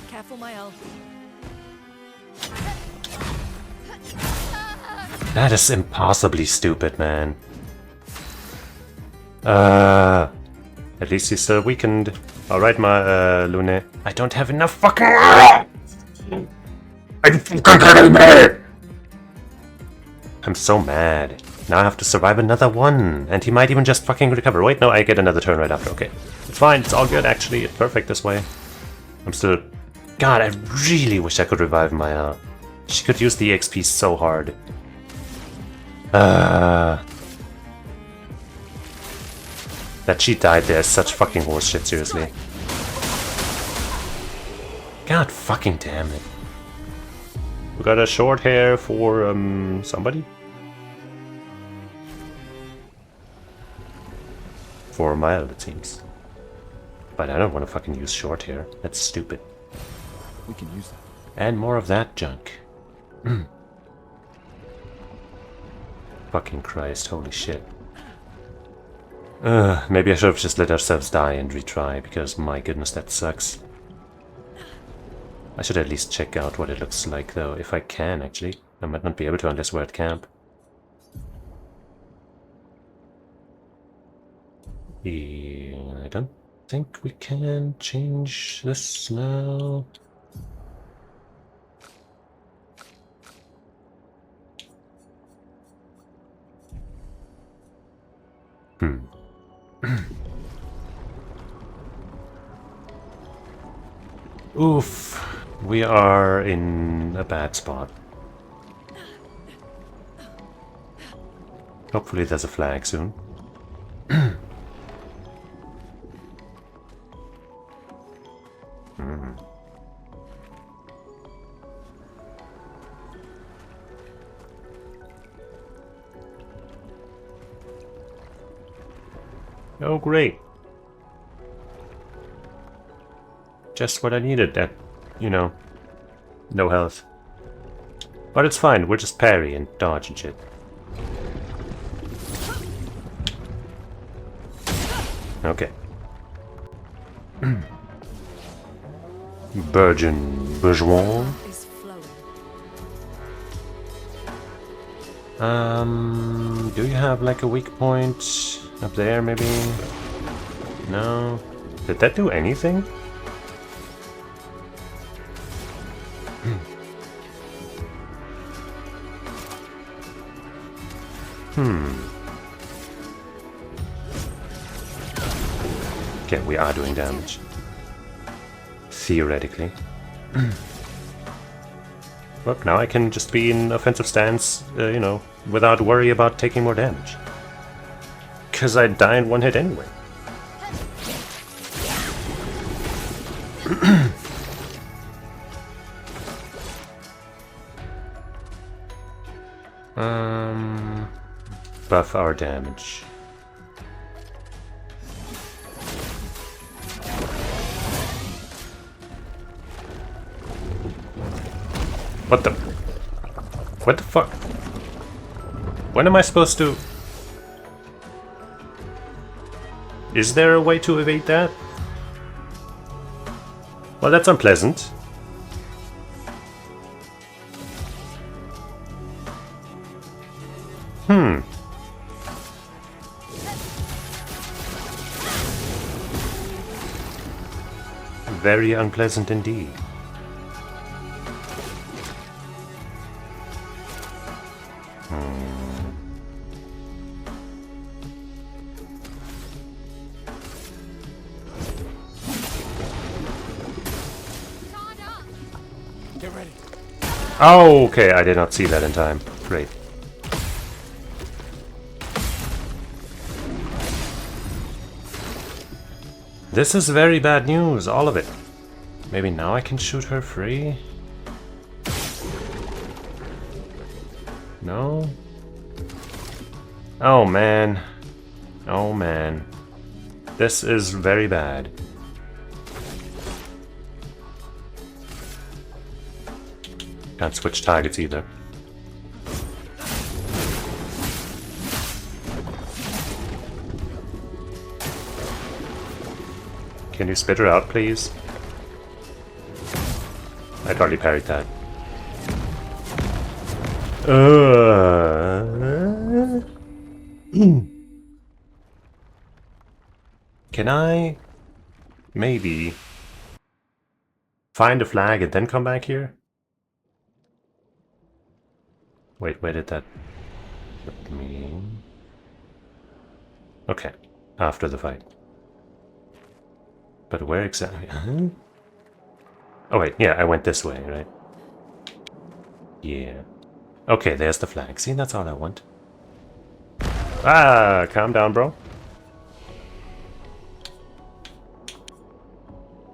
Careful, my elf. That is impossibly stupid, man. At least he's still weakened. Alright, my Lune. I don't have enough fucking... I'm so mad. Now I have to survive another one. And he might even just fucking recover. Wait, no, I get another turn right after. Okay. It's fine. It's all good, actually. It's perfect this way. I'm still... God, I really wish I could revive Maya. She could use the EXP so hard. That she died there is such fucking horseshit, seriously. God fucking damn it. We got a short hair for, somebody? For a mile, it seems. But I don't want to fucking use short hair. That's stupid. We can use that. And more of that junk. Fucking Christ, holy shit. Maybe I should have just let ourselves die and retry, because my goodness, that sucks. I should at least check out what it looks like, though, if I can, actually. I might not be able to unless we're at camp. Yeah, I don't think we can change this now. Oof, we are in a bad spot. Hopefully there's a flag soon. Oh, great. Just what I needed at, you know, no health. But it's fine, we're just parry and dodge and shit. Okay. Bourgeois. Is flowing. Do you have like a weak point up there maybe? No? Did that do anything? Okay, we are doing damage. Theoretically. Well, now I can just be in offensive stance, you know, without worry about taking more damage. Because I die in one hit anyway. Buff our damage. What the? What the fuck? When am I supposed to? Is there a way to evade that? Well, that's unpleasant. Very unpleasant indeed. Get ready. Oh, okay, I did not see that in time. Great. This is very bad news, all of it. Maybe now I can shoot her free? No? Oh man. Oh man. This is very bad. Can't switch targets either. Can you spit her out, please? I totally parried that. Can I maybe find a flag and then come back here? Wait, where did that put me? Okay, after the fight. But where exactly? Huh? Oh wait, yeah, I went this way, right? Yeah. Okay, there's the flag. See, that's all I want. Ah, calm down, bro.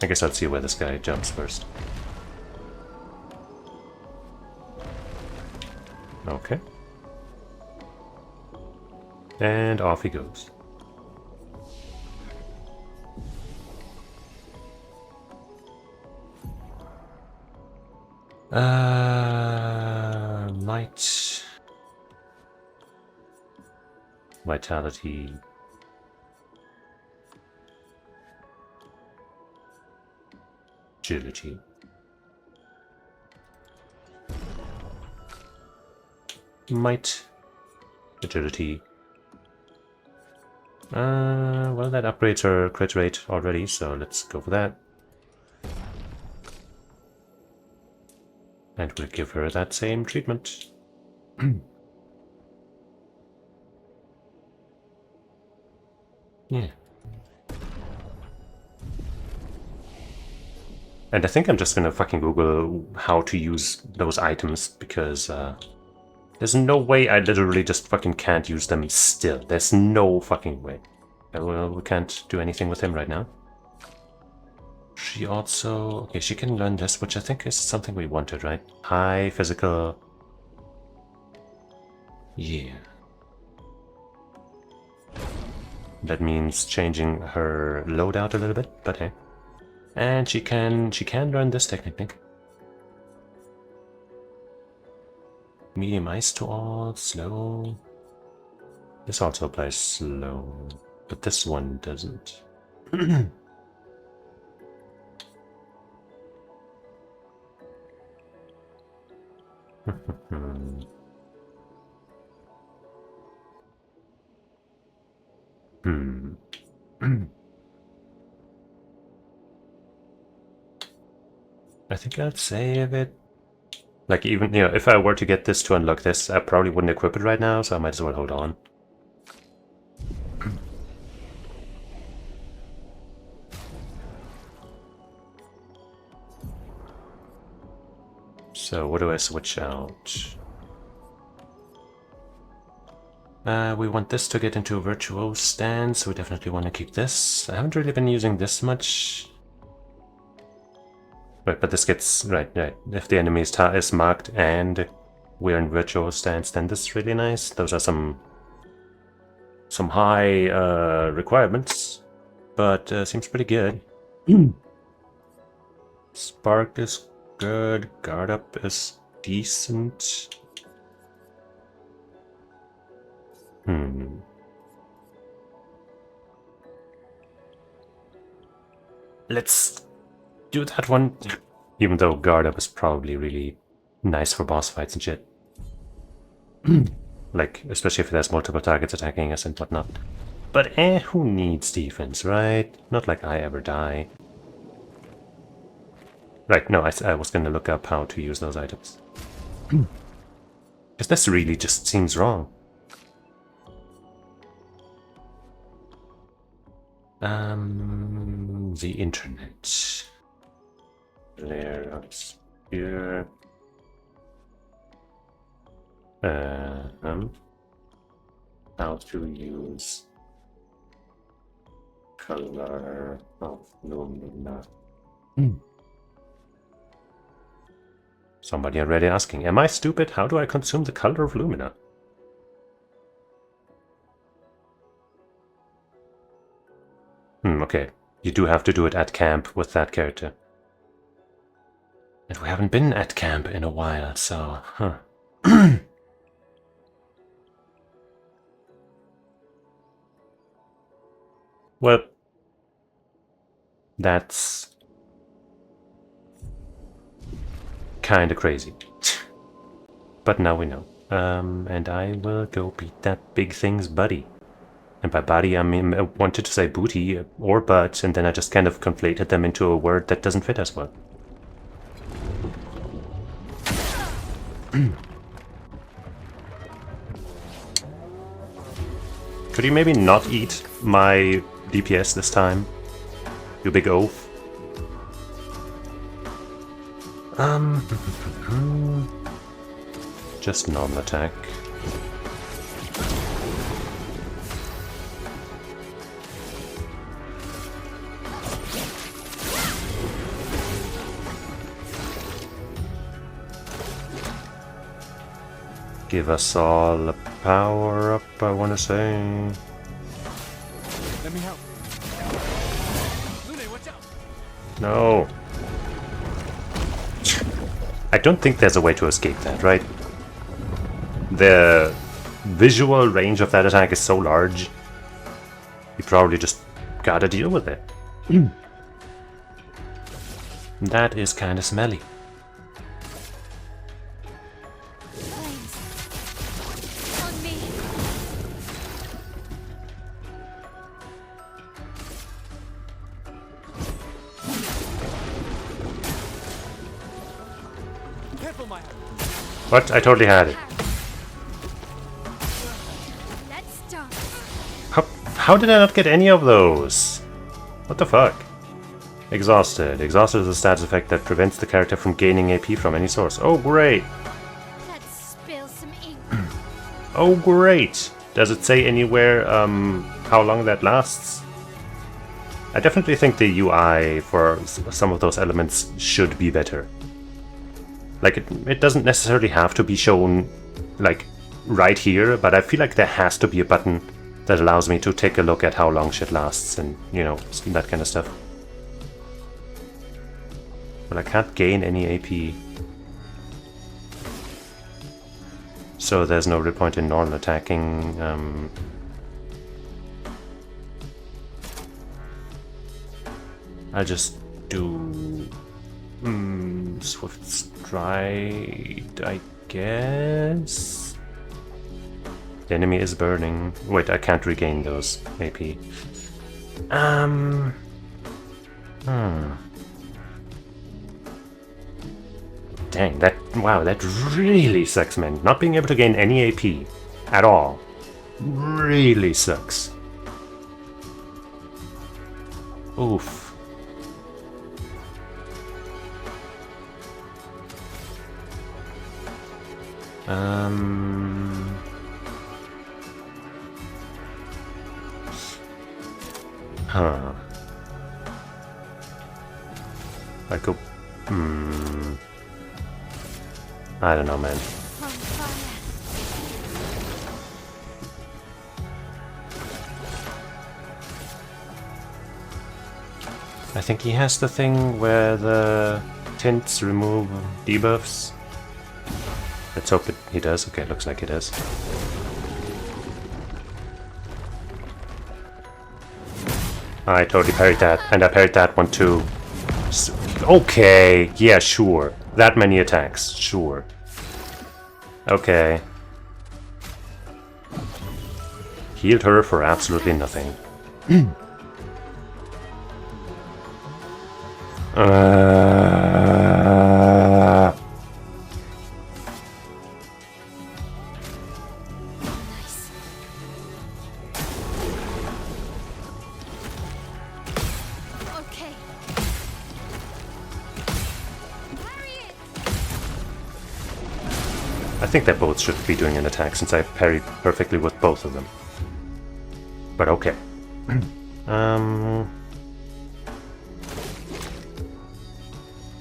I guess I'll see where this guy jumps first. Okay. And off he goes. Might. Vitality. Agility. Might. Agility. Well, that upgrades her crit rate already, so let's go for that. And we'll give her that same treatment. Yeah. And I think I'm just gonna fucking Google how to use those items, because there's no way I literally just fucking can't use them still. There's no fucking way. Well, we can't do anything with him right now. She also... Okay, she can learn this, which I think is something we wanted, right? High physical... Yeah. That means changing her loadout a little bit, but hey. And she can learn this technically. Medium ice to all, slow. This also applies slow, but this one doesn't. I think I'll save it. Like, even, you know, if I were to get this to unlock this, I probably wouldn't equip it right now, so I might as well hold on. So, what do I switch out? We want this to get into a virtual stance, so we definitely want to keep this. I haven't really been using this much. Right, but this gets... Right. If the enemy is marked and we're in virtual stance, then this is really nice. Those are some high requirements, but seems pretty good. Spark is good. Guard up is decent. Let's do that one. Even though guard up is probably really nice for boss fights and shit. Like, especially if there's multiple targets attacking us and whatnot. But who needs defense, right? Not like I ever die. Right, no, I was gonna look up how to use those items. Because this really just seems wrong. The internet. Clair Obscur. How to use color of Lune. Somebody already asking, am I stupid? How do I consume the color of Lumina? Okay. You do have to do it at camp with that character. And we haven't been at camp in a while, so... Huh. Well... That's... kinda crazy. But now we know. And I will go beat that big thing's buddy. And by buddy, I mean, I wanted to say booty or butt, and then I just kind of conflated them into a word that doesn't fit as well. Could you maybe not eat my DPS this time? You big oaf. Just normal attack. Give us all a power up, I wanna say. Let me help. Lune, watch out! No. I don't think there's a way to escape that, right? The visual range of that attack is so large. You probably just gotta deal with it. That is kinda smelly. What? I totally had it. Let's start. How did I not get any of those? What the fuck? Exhausted. Exhausted is a status effect that prevents the character from gaining AP from any source. Oh, great. Let's spill some ink. Oh, great. Does it say anywhere how long that lasts? I definitely think the UI for some of those elements should be better. Like, it doesn't necessarily have to be shown, like, right here, but I feel like there has to be a button that allows me to take a look at how long shit lasts and, you know, that kind of stuff. But I can't gain any AP. So there's no real point in normal attacking. I'll just do Swift Stride, I guess. The enemy is burning. Wait, I can't regain those AP. Dang, that really sucks, man. Not being able to gain any AP at all really sucks. Oof. Huh. I go. I don't know, man. On fire. I think he has the thing where the tints remove debuffs. Let's hope he does. Okay, looks like he does. I totally parried that, and I parried that one too. Okay, yeah, sure. That many attacks, sure. Okay. Healed her for absolutely nothing. Nice. Okay. Parry it. I think they both should be doing an attack since I parried perfectly with both of them. But okay.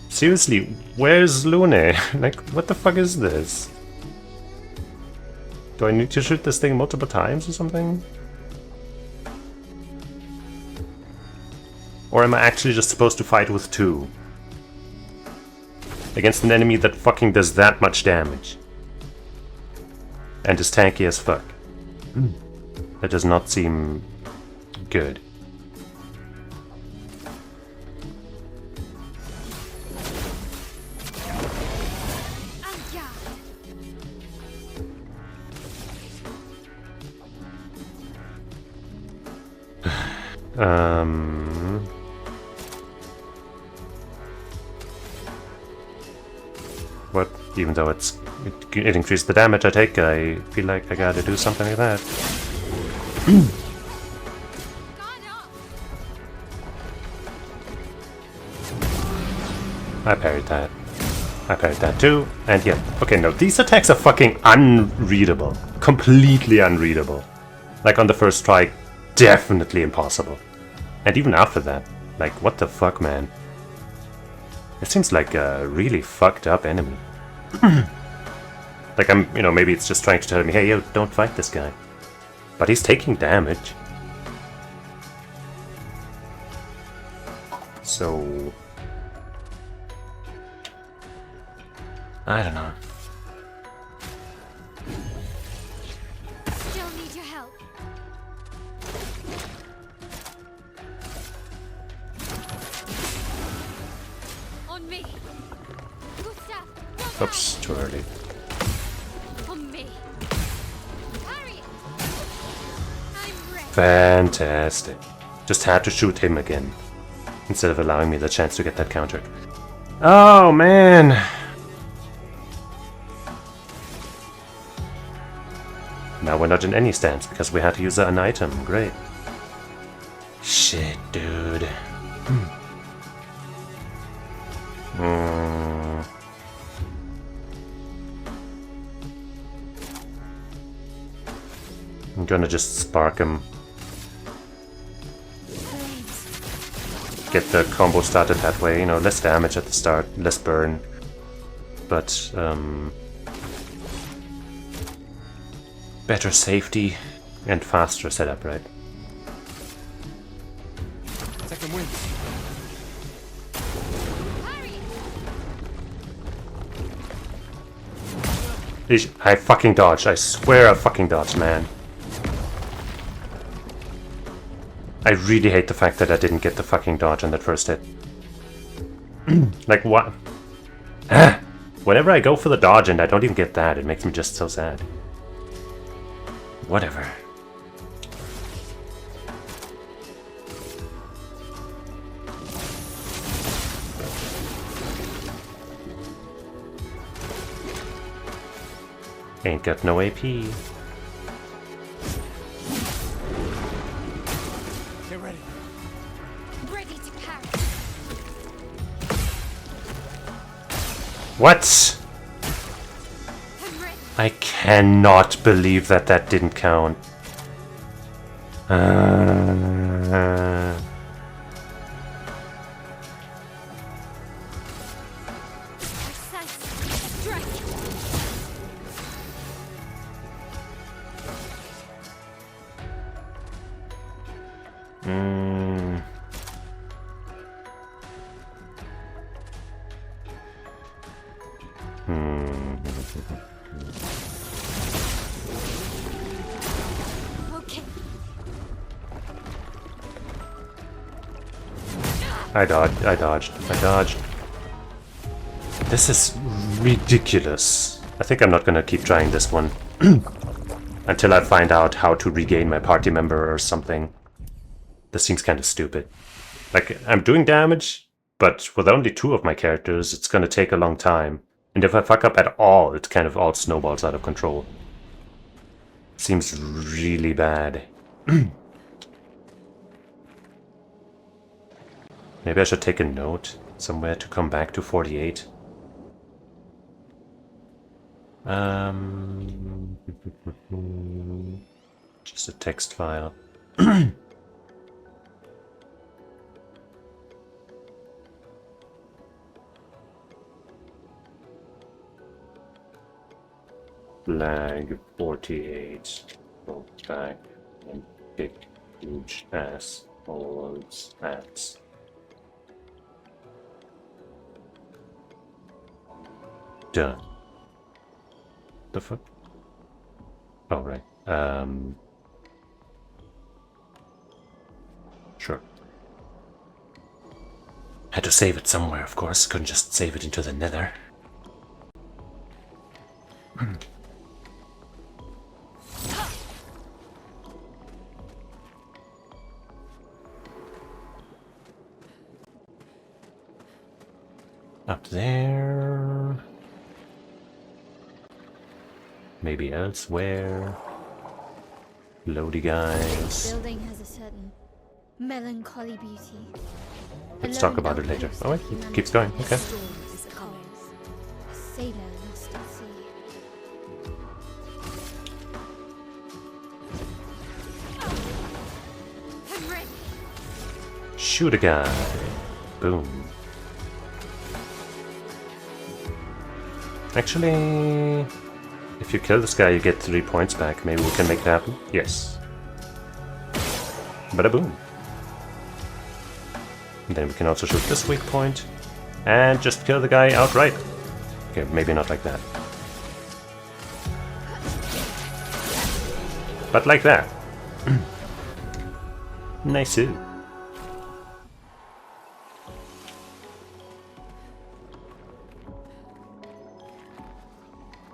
Seriously, where's Lune? Like, what the fuck is this? Do I need to shoot this thing multiple times or something? Or am I actually just supposed to fight with two? Against an enemy that fucking does that much damage. And is tanky as fuck. That does not seem good. What? Even though it increased the damage I take, I feel like I gotta do something like that. I parried that. I parried that too, and yeah. Okay, no, these attacks are fucking unreadable. Completely unreadable. Like on the first try, definitely impossible. And even after that, like, what the fuck, man? It seems like a really fucked up enemy. Like, you know, maybe it's just trying to tell me, hey, yo, don't fight this guy. But he's taking damage. So... I don't know. Still need your help. On me. Good stuff. No Oops, too early. time. On me. Parry it. I'm ready. Fantastic. Just had to shoot him again. Instead of allowing me the chance to get that counter. Oh, man! Now we're not in any stance because we had to use an item. Great. Shit, dude. I'm gonna just spark him. Get the combo started that way, you know, less damage at the start, less burn. But, better safety and faster setup, right? Second wind. I fucking dodged. I swear I fucking dodged, man. I really hate the fact that I didn't get the fucking dodge on that first hit. Like, what? Whenever I go for the dodge and I don't even get that, it makes me just so sad. Whatever. Ain't got no AP. Get ready. Ready to carry. What? I'm ready. I cannot believe that that didn't count. Precise. Strike. Okay. I dodged. This is ridiculous. I think I'm not gonna keep trying this one. Until I find out how to regain my party member or something. This seems kind of stupid. Like, I'm doing damage, but with only 2 of my characters, it's gonna take a long time. And if I fuck up at all, it kind of all snowballs out of control. Seems really bad. Maybe I should take a note somewhere to come back to 48. Just a text file. Flag 48. Go back and kick huge ass holes ass. Done. The fuck? Oh, right. Sure. Had to save it somewhere, of course. Couldn't just save it into the nether. Up there. Maybe elsewhere. Loady guys. This building has a certain melancholy beauty. Let's talk about it later. Oh wait, it keeps going. Okay. A sailor lost at sea. I'm ready. Shoot a guy. Boom. Actually, if you kill this guy, you get 3 points back. Maybe we can make it happen. Yes. Bada boom. And then we can also shoot this weak point and just kill the guy outright. Okay, maybe not like that. But like that. Nice.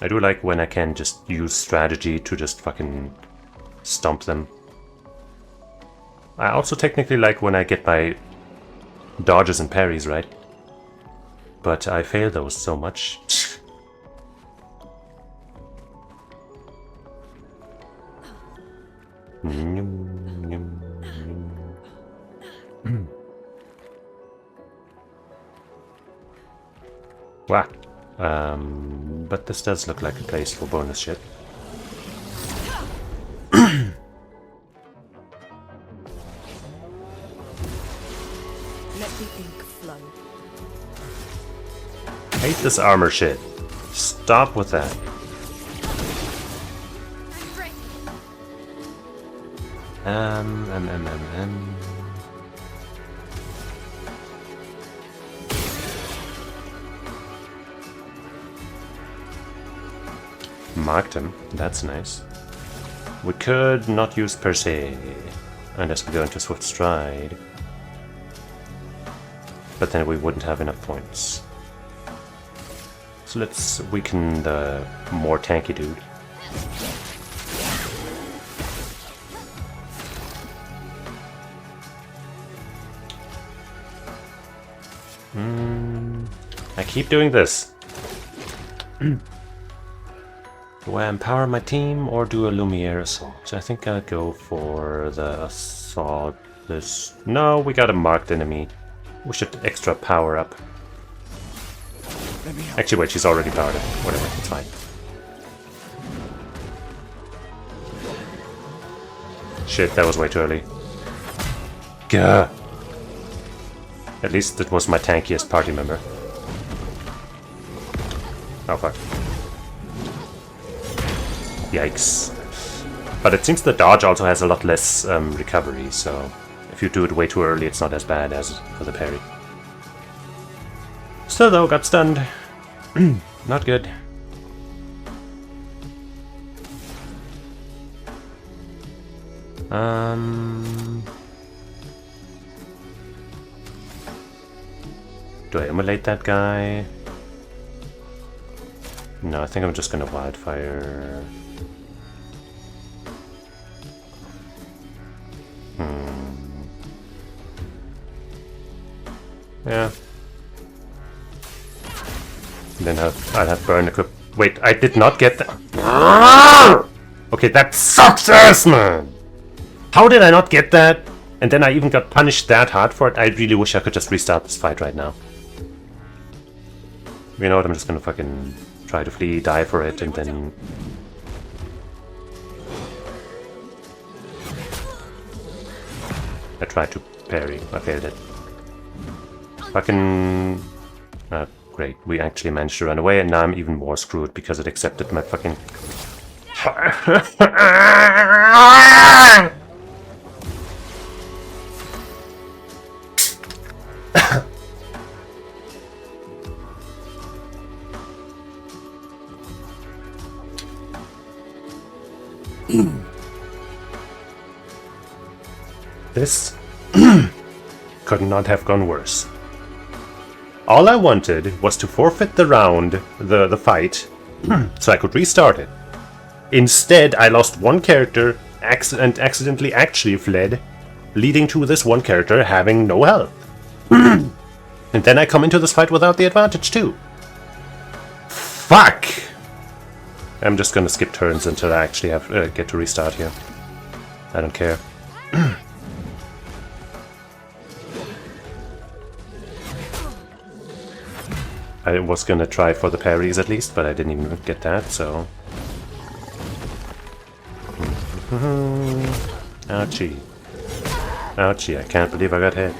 I do like when I can just use strategy to just fucking stomp them. I also technically like when I get my dodges and parries right. But I fail those so much. Wow. But this does look like a place for bonus shit. Let the ink flow. Hate this armor shit. Stop with that. Um. Marked him. That's nice. We could not use per se, unless we go into Swift Stride. But then we wouldn't have enough points. So let's weaken the more tanky dude. I keep doing this. Do I empower my team or do a Lumiere assault? I think I'll go for the assault. No, we got a marked enemy. We should extra power up. Actually, wait, she's already powered up. Whatever, it's fine. Shit, that was way too early. Gah. At least it was my tankiest party member. Oh fuck. Yikes. But it seems the dodge also has a lot less recovery, so if you do it way too early, it's not as bad as for the parry. Still though, got stunned. Not good. Do I immolate that guy? No, I think I'm just gonna wildfire. Yeah. Then I'll have burn equip. Wait, I did not get that. Okay, that sucks ass, man! How did I not get that? And then I even got punished that hard for it. I really wish I could just restart this fight right now. You know what, I'm just gonna fucking try to flee, die for it, and then... I tried to parry, I failed it. Fucking... great, we actually managed to run away, and now I'm even more screwed because it accepted my fucking... This could not have gone worse. All I wanted was to forfeit the round, the fight, so I could restart it. Instead, I lost one character and accidentally actually fled, leading to this one character having no health. And then I come into this fight without the advantage too. Fuck! I'm just gonna skip turns until I actually have get to restart here. I don't care. I was gonna try for the parries at least, but I didn't even get that, so... Ouchie. Ouchie, I can't believe I got hit.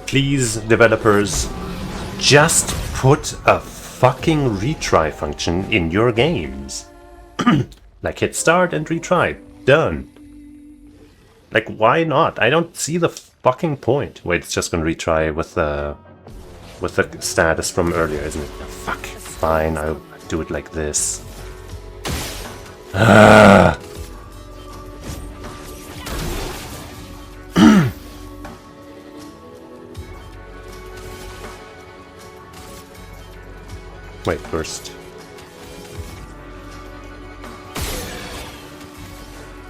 Please, developers, just put a fucking retry function in your games. Like hit start and retry. Done. Like, why not? I don't see the fucking point. Wait, it's just gonna retry with the status from earlier, isn't it? Fuck. Fine, I'll do it like this. Wait, first.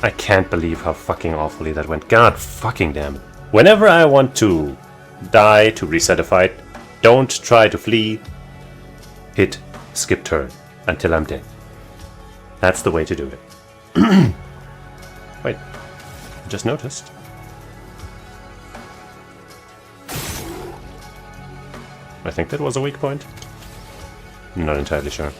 I can't believe how fucking awfully that went. God fucking damn it. Whenever I want to die to reset a fight, don't try to flee. Hit skip turn until I'm dead. That's the way to do it. Wait, I just noticed. I think that was a weak point. I'm not entirely sure.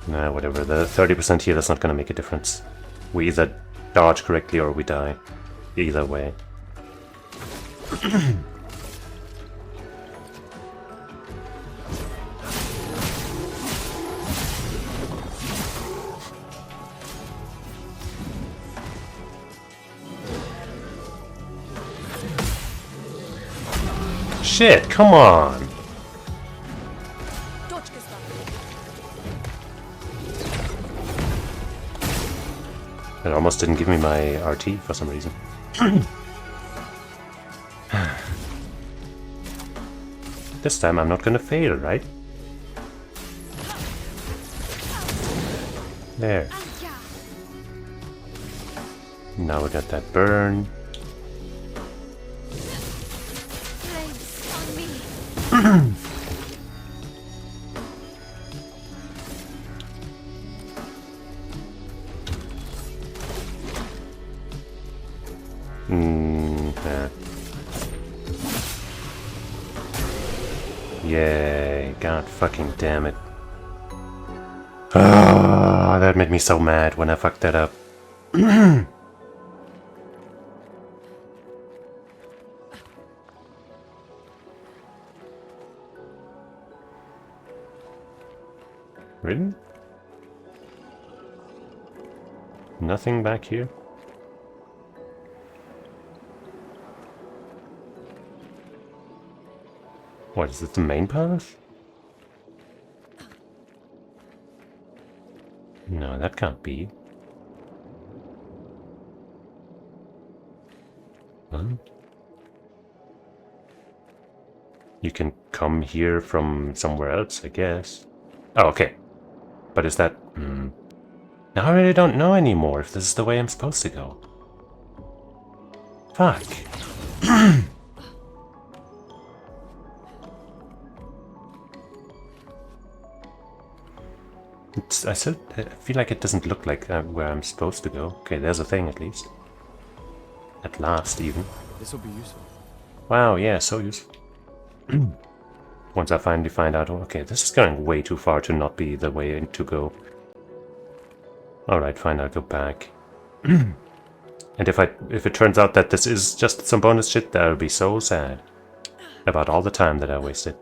Nah, whatever. The 30% heal is not gonna make a difference. We either dodge correctly or we die. Either way. Shit, come on! It almost didn't give me my RT for some reason. This time I'm not gonna fail, right? There. Now we got that burn. Yeah. Yay, god fucking damn it. Ah, that made me so mad when I fucked that up. Really? Nothing back here? What, is it the main path? No, that can't be. Huh? You can come here from somewhere else, I guess. Oh, okay. But is that... Now I really don't know anymore if this is the way I'm supposed to go. Fuck. I feel like it doesn't look like where I'm supposed to go. Okay, there's a thing at least. At last, even. This will be useful. Wow, yeah, so useful. Once I finally find out, okay, this is going way too far to not be the way to go. Alright, fine, I'll go back. And if it turns out that this is just some bonus shit, I'll be so sad about all the time that I wasted.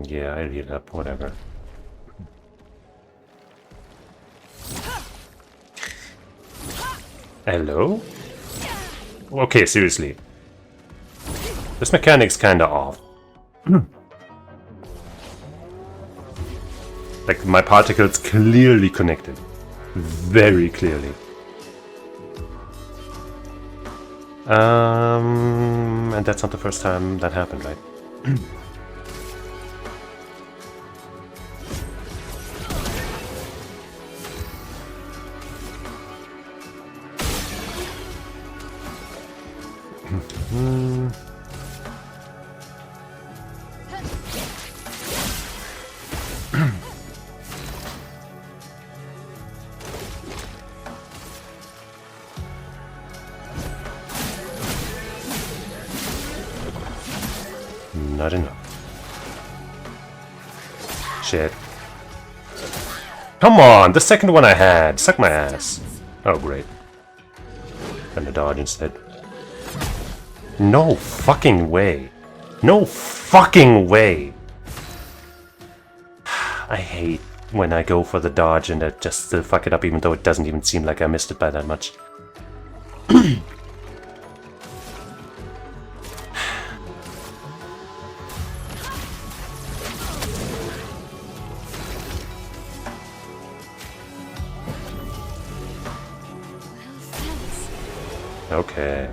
Yeah, I heal up, whatever. Hello? Okay, seriously. This mechanic's kinda off. Like, my particles clearly connected. Very clearly. And that's not the first time that happened, right? Not enough. Shit. Come on! The second one I had! Suck my ass! Oh, great. Gonna dodge instead. No fucking way! No fucking way! I hate when I go for the dodge and I just still fuck it up even though it doesn't even seem like I missed it by that much. Okay.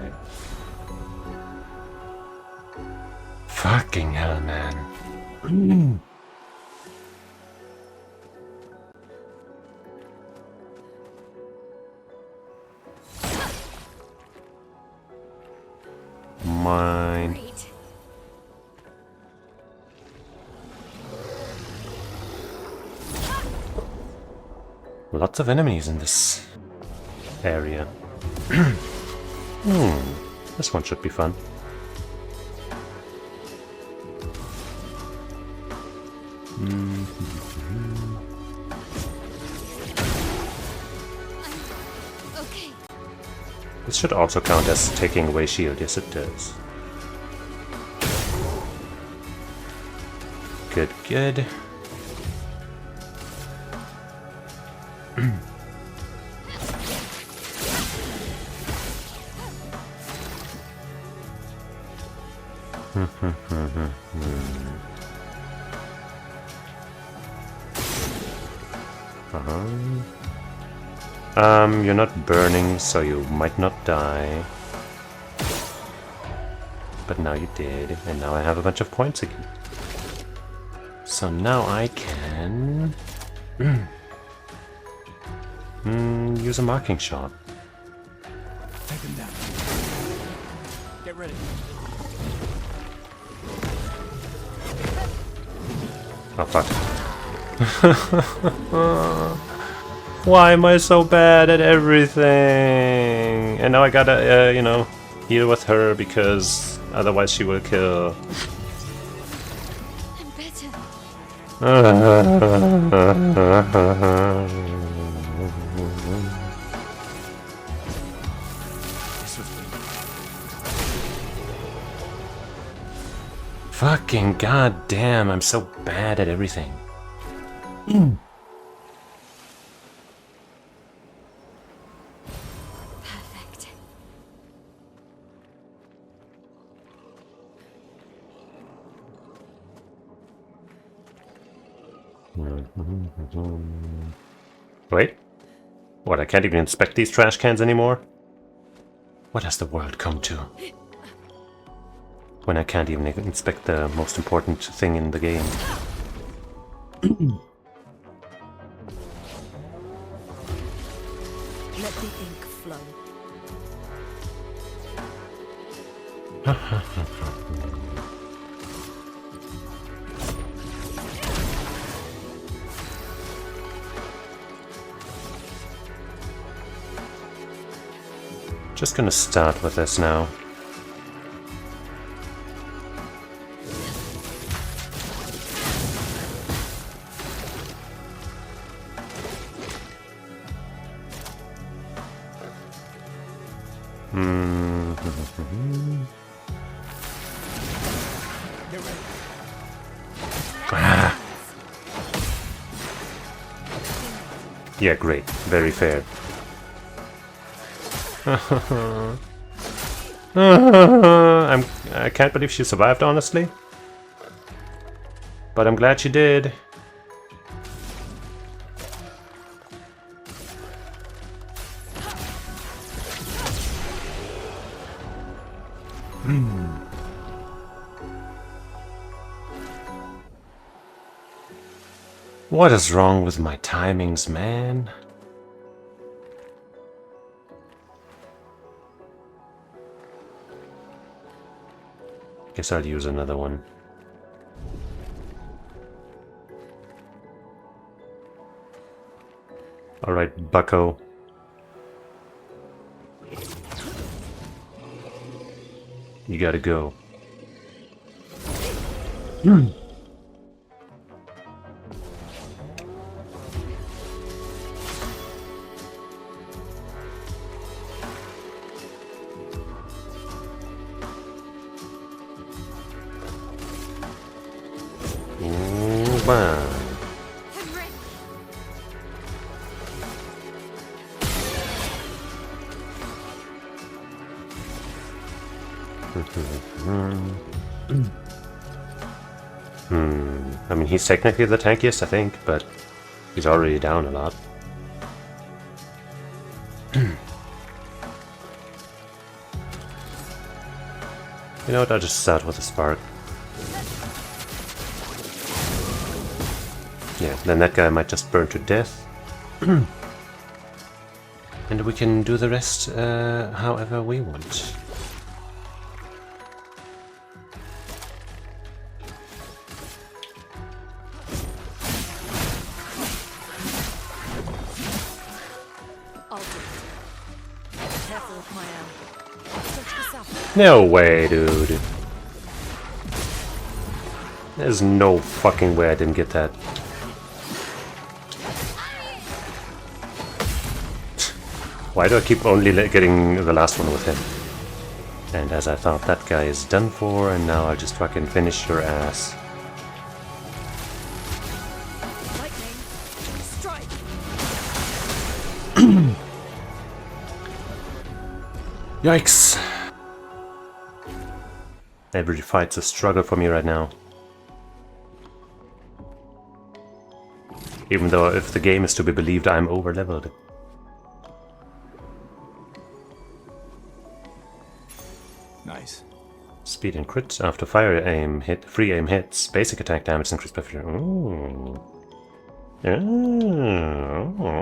Fucking hell, man. mind. Great. Lots of enemies in this area. This one should be fun. Okay. This should also count as taking away shield. Yes, it does. Good, good. You're not burning, so you might not die. But now you did, and now I have a bunch of points again. So now I can use a marking shot. Take him down. Get ready. Oh fuck. Why am I so bad at everything? And now I gotta, you know, heal with her because otherwise she will kill. I'm better. Fucking goddamn, I'm so bad at everything. Perfect. Wait. What, I can't even inspect these trash cans anymore? What has the world come to? When I can't even inspect the most important thing in the game. Let the ink flow. Just gonna start with this now. Ah. Yeah, great. Very fair. I can't believe she survived, honestly. But I'm glad she did. What is wrong with my timings, man? Guess I'll use another one. Alright, bucko. You gotta go. Bam. I'm ready. I mean, he's technically the tankiest, I think, but he's already down a lot. You know what, I'll just start with a spark. Yeah, then that guy might just burn to death. And we can do the rest however we want. Careful, my am. No way, dude. There's no fucking way I didn't get that. Why do I keep only getting the last one with him? And as I thought, that guy is done for, and now I'll just fucking finish your ass. Lightning. Strike. Yikes! Every fight's a struggle for me right now. Even though if the game is to be believed, I'm over-leveled. Nice. Speed and crit after fire aim hit, free aim hits, basic attack damage increased by 50. Ooh. Oh.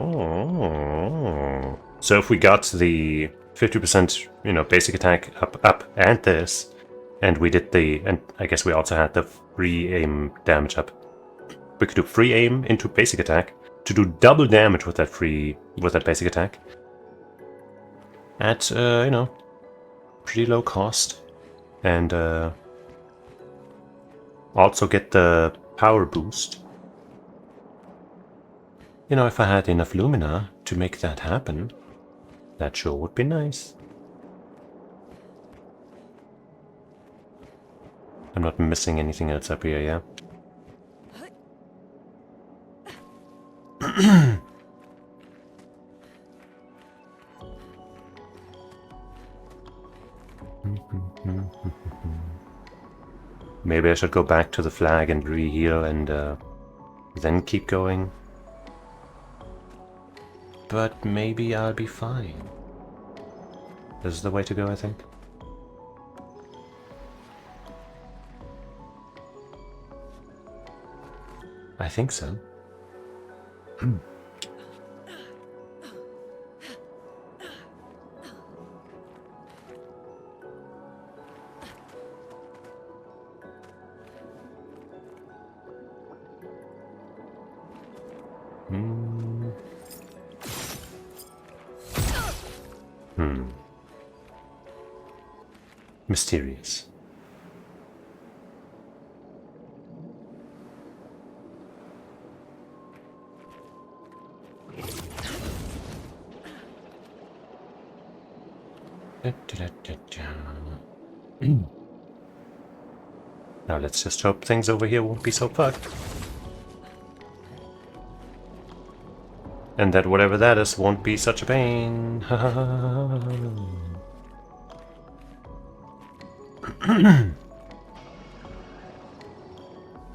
So if we got the 50%, you know, basic attack up, and this, and we did the, and I guess we also had the free aim damage up. We could do free aim into basic attack to do double damage with that basic attack. At you know, pretty low cost, and also get the power boost. You know, if I had enough Lumina to make that happen, that sure would be nice. I'm not missing anything else up here, yeah? Maybe I should go back to the flag and re-heal and then keep going. But maybe I'll be fine. This is the way to go, I think. I think so. Mysterious. Now let's just hope things over here won't be so fucked. And that whatever that is won't be such a pain.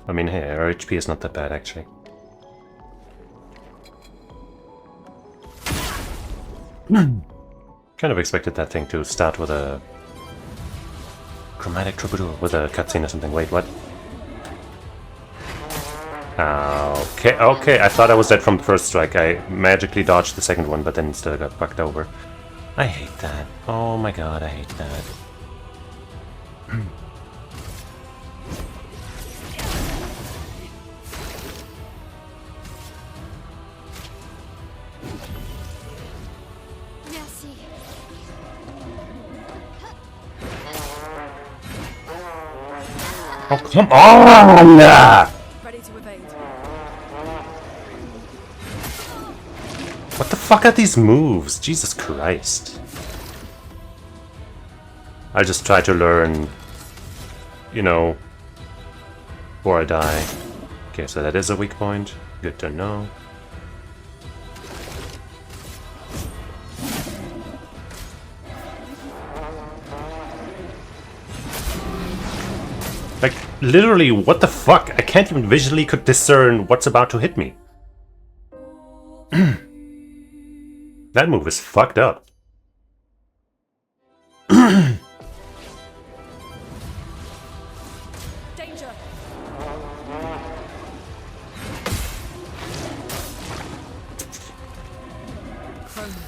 I mean, hey, our HP is not that bad, actually. Kind of expected that thing to start with a chromatic troubadour, with a cutscene or something. Wait, what? Okay, okay, I thought I was dead from the first strike. I magically dodged the second one, but then still got fucked over. I hate that. Oh my god, I hate that. Merci. Oh, come on! Ready to evade. What the fuck are these moves? Jesus Christ. I'll just try to learn, you know, before I die. Okay, so that is a weak point. Good to know. Like, literally, what the fuck? I can't even visually discern what's about to hit me. That move is fucked up. Danger.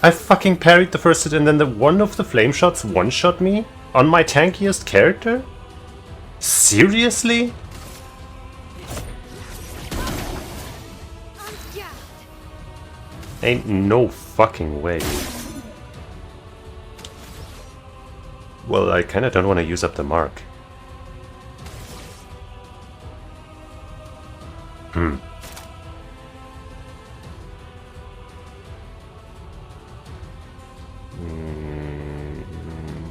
I fucking parried the first hit and then the one of the flame shots one-shot me? On my tankiest character? Seriously? Ain't no fucking way, dude. Well, I kinda don't want to use up the mark.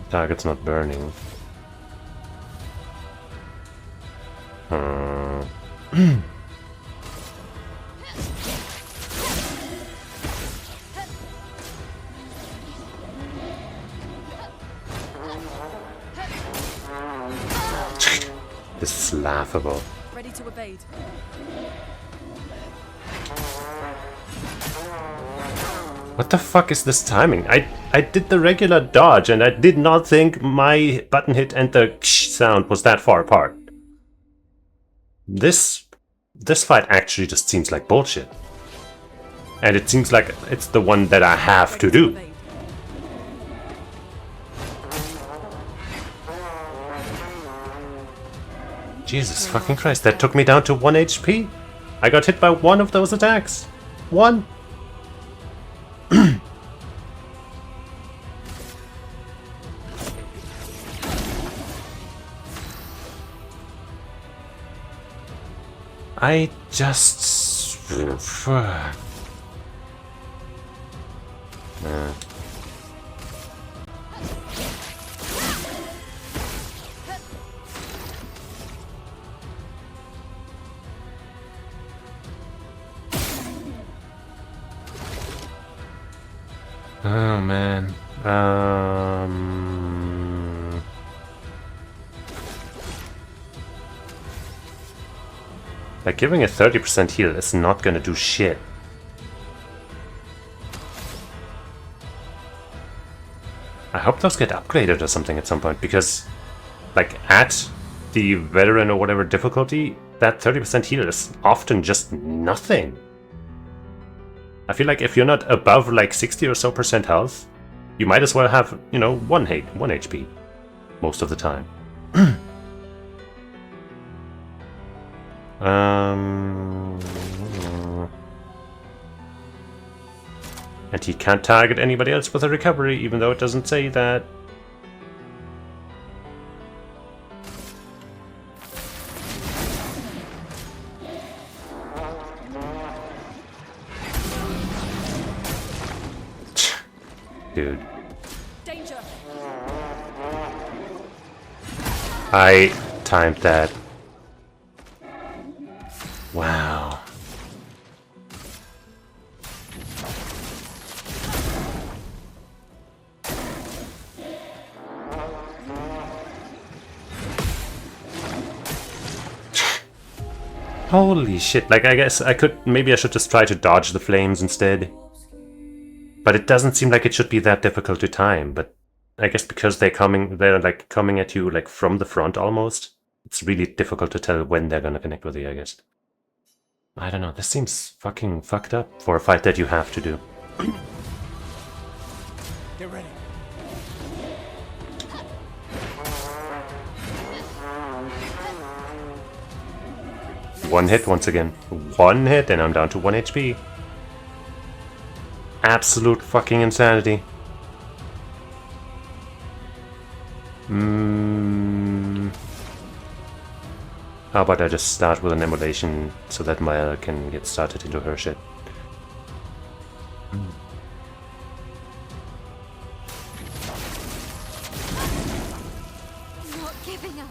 Target's not burning. This is laughable. Ready to evade. What the fuck is this timing? I did the regular dodge and I did not think my button hit and the sound was that far apart. This fight actually just seems like bullshit. And it seems like it's the one that I have to do. Evade. Jesus fucking Christ, that took me down to 1 HP. I got hit by one of those attacks. One. I just... Oh man. Like giving a 30% heal is not gonna do shit. I hope those get upgraded or something at some point, because like at the veteran or whatever difficulty, that 30% heal is often just nothing. I feel like if you're not above like 60 or so % health, you might as well have, you know, 1 HP most of the time. And he can't target anybody else with a recovery, even though it doesn't say that. Dude. Danger. I timed that. Wow. Holy shit, like I guess maybe I should just try to dodge the flames instead. But it doesn't seem like it should be that difficult to time, but I guess because they're like coming at you like from the front almost, it's really difficult to tell when they're gonna connect with you, I guess. I don't know, this seems fucking fucked up for a fight that you have to do. Get ready. One hit once again. One hit and I'm down to 1 HP. Absolute fucking insanity. How about I just start with an emulation so that Maya can get started into her shit. I'm not giving up.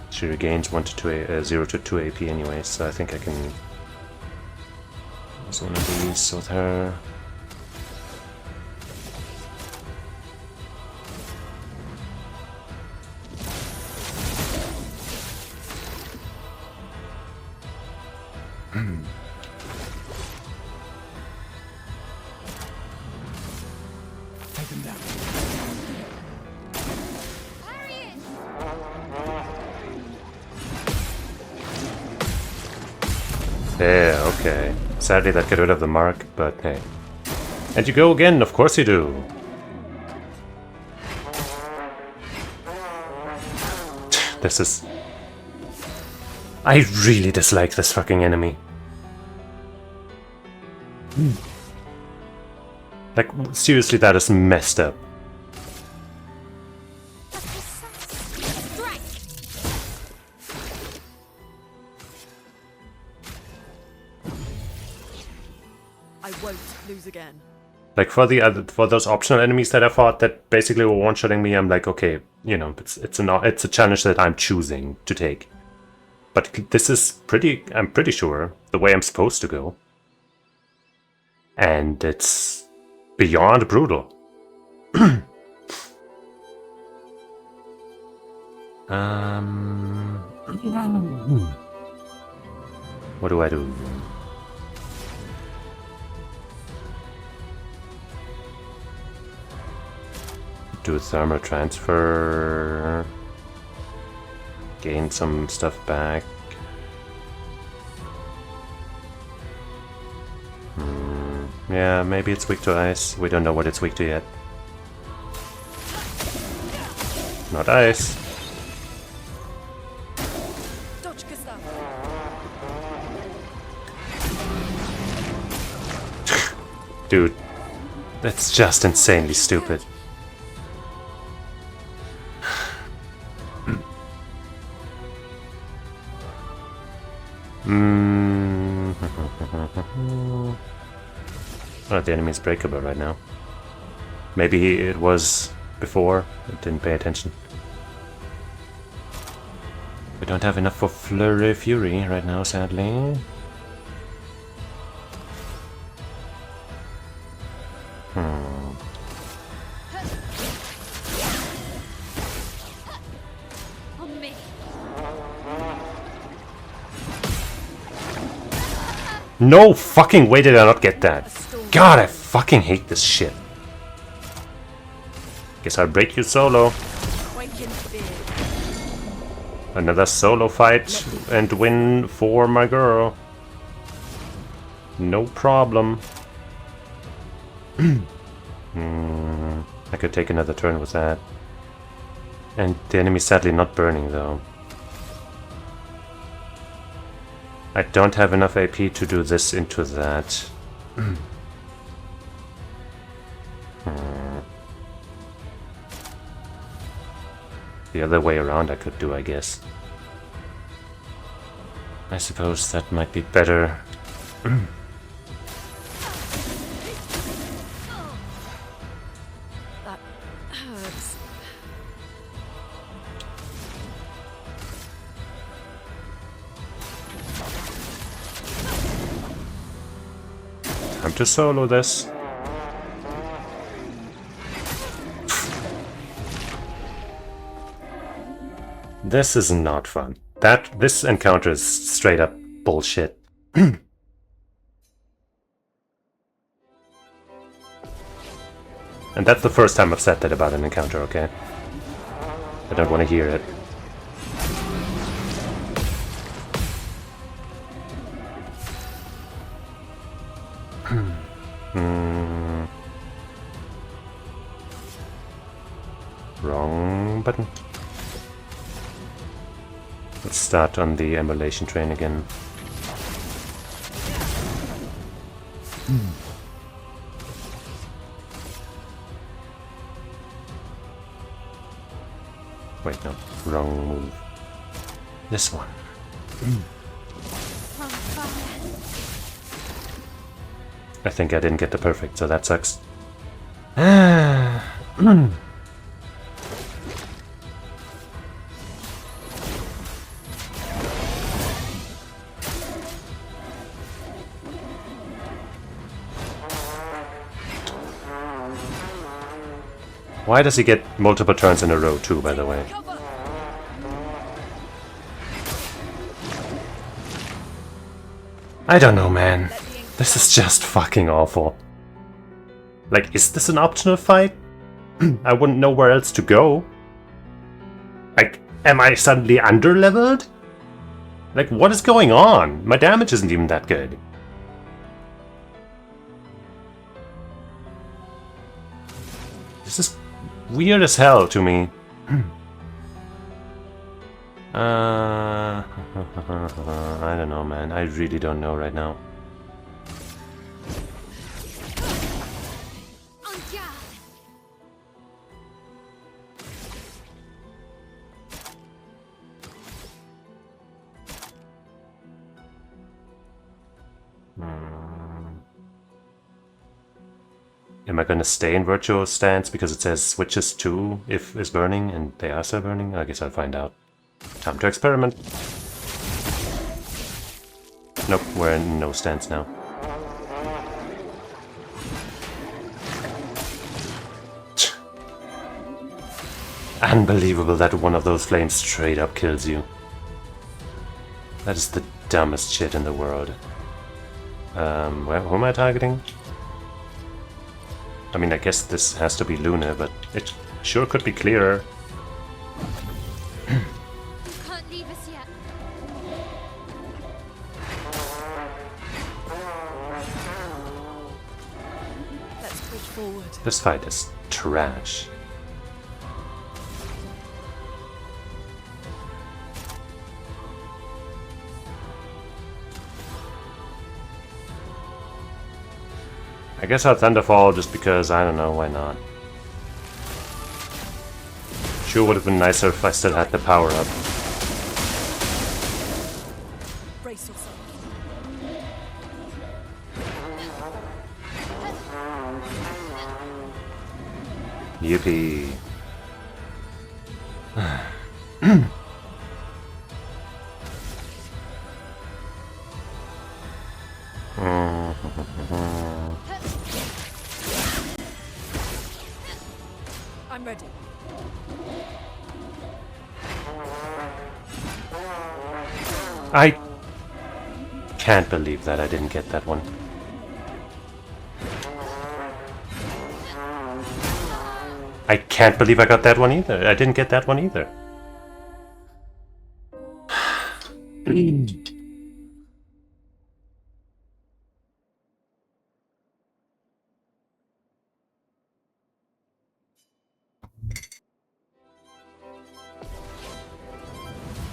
She regains 0 to 2 AP anyway, so I think I can use one of these with her. Take them down. Yeah, okay. Sadly that got rid of the mark, but hey. And you go again, of course you do. This is... I really dislike this fucking enemy. Like, seriously, that is messed up. I won't lose again. Like, for those optional enemies that I fought that basically were one-shotting me, I'm like, okay, you know, it's a challenge that I'm choosing to take. But this is I'm pretty sure, the way I'm supposed to go. And it's beyond brutal. What do I do? Do a thermal transfer. Gain some stuff back. Yeah, maybe it's weak to ice. We don't know what it's weak to yet. Not ice. Dude, that's just insanely stupid. Oh, the enemy's breakable right now. Maybe it was before. I didn't pay attention. We don't have enough for Flurry Fury right now, sadly. No fucking way did I not get that. God, I fucking hate this shit. Guess I'll break you solo. Another solo fight and win for my girl. No problem. I could take another turn with that. And the enemy's sadly not burning though. I don't have enough AP to do this into that. The other way around I could do, I guess. I suppose that might be better. That hurts. Time to solo this. This is not fun. This encounter is straight up bullshit. And that's the first time I've said that about an encounter, okay? I don't want to hear it. Wrong button. Let's start on the emulation train again. Wait, no. Wrong move. This one. I think I didn't get the perfect, so that sucks. Why does he get multiple turns in a row too, by the way? I don't know, man. This is just fucking awful. Like, is this an optional fight? I wouldn't know where else to go. Like, am I suddenly under-leveled? Like, what is going on? My damage isn't even that good. This is weird as hell to me. I don't know, man. I really don't know right now. Am I gonna stay in virtual stance because it says switches to if is burning and they are still burning? I guess I'll find out. Time to experiment. Nope, we're in no stance now. Unbelievable that one of those flames straight up kills you. That is the dumbest shit in the world. Who am I targeting? I mean, I guess this has to be Lune, but it sure could be clearer. Can't leave us yet. Let's push forward. This fight is trash. I guess I'll Thunderfall just because, I don't know, why not? Sure would have been nicer if I still had the power up. Brace yourself. Yippee. I'm ready. I can't believe that I didn't get that one. I can't believe I got that one either. I didn't get that one either.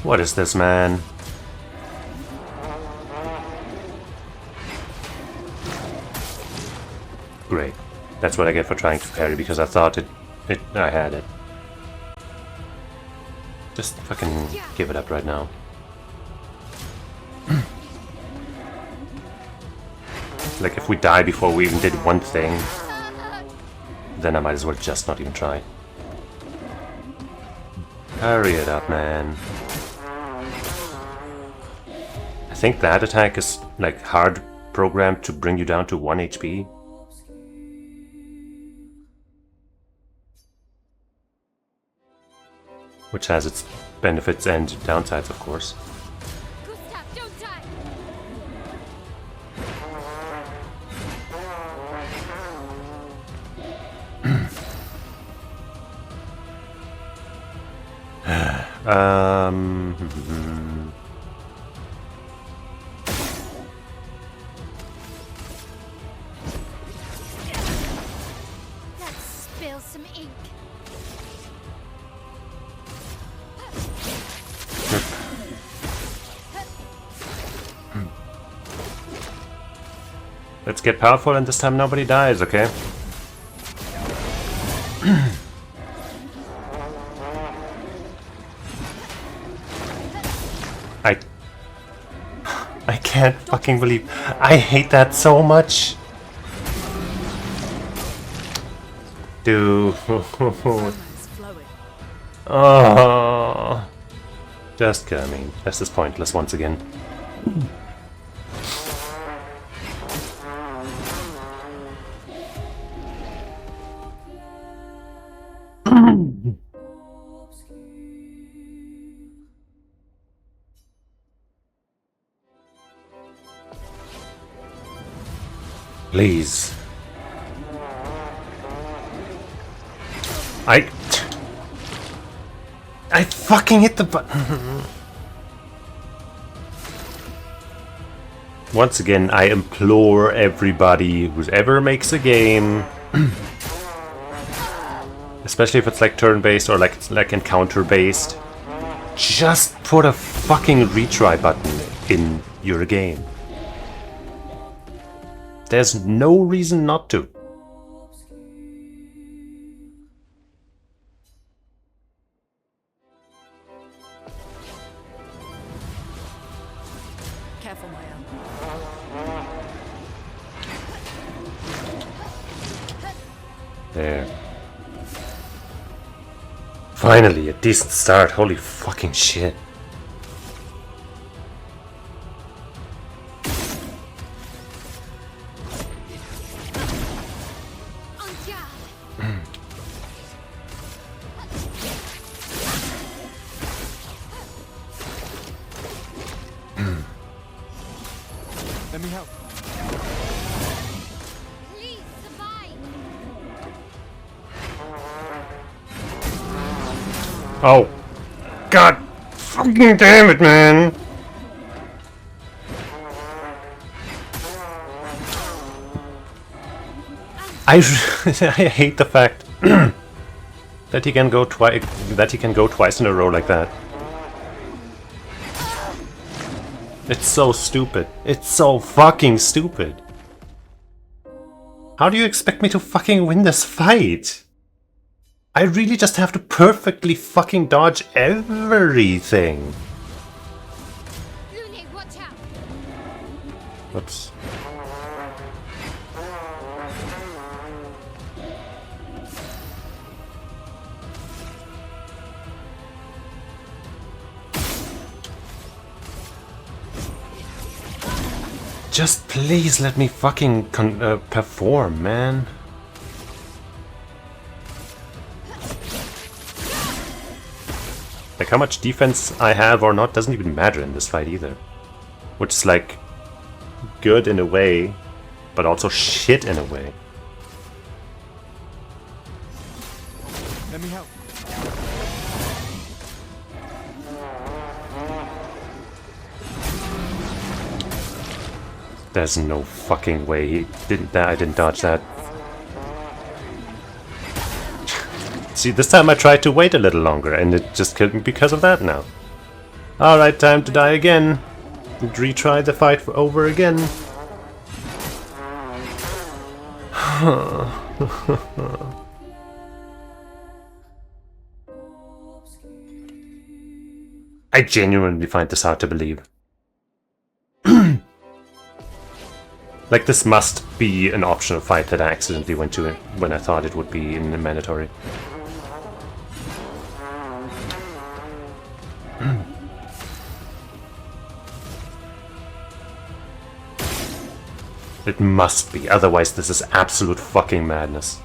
What is this, man? Great. That's what I get for trying to parry, because I thought I had it. Just fucking give it up right now. Like, if we die before we even did one thing, then I might as well just not even try. Hurry it up, man. I think that attack is, like, hard programmed to bring you down to 1 HP. Which has its benefits and downsides, of course. Gustav, don't die. Let's spill some ink. Let's get powerful and this time nobody dies, okay? I can't fucking believe... I hate that so much! Dude... Romance flowing. Oh, just kill me. This is pointless once again. Please. I fucking hit the button. Once again, I implore everybody who ever makes a game, especially if it's like turn-based or like encounter-based, just put a fucking retry button in your game. There's no reason not to. Careful, Maya. There. Finally, a decent start. Holy fucking shit. Let me help. Please survive. Oh. God fucking damn it, man. I hate the fact that he can go twice in a row like that. It's so stupid. It's so fucking stupid. How do you expect me to fucking win this fight? I really just have to perfectly fucking dodge everything. Lune, watch out. Whoops. Just please let me fucking perform, man. Like, how much defense I have or not doesn't even matter in this fight either. Which is like good in a way, but also shit in a way. Let me help. There's no fucking way he didn't. I didn't dodge that. See, this time I tried to wait a little longer, and it just killed me because of that now. Alright, time to die again. Retry the fight over again. I genuinely find this hard to believe. Like, this must be an optional fight that I accidentally went to when I thought it would be in the mandatory. It must be, otherwise this is absolute fucking madness.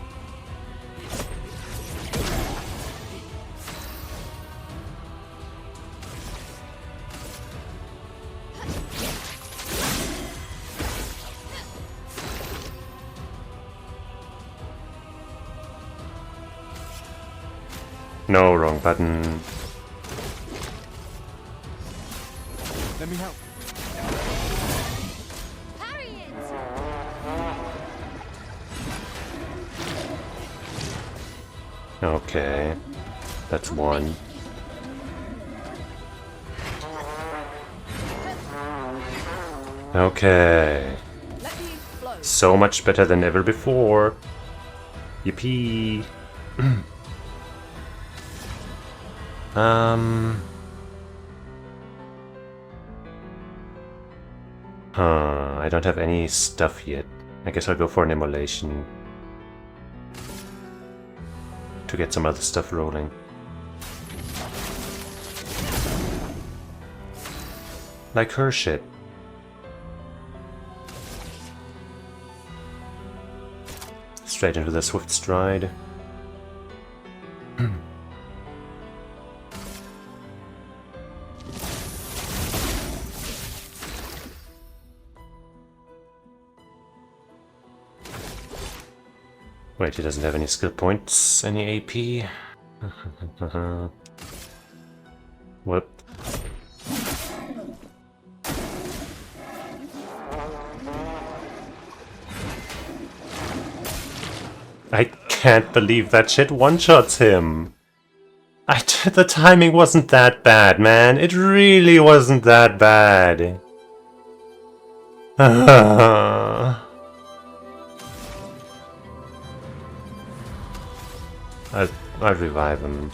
No, wrong button. Let me help. Parry it. Okay. That's one. Okay. Let me flow. So much better than ever before. Yippee. I don't have any stuff yet. I guess I'll go for an immolation to get some other stuff rolling. Like her shit. Straight into the swift stride. Wait, he doesn't have any skill points, any AP. What? I can't believe that shit one-shots him. The timing wasn't that bad, man. It really wasn't that bad. I'll revive him.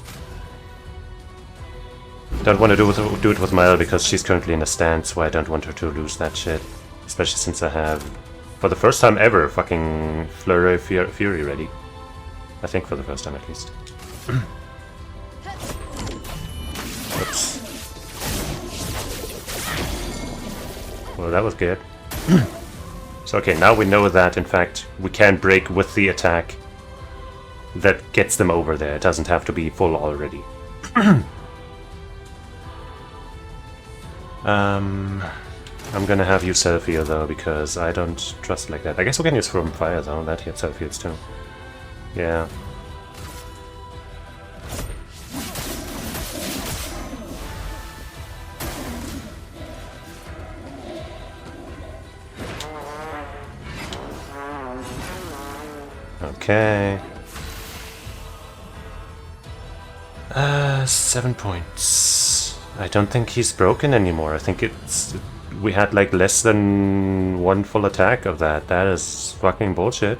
Don't want to do it with Mel because she's currently in a stance where I don't want her to lose that shit. Especially since I have For the first time ever, fucking Flurry Fury ready. I think for the first time at least. Oops. Well, that was good. So okay, now we know that in fact we can break with the attack that gets them over there. It doesn't have to be full already. I'm gonna have you self-heal though, because I don't trust like that. I guess we can use From Fire though, that hits self-heals too. Yeah. Okay. 7 points. I don't think he's broken anymore. I think it's... we had like less than one full attack of that. That is fucking bullshit.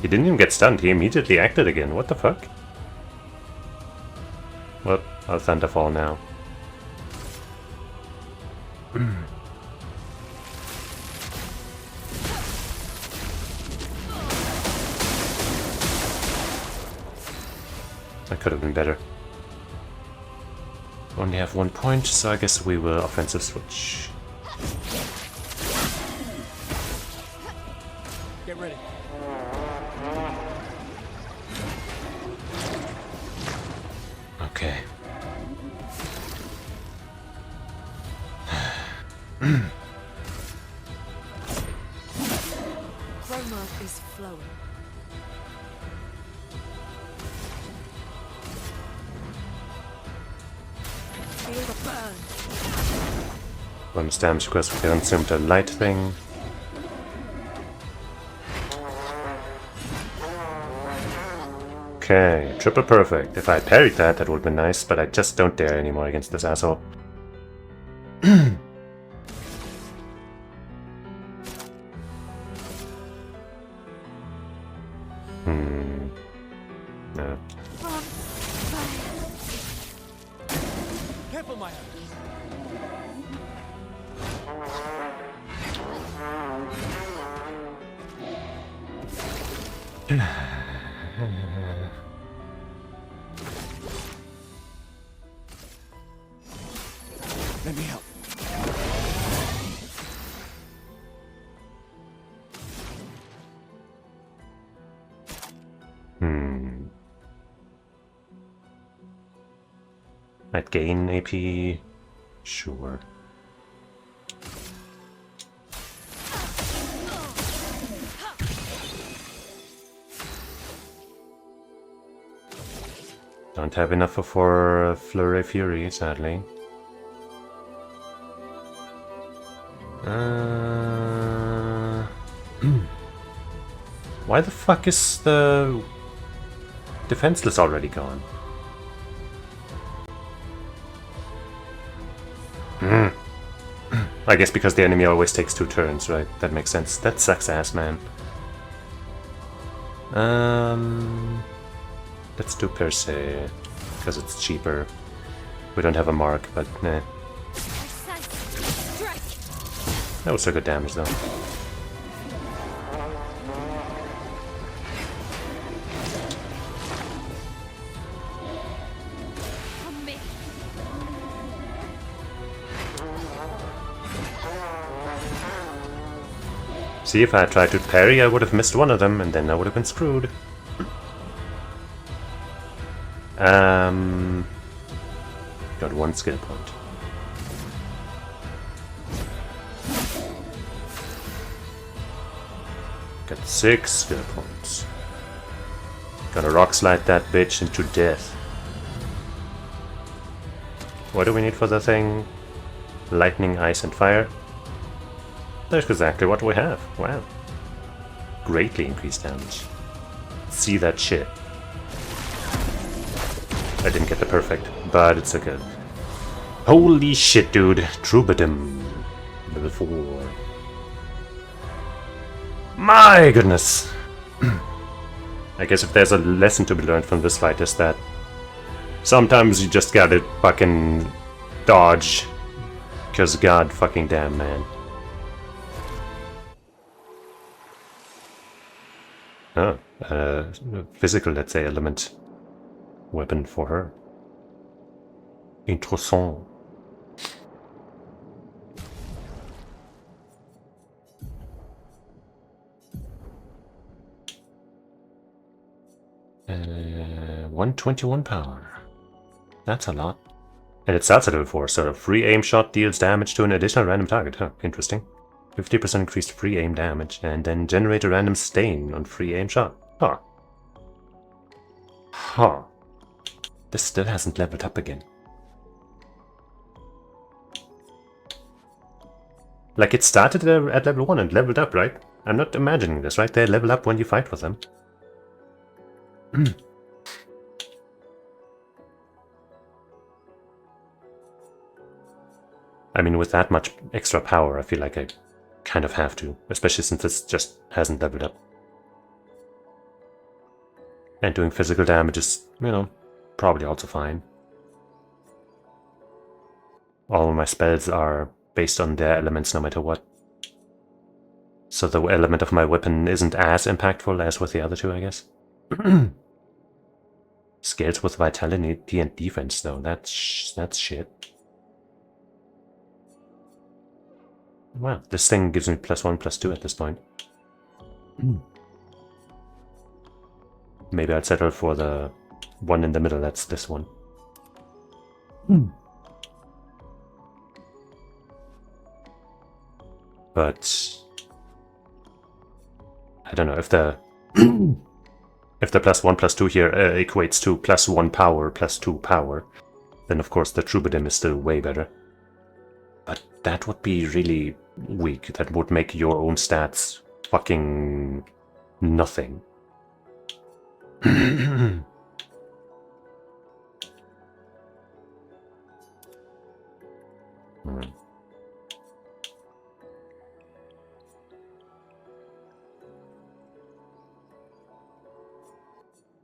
He didn't even get stunned. He immediately acted again. What the fuck? Well, I'll Thunderfall now. That could have been better. Only have 1 point, so I guess we will offensive switch. Get ready. Okay. Chroma is flowing. Feel the burn. Bonus damage because we consumed the light thing. Okay, triple perfect. If I parried that, that would have been nice, but I just don't dare anymore against this asshole. No. Careful, Maya. Let me help. Might gain AP. Sure. Don't have enough for Flurry Fury, sadly. Why the fuck is the defenseless already gone? I guess because the enemy always takes 2 turns, right? That makes sense. That sucks ass, man. Let's do per se, because it's cheaper. We don't have a mark, but nah. That was so good damage though. See, if I had tried to parry, I would have missed one of them, and then I would have been screwed. Got 1 skill point. Got 6 skill points. Gonna rock slide that bitch into death. What do we need for the thing? Lightning, ice, and fire. That's exactly what we have. Wow. Greatly increased damage. See that shit. I didn't get the perfect, but it's okay. Holy shit, dude. Troubadour. Level 4. My goodness. I guess if there's a lesson to be learned from this fight is that sometimes you just gotta fucking dodge. Because god fucking damn, man. Oh, physical, let's say, element weapon for her. Interessant. Uh, 121 power. That's a lot. And it starts at level 4, so a free aim shot deals damage to an additional random target. Huh, interesting. 50% increased free aim damage, and then generate a random stain on free aim shot. Huh. Huh. This still hasn't leveled up again. Like, it started at level 1 and leveled up, right? I'm not imagining this, right? They level up when you fight with them. I mean, with that much extra power, I feel like I kind of have to, especially since this just hasn't leveled up. And doing physical damage is, you know, probably also fine. All of my spells are based on their elements no matter what. So the element of my weapon isn't as impactful as with the other two, I guess. Scales with vitality and defense, though. That's shit. Wow, this thing gives me +1, +2 at this point. Maybe I'd settle for the one in the middle, that's this one. But I don't know if the if the +1, +2 here equates to +1 power, +2 power, then of course the Troubadour is still way better. But that would be really weak. That would make your own stats fucking nothing. I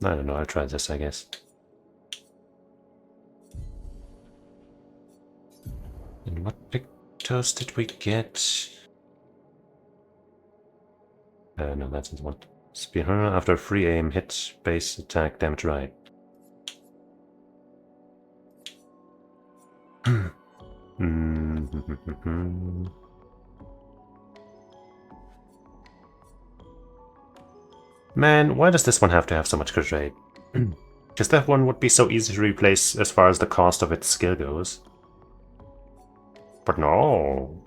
don't know, I'll try this, I guess. And what pictos did we get? No, that's the one. Spear after free aim, hit, base, attack, damage, right. Man, why does this one have to have so much crit rate? Because that one would be so easy to replace as far as the cost of its skill goes. But no.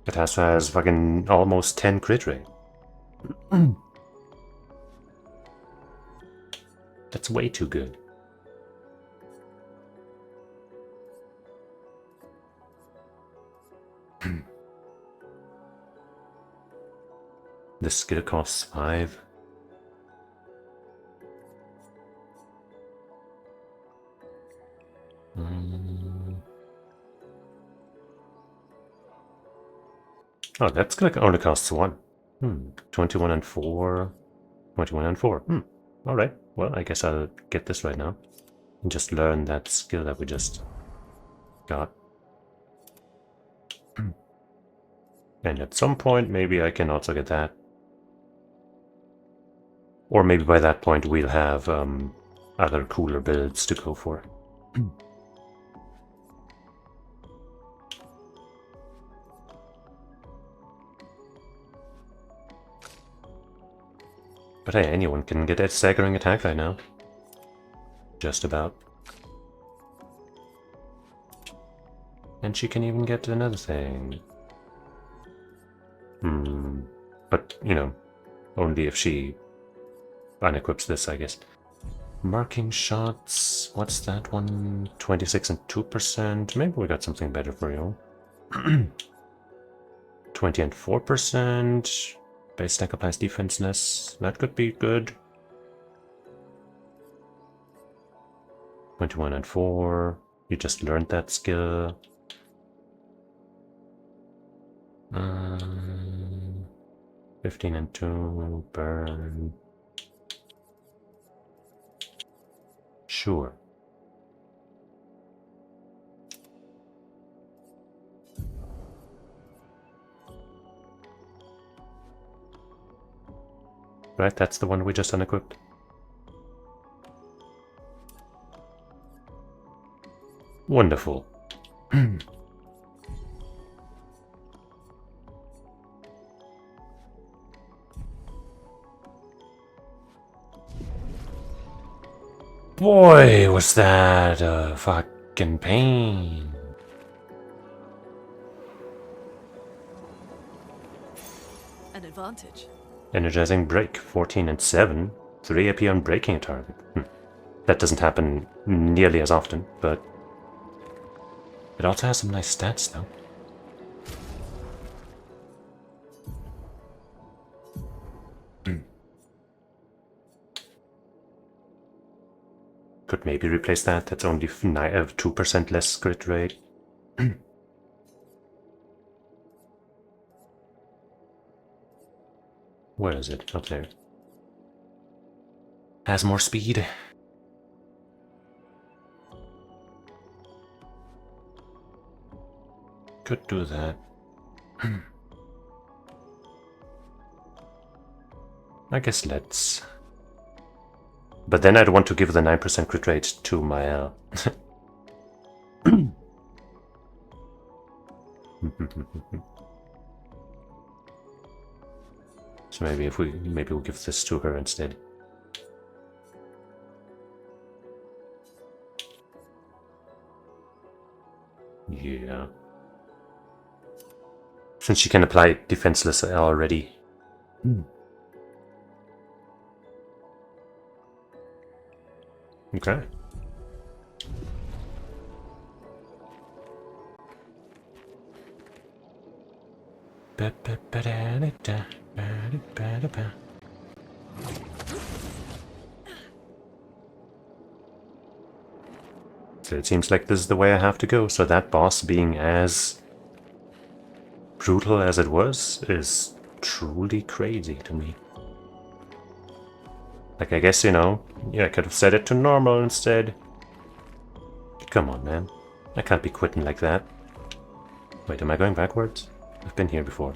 It has fucking almost 10 crit rate. That's way too good. The skill costs 5. Oh, that skill only costs 1. 21 and 4. 21 and 4. Alright, well, I guess I'll get this right now. And just learn that skill that we just got. And at some point, maybe I can also get that. Or maybe by that point we'll have other cooler builds to go for. But hey, anyone can get a staggering attack right now. Just about. And she can even get another thing. But, you know, only if she unequips this, I guess. Marking shots, what's that one? 26 and 2%. Maybe we got something better for you. 20 and 4%. Base stack applies defenseless. That could be good. 21 and 4. You just learned that skill. 15 and 2. Burn. Sure. Right, that's the one we just unequipped. Wonderful. Boy, was that a fucking pain. An advantage. Energizing break, 14 and 7. 3 AP on breaking a target. That doesn't happen nearly as often, but it also has some nice stats though. Could maybe replace that. That's only 2% less crit rate. Where is it? Up there. Has more speed. Could do that. I guess let's. But then I'd want to give the 9% crit rate to Mael. So maybe we'll give this to her instead. Yeah. Since she can apply defenseless already. Okay. So it seems like this is the way I have to go, so that boss being as brutal as it was is truly crazy to me. Like, I guess, you know, yeah, I could have set it to normal instead. Come on, man. I can't be quitting like that. Wait, am I going backwards? I've been here before.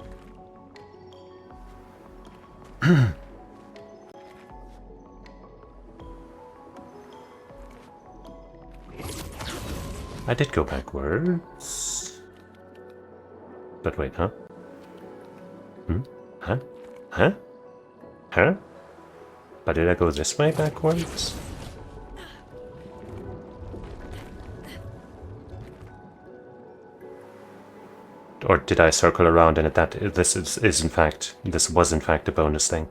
I did go backwards. But wait, huh? Huh? Huh? Huh? But did I go this way backwards? Or did I circle around and this was in fact a bonus thing?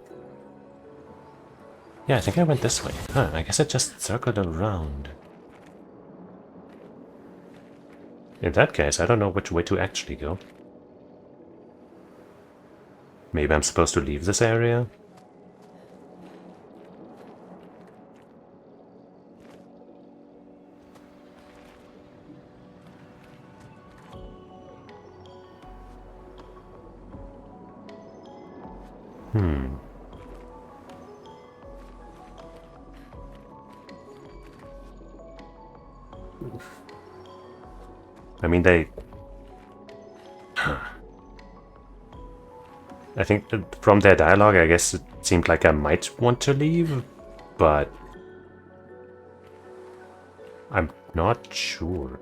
Yeah, I think I went this way. Huh, I guess I just circled around. In that case, I don't know which way to actually go. Maybe I'm supposed to leave this area? I mean, I think that from their dialogue, I guess it seemed like I might want to leave, but I'm not sure.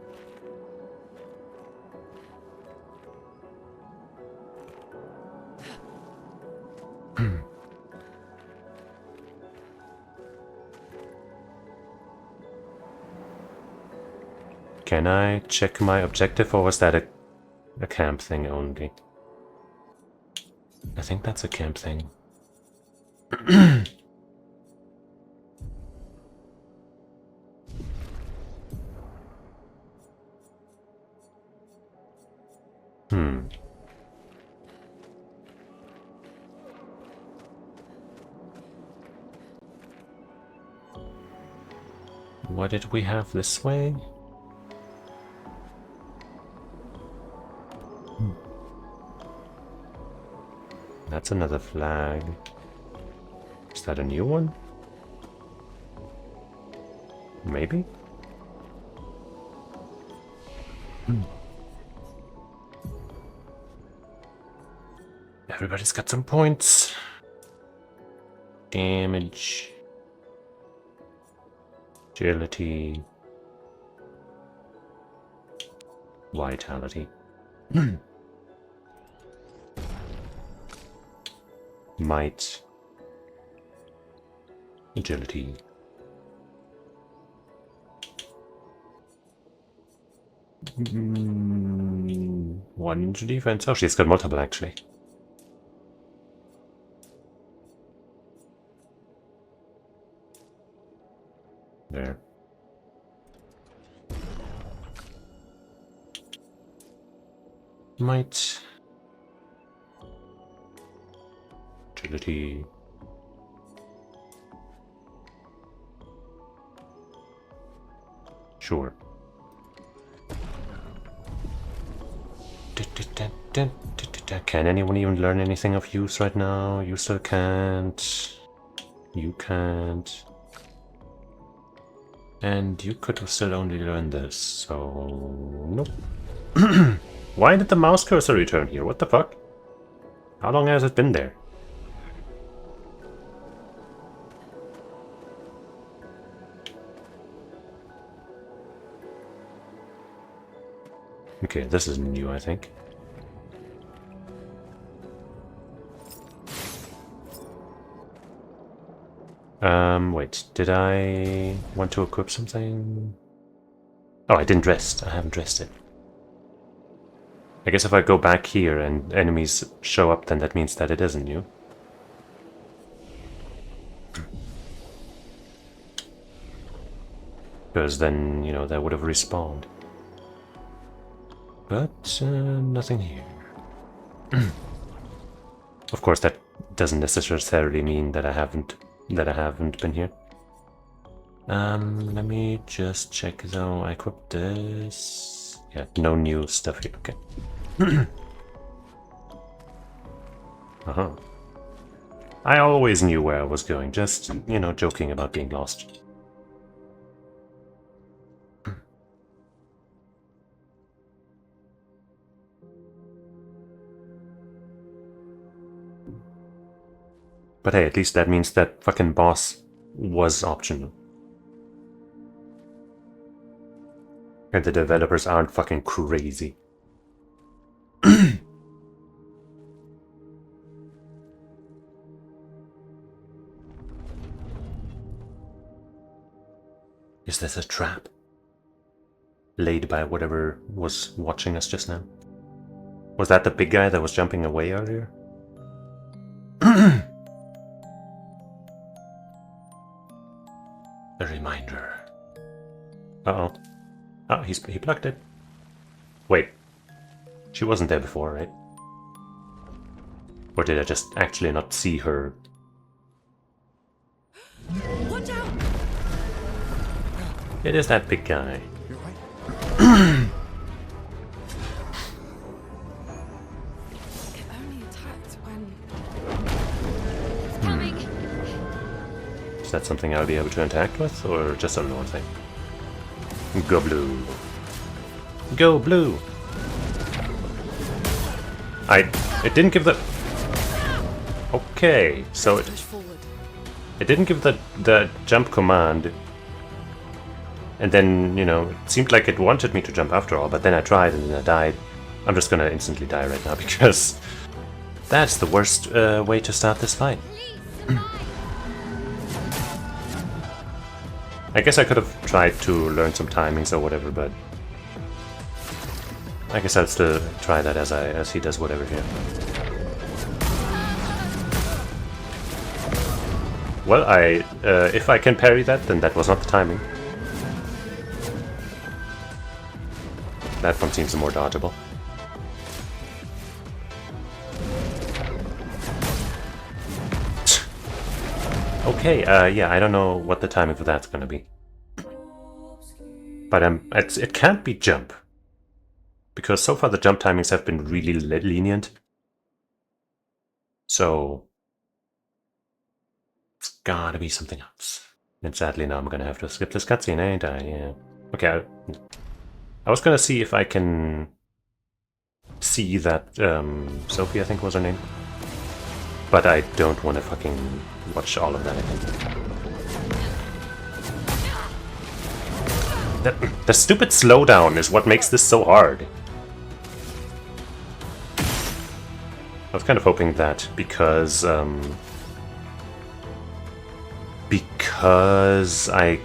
Can I check my objective, or was that a camp thing only? I think that's a camp thing. What did we have this way? That's another flag. Is that a new one? Maybe? Everybody's got some points. damage, agility, vitality, might, agility. One to defense. Oh, she's got multiple actually. There. Might. Agility. Sure. Can anyone even learn anything of use right now? You still can't. You can't. And you could have still only learned this, so... Nope. Why did the mouse cursor return here? What the fuck? How long has it been there? Okay, this is new, I think. Wait, did I want to equip something? Oh, I didn't rest. I haven't rested. I guess if I go back here and enemies show up, then that means that it isn't new. Because then, you know, that would have respawned. But, nothing here. Of course, that doesn't necessarily mean that I haven't been here. Let me just check though. I equipped this. Yeah, no new stuff here. Okay. Uh-huh. I always knew where I was going, just, you know, joking about being lost. But hey, at least that means that fucking boss was optional. And the developers aren't fucking crazy. Is this a trap? Laid by whatever was watching us just now? Was that the big guy that was jumping away earlier? A reminder. Uh-oh. Oh, he plucked it. Wait. She wasn't there before, right? Or did I just actually not see her? Watch out! It is that big guy. You're right. It only attacked when... Coming. Is that something I'll be able to interact with, or just a Lune thing? Go blue. Go blue! It didn't give the... Okay, so Push forward. it didn't give the jump command. And then, you know, it seemed like it wanted me to jump after all, but then I tried and then I died. I'm just gonna instantly die right now because that's the worst way to start this fight. I guess I could have tried to learn some timings or whatever, but I guess I'll still try that as he does whatever here. Well, if I can parry that, then that was not the timing. That one seems more dodgeable. Okay, yeah, I don't know what the timing for that's gonna be. But it can't be jump. Because so far the jump timings have been really lenient. So it's gotta be something else. And sadly now I'm gonna have to skip this cutscene, ain't I? Yeah. Okay, I was gonna see if I can see that Sophie, I think was her name. But I don't want to fucking watch all of that again. The stupid slowdown is what makes this so hard. I was kind of hoping that because I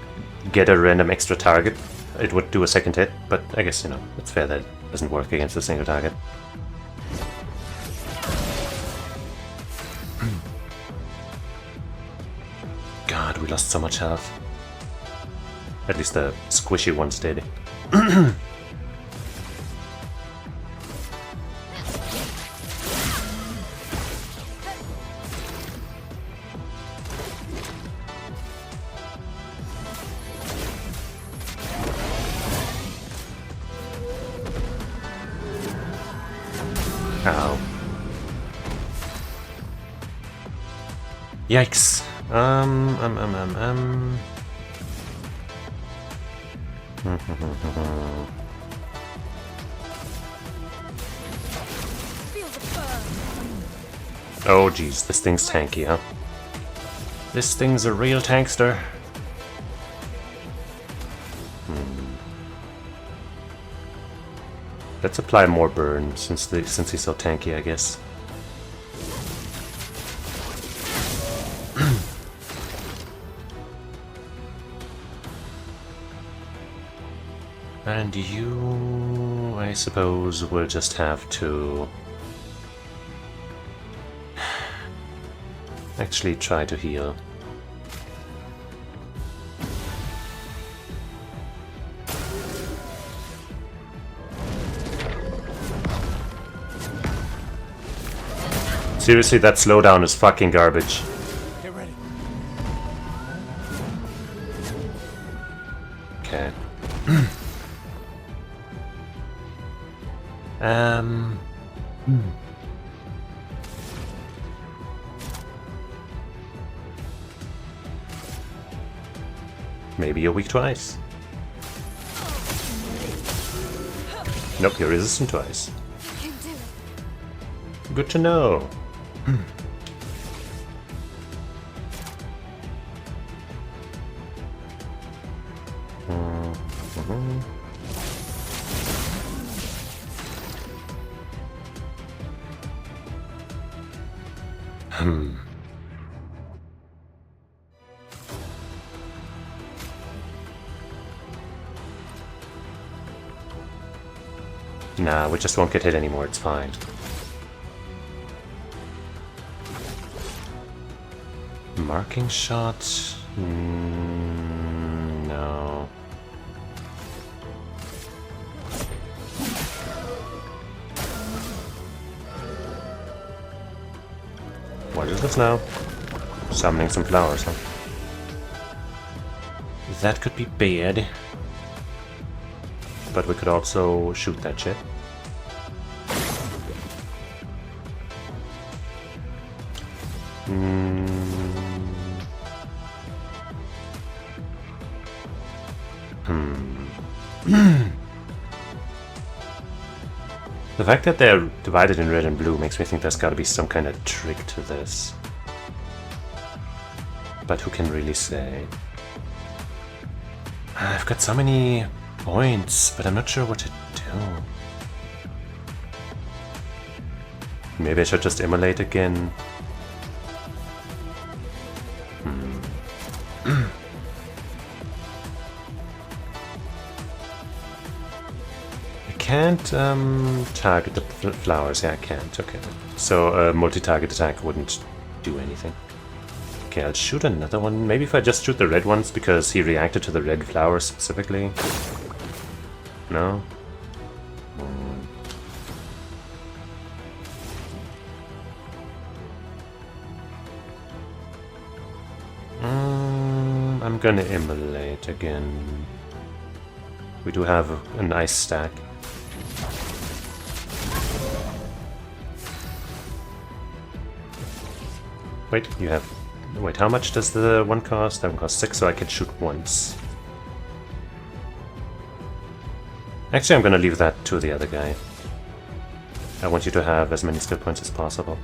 get a random extra target, it would do a second hit, but I guess, you know, it's fair that it doesn't work against a single target. God, we lost so much health. At least the squishy ones did. Ow. Yikes. Oh geez, this thing's tanky, huh? This thing's a real tankster. Let's apply more burn since he's so tanky, I guess. And you, I suppose, will just have to actually try to heal. Seriously, that slowdown is fucking garbage. Get ready. Okay. Maybe you're weak to ice. Nope, you're resistant to ice. I can do it. Good to know. Nah, we just won't get hit anymore, it's fine. Marking shot? No. What is this now? Summoning some flowers, huh? That could be bad. But we could also shoot that shit. The fact that they're divided in red and blue makes me think there's gotta be some kind of trick to this. But who can really say? I've got so many points, but I'm not sure what to do. Maybe I should just immolate again. I can't target the flowers. Yeah, I can't. Okay. So a multi-target attack wouldn't do anything. Okay, I'll shoot another one. Maybe if I just shoot the red ones because he reacted to the red flowers specifically. No? I'm gonna immolate again. We do have a nice stack. Wait, you have... Wait, how much does the one cost? That one costs 6, so I can shoot once. Actually, I'm gonna leave that to the other guy. I want you to have as many skill points as possible.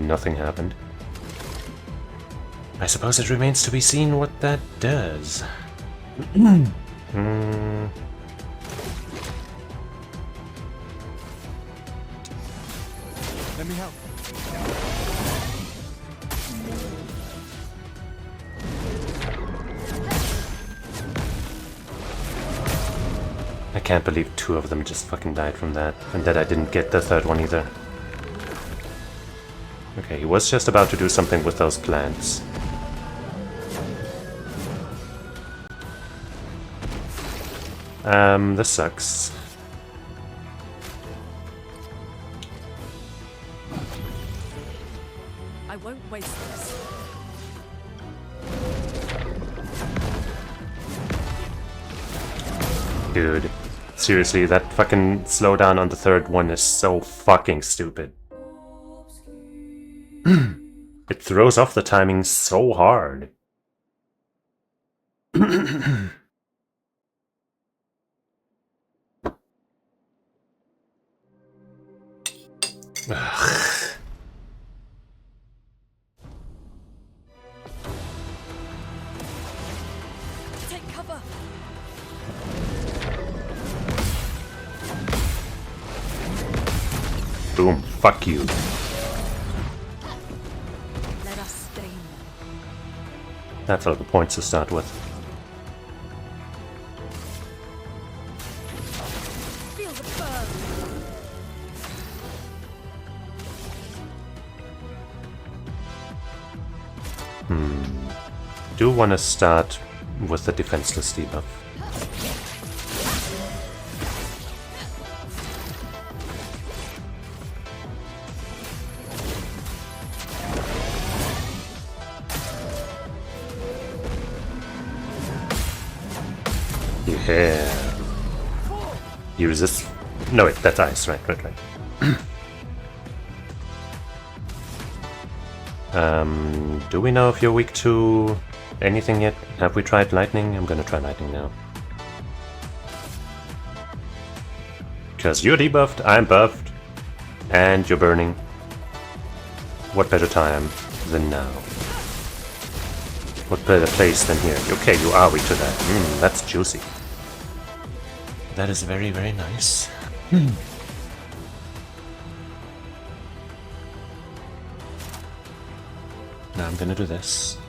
Nothing happened. I suppose it remains to be seen what that does. Let me help. I can't believe 2 of them just fucking died from that, and that I didn't get the 3rd one either. Okay, he was just about to do something with those plants. This sucks. I won't waste this. Dude, seriously, that fucking slowdown on the 3rd one is so fucking stupid. It throws off the timing so hard. Ugh. Take cover. Boom, fuck you. Let us stain them. That's all the points to start with. Feel the burn. Do want to start with the defenseless debuff. Yeah. You resist. No, wait, that's ice. Right. Do we know if you're weak to anything yet? Have we tried lightning? I'm gonna try lightning now. Because you're debuffed, I'm buffed, and you're burning. What better time than now? What better place than here? Okay, you are weak to that. That's juicy. That is very, very nice. Now I'm gonna do this.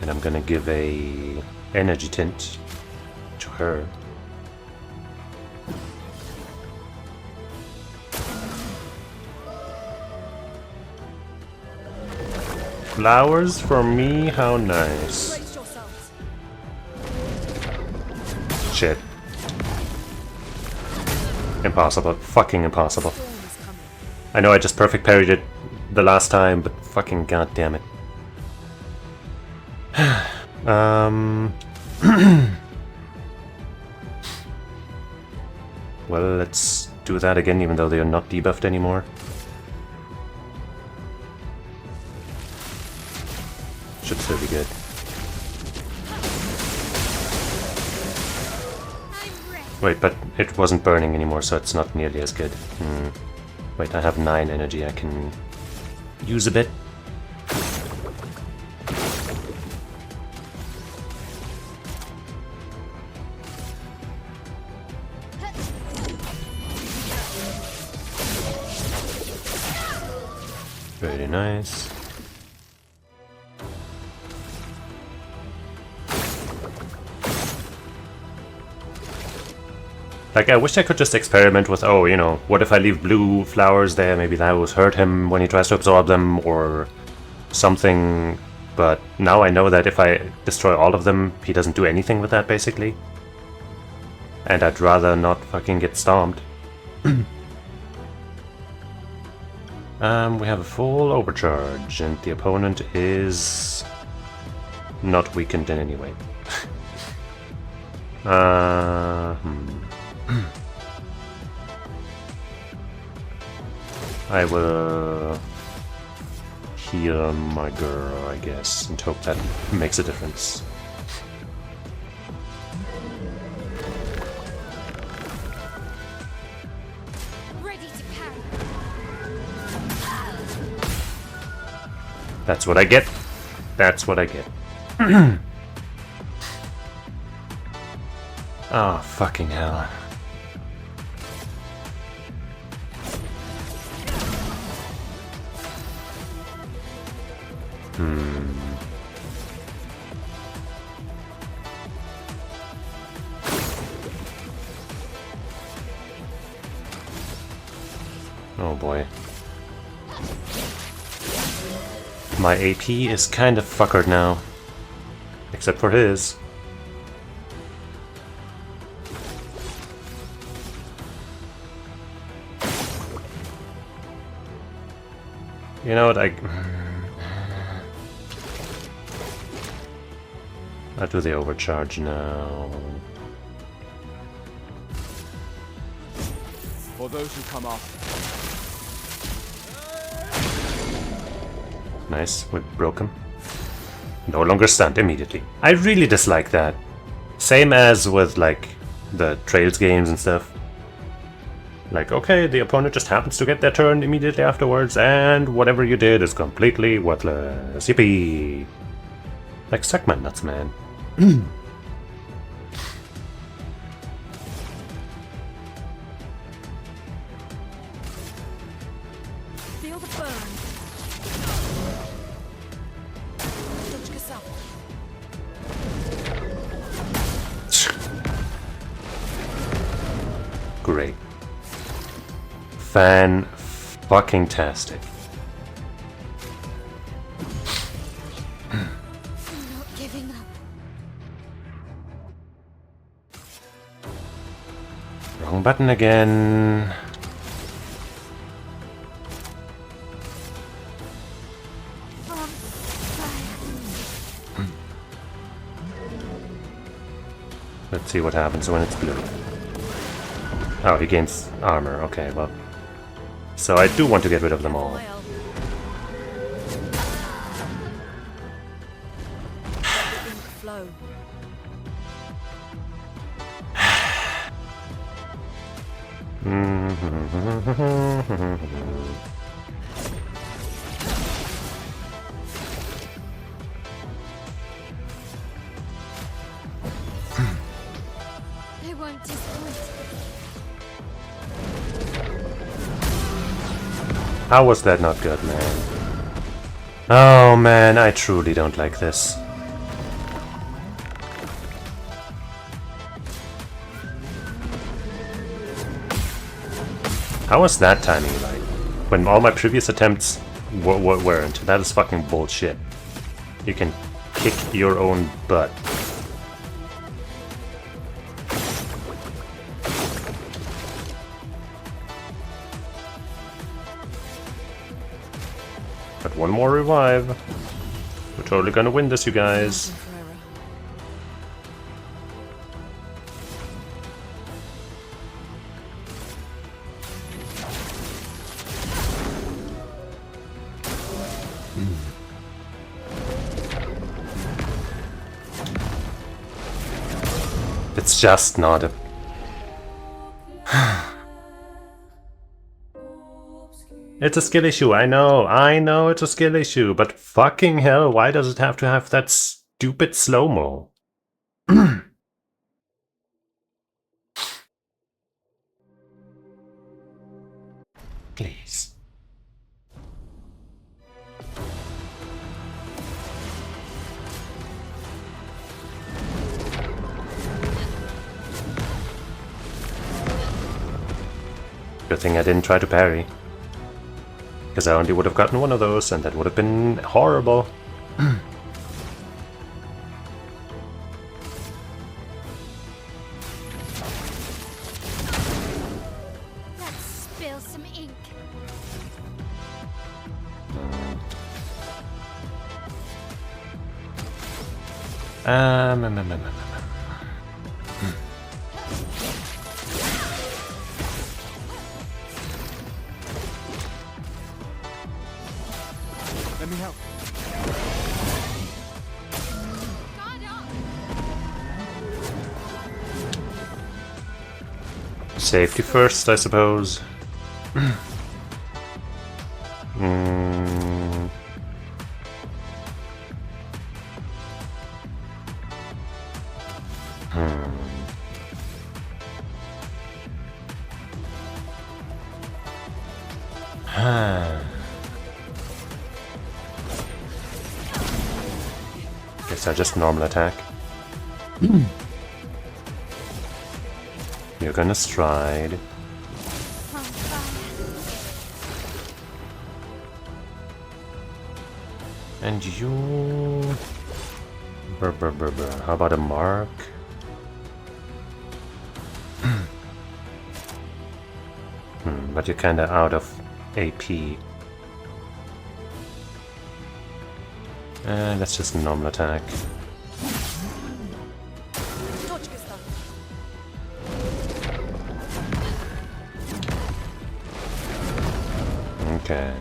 And I'm gonna give a energy tint to her. Flowers for me? How nice. Brace yourselves. Shit. Impossible. Fucking impossible. Storm is coming. I know I just perfect parried it the last time, but fucking goddamn it. Well, let's do that again, even though they are not debuffed anymore. Should still be good. Wait, but it wasn't burning anymore, so it's not nearly as good. Wait, I have 9 energy. I can use a bit. Very nice. Like, I wish I could just experiment with, oh, you know, what if I leave blue flowers there? Maybe that would hurt him when he tries to absorb them, or something. But now I know that if I destroy all of them, he doesn't do anything with that, basically. And I'd rather not fucking get stomped. We have a full overcharge, and the opponent is not weakened in any way. I will heal my girl, I guess, and hope that makes a difference. That's what I get. That's what I get. Oh, fucking hell. Oh boy. My AP is kind of fuckered now. Except for his. You know what, I'll do the overcharge now. For those who come after. Nice, we broke him. No longer stunned immediately. I really dislike that. Same as with, like, the Trails games and stuff. Like, okay, the opponent just happens to get their turn immediately afterwards, and whatever you did is completely worthless. Yippee! Like, suck my nuts, man. Feel the burn. Touch yourself. Great. Fan-fucking-tastic. I'm not giving up. Wrong button again. On fire. Let's see what happens when it's blue. Oh, he gains armor. Okay, well. So I do want to get rid of them all. Oil. Let the ink flow. They won't disappoint. How was that not good, man? Oh man, I truly don't like this. How was that timing like? When all my previous attempts weren't. That is fucking bullshit. You can kick your own butt. But one more revive. We're totally gonna win this, you guys. Forever. It's just not a... It's a skill issue, I know it's a skill issue, but fucking hell, why does it have to have that stupid slow-mo? Please. Good thing I didn't try to parry. Because I only would have gotten one of those, and that would have been horrible. Let's spill some ink. Let me help. Safety first, I suppose. Guess I just normal attack. You're gonna stride. On fire. And you... Brr, brr, brr, brr. How about a mark? But you're kinda out of AP. Let's just normal attack. Okay.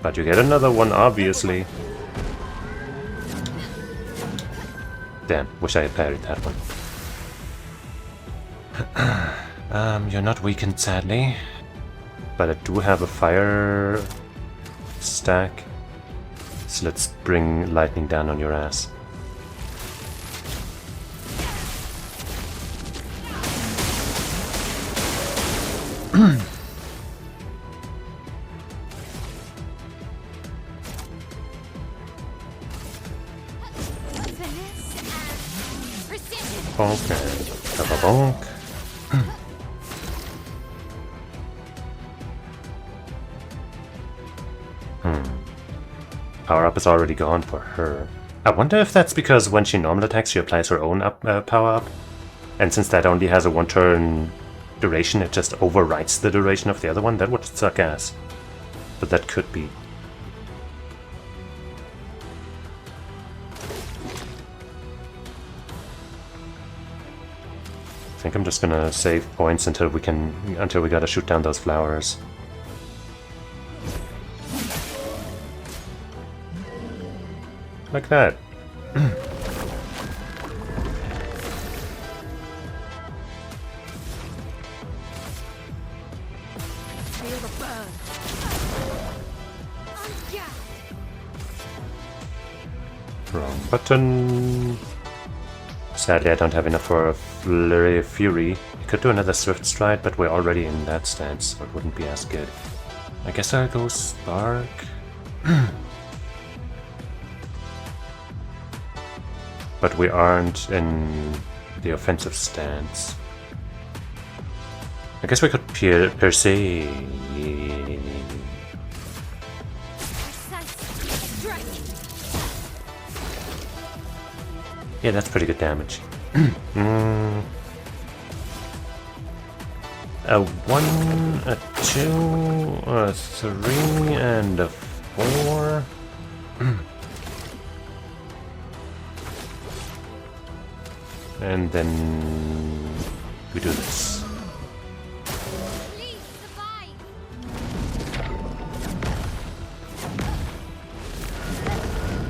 But you get another one, obviously. Damn, wish I had parried that one. You're not weakened, sadly. But I do have a fire stack. So let's bring lightning down on your ass. Finesse and precision. Bonk and have a bonk. Power up is already gone for her. I wonder if that's because when she normal attacks, she applies her own power up. And since that only has a 1-turn duration, it just overwrites the duration of the other one. That would suck ass. But that could be. I think I'm just gonna save points until we gotta shoot down those flowers. Like that. Feel the burn. Wrong button. Sadly, I don't have enough for a Flurry of Fury. I could do another Swift Stride, but we're already in that stance, so it wouldn't be as good. I guess I'll go Spark. But we aren't in the offensive stance. I guess we could per se. Yeah, that's pretty good damage. A 1, a 2, a 3, and a 4. And then we do this. Please survive.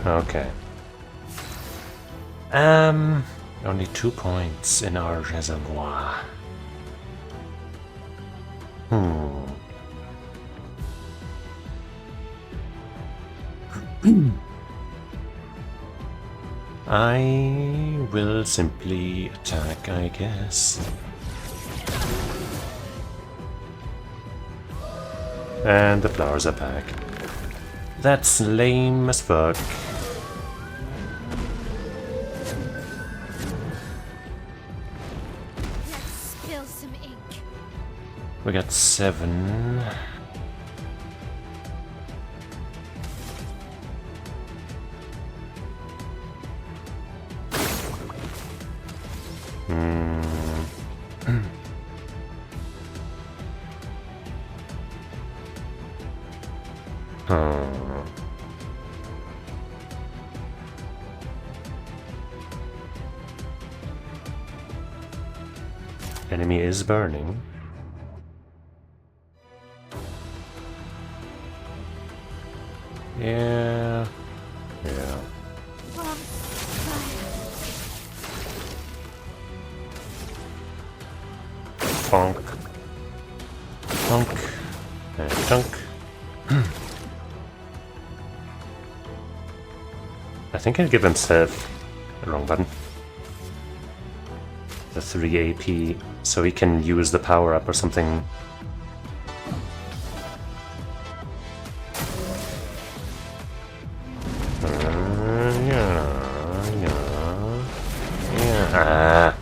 Okay. Only 2 points in our reservoir. I will simply attack, I guess. And the flowers are back. That's lame as fuck. Let's spill some ink. We got 7. Enemy is burning. Yeah. Yeah. On fire. Bonk. Bonk. And chunk. I think I'll give himself the wrong button. the 3 AP, so he can use the power up or something. Yeah.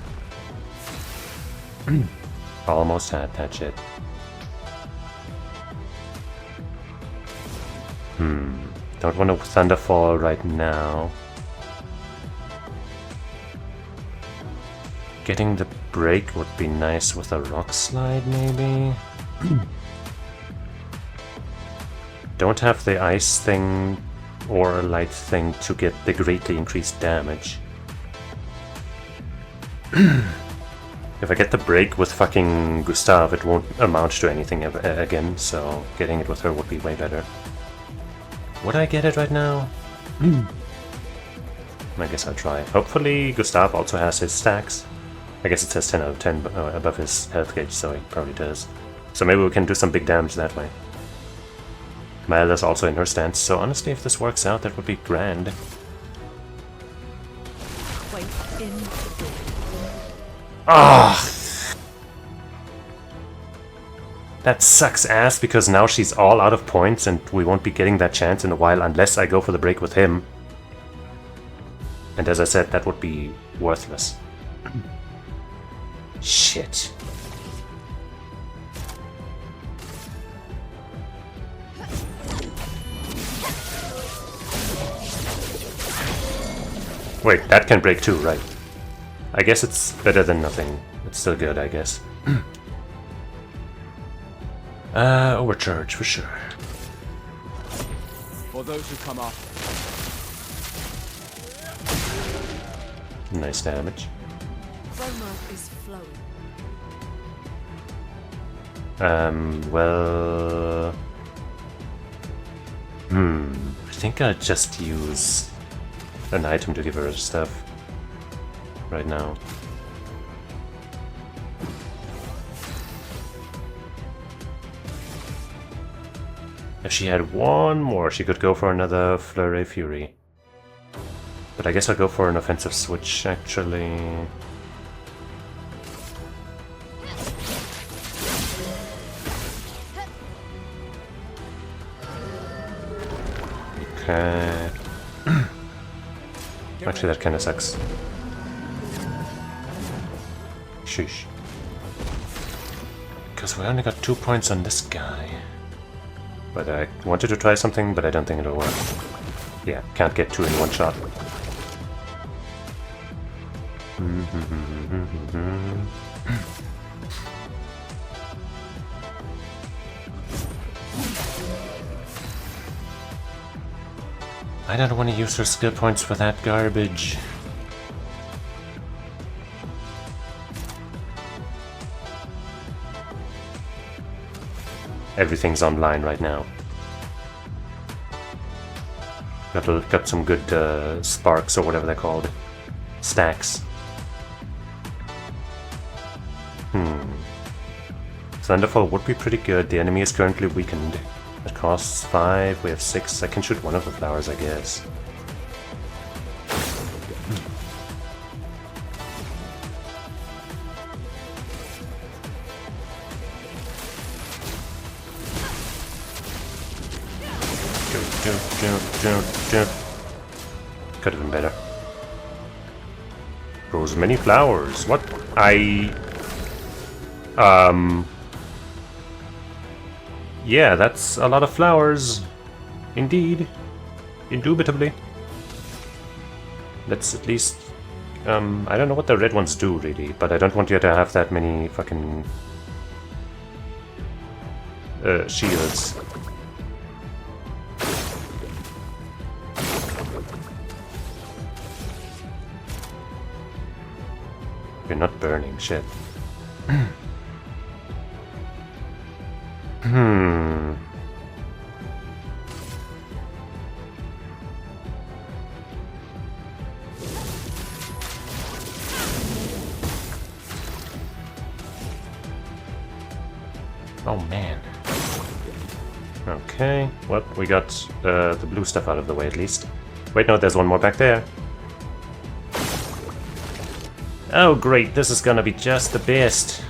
Almost had that shit. Don't want to Thunderfall right now. Getting the break would be nice with a Rock Slide, maybe? Don't have the Ice thing or a Light thing to get the greatly increased damage. If I get the break with fucking Gustav, it won't amount to anything again, so getting it with her would be way better. Would I get it right now? I guess I'll try. Hopefully Gustav also has his stacks. I guess it says 10 out of 10 above his health gauge, so he probably does. So maybe we can do some big damage that way. Maelda's also in her stance, so honestly if this works out, that would be grand. Wait in. Ah! That sucks ass, because now she's all out of points and we won't be getting that chance in a while unless I go for the break with him. And as I said, that would be worthless. Shit. Wait, that can break too, right? I guess it's better than nothing. It's still good, I guess. Overcharge for sure. For those who come after. Nice damage. Chroma is flowing. Well... I think I'll just use an item to give her stuff right now. If she had one more, she could go for another Flurry Fury. But I guess I'll go for an offensive switch, actually. Okay. Actually, that kinda sucks. Sheesh. Because we only got 2 points on this guy. But I wanted to try something, but I don't think it'll work. Yeah, can't get 2 in one shot. I don't want to use her skill points for that garbage. Everything's online right now. Got some good sparks or whatever they're called. Stacks. Thunderfall would be pretty good. The enemy is currently weakened. It costs 5, we have 6. I can shoot one of the flowers, I guess. Could have been better. Grows many flowers. What? Yeah, that's a lot of flowers. Indeed. Indubitably. Let's at least... I don't know what the red ones do, really, but I don't want you to have that many fucking... shields. You're not burning, shit. Oh man. Okay, well, we got the blue stuff out of the way at least. Wait, no, there's one more back there. Oh great, this is gonna be just the best.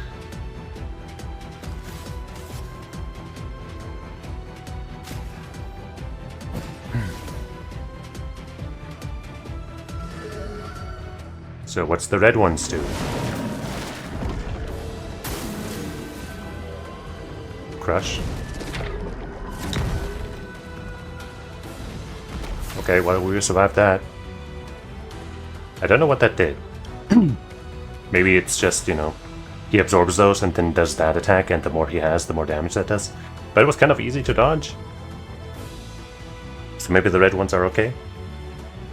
So what's the red ones do? Crush. Okay, well, we survived that. I don't know what that did. Maybe it's just, you know, he absorbs those and then does that attack, and the more he has, the more damage that does. But it was kind of easy to dodge. So maybe the red ones are okay?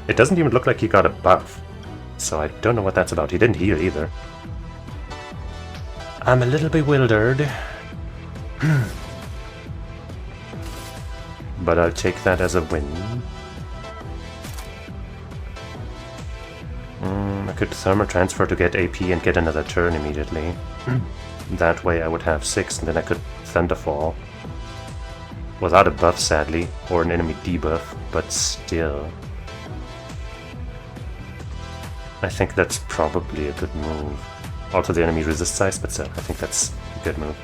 It doesn't even look like he got a buff. So I don't know what that's about. He didn't heal either. I'm a little bewildered. But I'll take that as a win. I could thermal transfer to get AP and get another turn immediately. That way I would have 6 and then I could Thunderfall. Without a buff sadly, or an enemy debuff, but still. I think that's probably a good move. Also the enemy resists size, but still, I think that's a good move.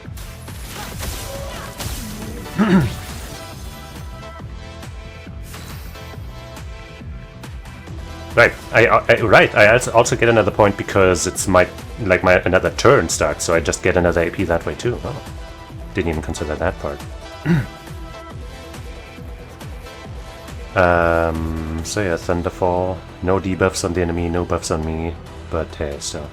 Right, I also get another point because it's my another turn starts, so I just get another AP that way too. Oh, didn't even consider that part. So yeah, Thunderfall. No debuffs on the enemy, no buffs on me, but hey, still.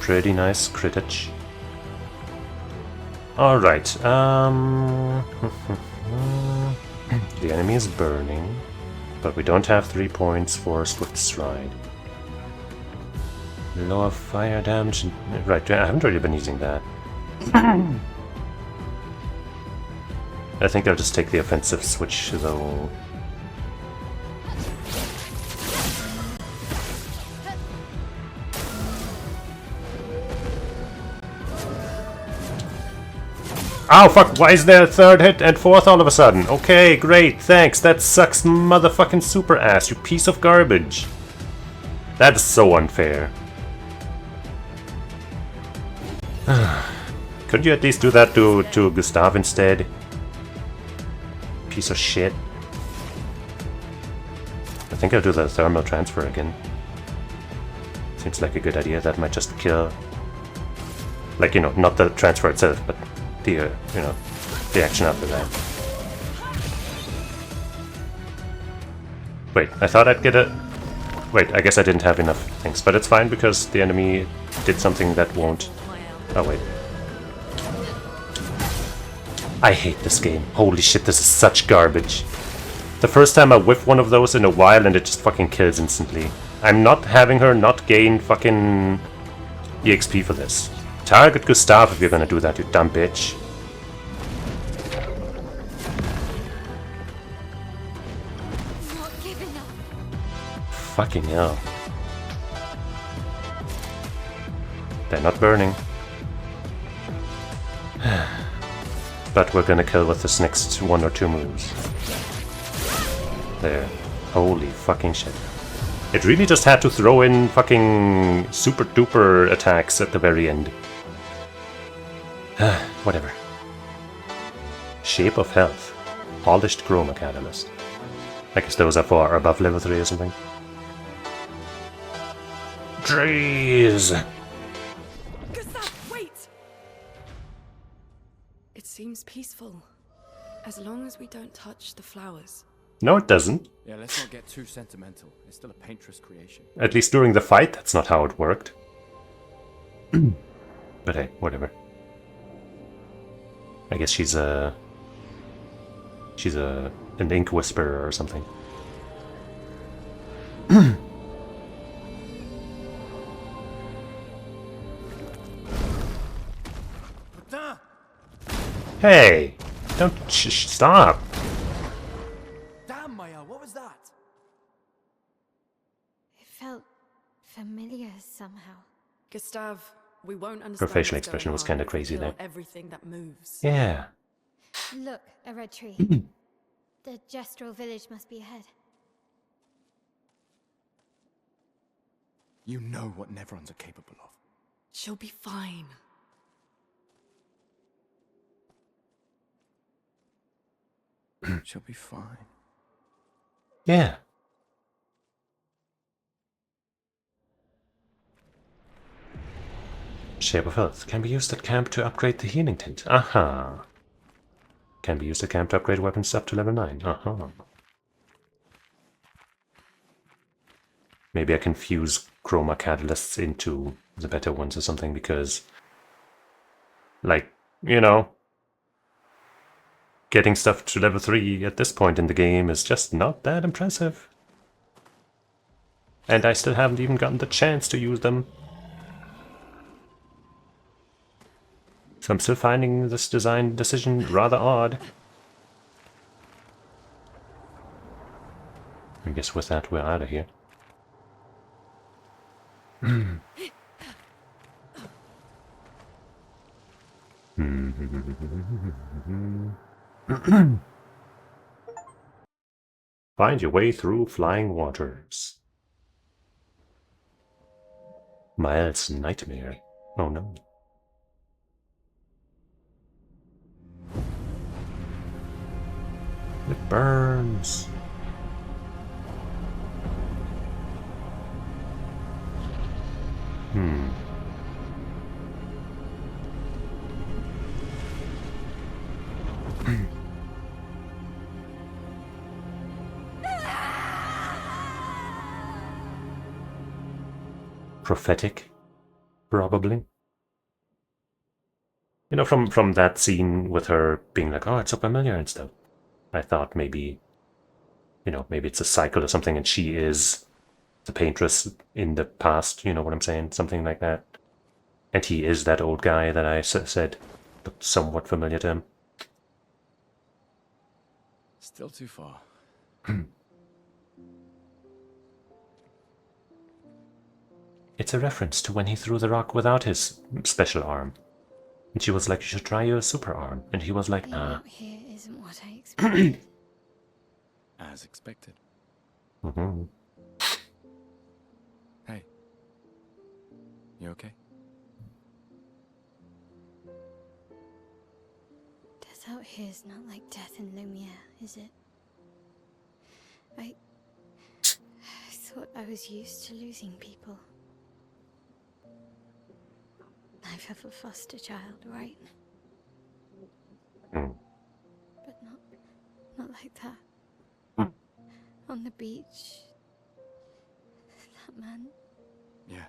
Pretty nice critage. Alright, the enemy is burning, but we don't have 3 points for Swift Stride. Lower fire damage. Right, I haven't really been using that. I think I'll just take the offensive switch though. Oh fuck, why is there a third hit and fourth all of a sudden? Okay, great, thanks, that sucks motherfucking super ass, you piece of garbage. That is so unfair. Couldn't you at least do that to Gustav instead? Piece of shit. I think I'll do the thermal transfer again. Seems like a good idea, that might just kill... Like, you know, not the transfer itself, but the, you know, the action after that. Wait, I thought I'd get a... Wait, I guess I didn't have enough things, but it's fine because the enemy did something that won't... Oh wait. I hate this game. Holy shit, this is such garbage. The first time I whiff one of those in a while and it just fucking kills instantly. I'm not having her not gain fucking EXP for this. Target Gustav if you're gonna do that, you dumb bitch. Not giving up. Fucking hell. They're not burning. But we're gonna kill with this next 1 or 2 moves. There. Holy fucking shit. It really just had to throw in fucking super duper attacks at the very end. Whatever. Shape of Health. Polished Chroma Catalyst. I guess those are for above level 3 or something. Jeez! Gustav, wait! It seems peaceful. As long as we don't touch the flowers. No, it doesn't. Yeah, let's not get too sentimental. It's still a painter's creation. At least during the fight, that's not how it worked. But hey, whatever. I guess she's an ink whisperer or something. Hey! Don't stop! Damn, Maya, what was that? It felt familiar somehow. Gustav, we won't understand. Her facial what's expression going was on kinda if we crazy kill there. Everything that moves. Yeah. Look, a red tree. The Gestrel village must be ahead. You know what Nevrons are capable of. She'll be fine. She'll be fine. Yeah. Shape of Health can be used at camp to upgrade the healing tint. Aha. Can be used at camp to upgrade weapons up to level 9. Aha. Maybe I can fuse chroma catalysts into the better ones or something, because, like, you know, getting stuff to level 3 at this point in the game is just not that impressive. And I still haven't even gotten the chance to use them. So I'm still finding this design decision rather odd. I guess with that we're out of here. Find your way through flying waters. Miles' nightmare. Oh no. It burns. Prophetic, probably. You know, from that scene with her being like, oh, it's so familiar and stuff. I thought maybe, you know, maybe it's a cycle or something, and she is the paintress in the past, you know what I'm saying? Something like that. And he is that old guy that I said looked somewhat familiar to him. Still too far. It's a reference to when he threw the rock without his special arm. And she was like, you should try your super arm. And he was like, Being nah. out here isn't what I expected. As expected. Mm-hmm. Hey. You okay? Death out here is not like death in Lumiere, is it? I thought I was used to losing people. I've had a foster child, right? Mm. But not like that. Mm. On the beach. That man. Yeah.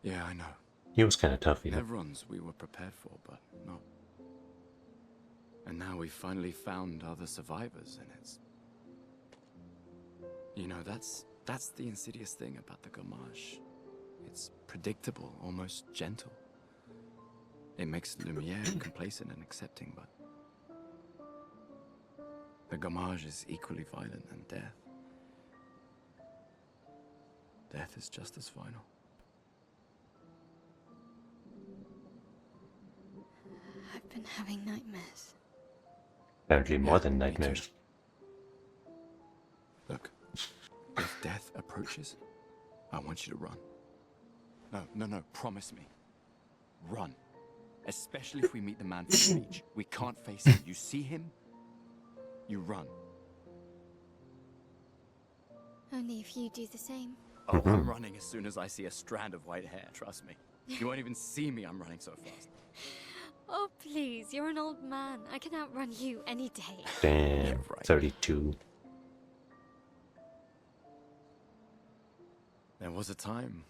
Yeah, I know. He was kind of tough, you know. Nevrons we were prepared for, but not. And now we finally found other survivors, and it's... You know, that's the insidious thing about the Gamage. It's predictable, almost gentle. It makes Lumiere complacent and accepting, but... The Gamage is equally violent than death. Death is just as final. I've been having nightmares. Apparently more Yeah, than me nightmares. Look, if death approaches, I want you to run. No, promise me. Run. Especially if we meet the man from the beach. We can't face him. You see him, you run. Only if you do the same. Oh, I'm running as soon as I see a strand of white hair, trust me. You won't even see me, I'm running so fast. Oh, please, you're an old man. I can outrun you any day. Damn, Yeah, right. 32. There was a time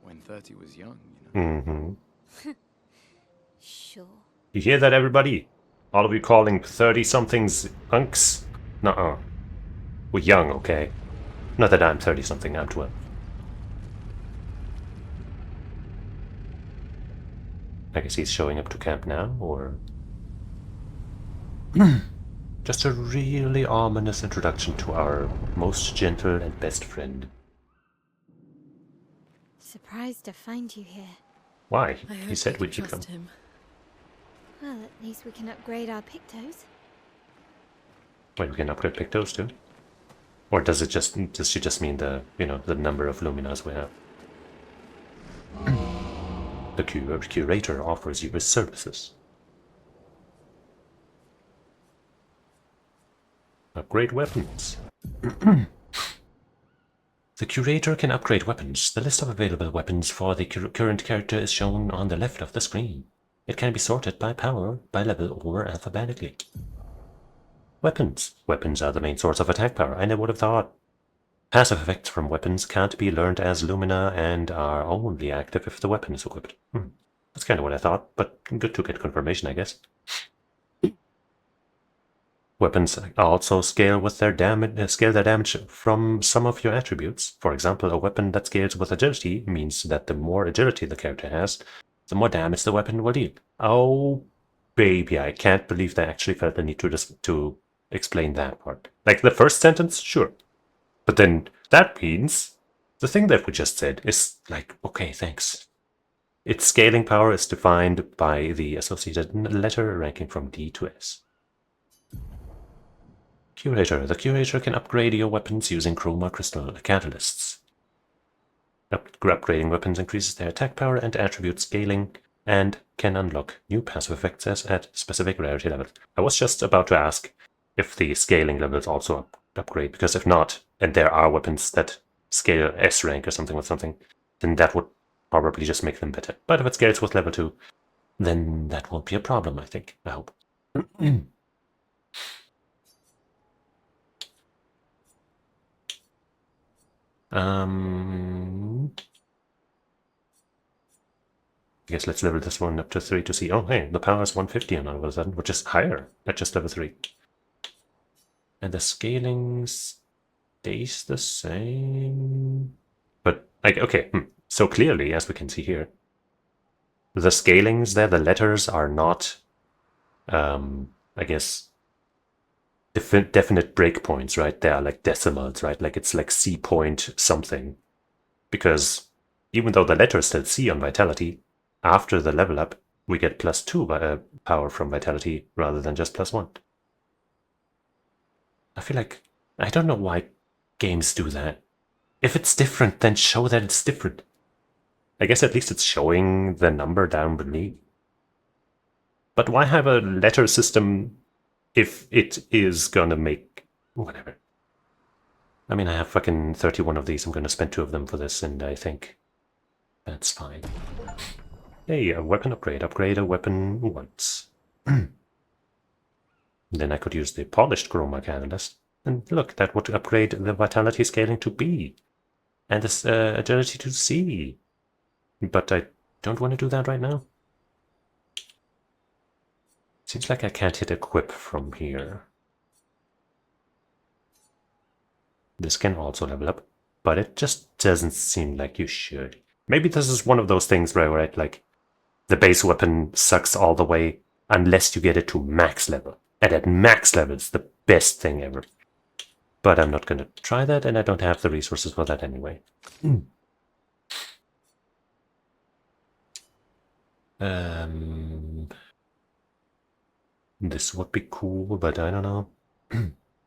when 30 was young, you know. Mm-hmm. Sure. You hear that, everybody? All of you calling 30-somethings unks? Nuh-uh. We're young, okay? Not that I'm 30-something, I'm 12. I guess he's showing up to camp now, or... Just a really ominous introduction to our most gentle and best friend. Surprised to find you here. Why? I He hope said I we can could come. trust him. Well, at least we can upgrade our Pictos. Wait, we can upgrade Pictos too? Or does she just mean the, the number of Luminas we have? The curator offers you his services. Upgrade weapons. The curator can upgrade weapons. The list of available weapons for the current character is shown on the left of the screen. It can be sorted by power, by level, or alphabetically. Weapons. Weapons are the main source of attack power. I never would have thought. Passive effects from weapons can't be learned as Lumina and are only active if the weapon is equipped. That's kind of what I thought, but good to get confirmation, I guess. Weapons also scale their damage from some of your attributes. For example, a weapon that scales with agility means that the more agility the character has, the more damage the weapon will deal. Oh, baby, I can't believe they actually felt the need to explain that part. Like the first sentence, sure. But then that means the thing that we just said is like, okay, thanks. Its scaling power is defined by the associated letter ranking from D to S. Curator. The curator can upgrade your weapons using chroma crystal catalysts. Upgrading weapons increases their attack power and attribute scaling, and can unlock new passive effects at specific rarity levels. I was just about to ask if the scaling levels also upgrade, because if not, and there are weapons that scale S rank or something with something, then that would probably just make them better. But if it scales with level 2, then that won't be a problem, I think. I hope. I guess let's level this one up to 3 to see. Oh, hey, the power is 150 and all of a sudden, which is higher at just level 3. And the scaling stays the same. But, like, okay, so clearly, as we can see here, the scalings there, the letters are not, I guess, definite breakpoints, right? They are like decimals, right? Like it's like C point something. Because even though the letter is still C on Vitality, after the level up, we get +2 power from Vitality rather than just +1. I feel like, I don't know why games do that. If it's different, then show that it's different. I guess at least it's showing the number down beneath. But why have a letter system if it is gonna make whatever? I mean, I have fucking 31 of these. I'm gonna spend 2 of them for this, and I think that's fine. Hey, a weapon upgrade. Upgrade a weapon once. Then I could use the polished chroma catalyst. And look, that would upgrade the vitality scaling to B. And this agility to C. But I don't want to do that right now. Seems like I can't hit equip from here. This can also level up, but it just doesn't seem like you should. Maybe this is one of those things where, right, like, the base weapon sucks all the way unless you get it to max level. And at max level, it's the best thing ever. But I'm not going to try that, and I don't have the resources for that anyway. This would be cool, but I don't know.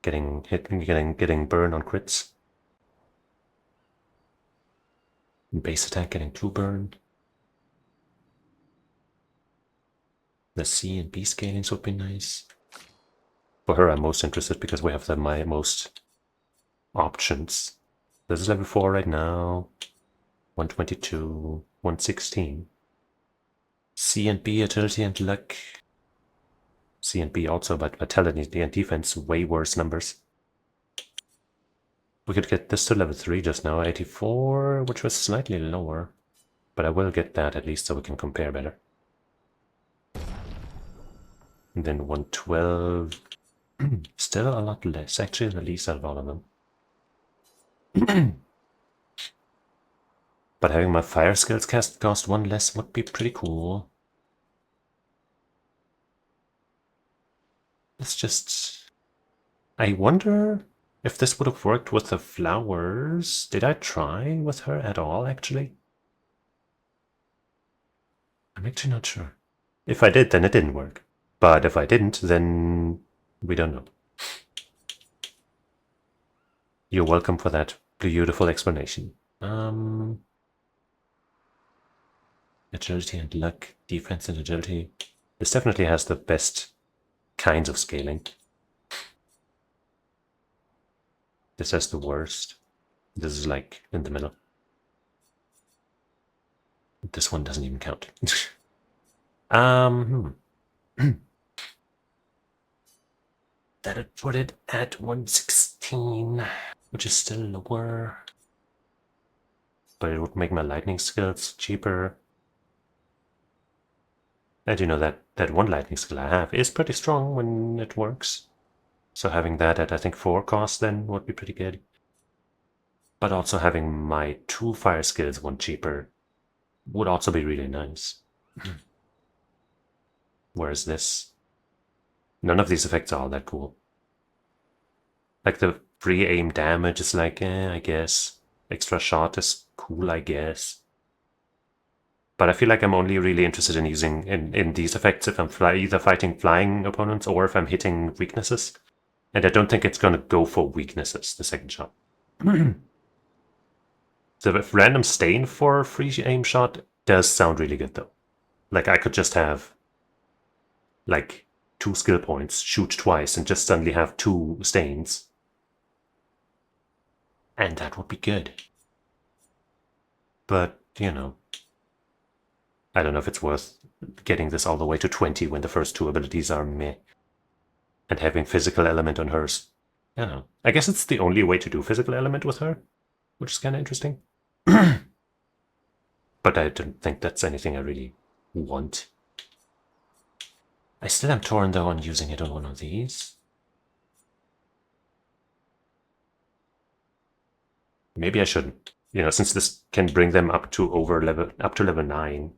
Getting hit, getting burn on crits. Base attack getting 2 burn. The C and B scalings would be nice. For her, I'm most interested because we have my most options. This is level 4 right now. 122, 116. C and B, agility and luck. C and B also, but vitality and defense, way worse numbers. We could get this to level 3 just now, 84, which was slightly lower. But I will get that at least so we can compare better. And then 112. Still a lot less. Actually, the least out of all of them. But having my fire skills cost 1 less would be pretty cool. Let's just... I wonder if this would have worked with the flowers. Did I try with her at all, actually? I'm actually not sure. If I did, then it didn't work. But if I didn't, then we don't know. You're welcome for that beautiful explanation. Agility and luck, defense and agility. This definitely has the best kinds of scaling. This has the worst. This is like in the middle. This one doesn't even count. That'd put it at 116, which is still lower. But it would make my lightning skills cheaper. And you know that one lightning skill I have is pretty strong when it works. So having that at I think 4 cost then would be pretty good. But also having my 2 fire skills 1 cheaper would also be really nice. Whereas this, none of these effects are all that cool. Like the free aim damage is like, I guess. Extra shot is cool, I guess. But I feel like I'm only really interested in using in these effects if I'm either fighting flying opponents or if I'm hitting weaknesses. And I don't think it's going to go for weaknesses, the second shot. So if random stain for a free aim shot does sound really good though. Like I could just have like 2 skill points, shoot twice, and just suddenly have 2 stains. And that would be good. But, you know, I don't know if it's worth getting this all the way to 20 when the first 2 abilities are meh. And having physical element on hers. I don't know. I guess it's the only way to do physical element with her, which is kind of interesting. But I don't think that's anything I really want. I still am torn though on using it on one of these. Maybe I shouldn't. You know, since this can bring them up to level 9.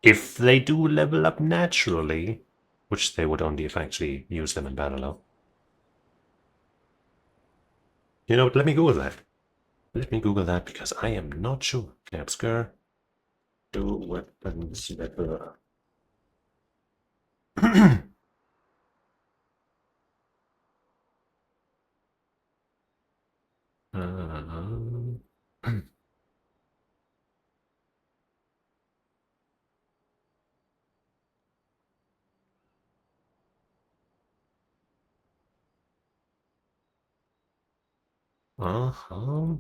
If they do level up naturally, which they would only if I actually use them in battle. You know what, let me Google that. Let me Google that because I am not sure. Clair Obscur. Do weapons level up. Uh-huh.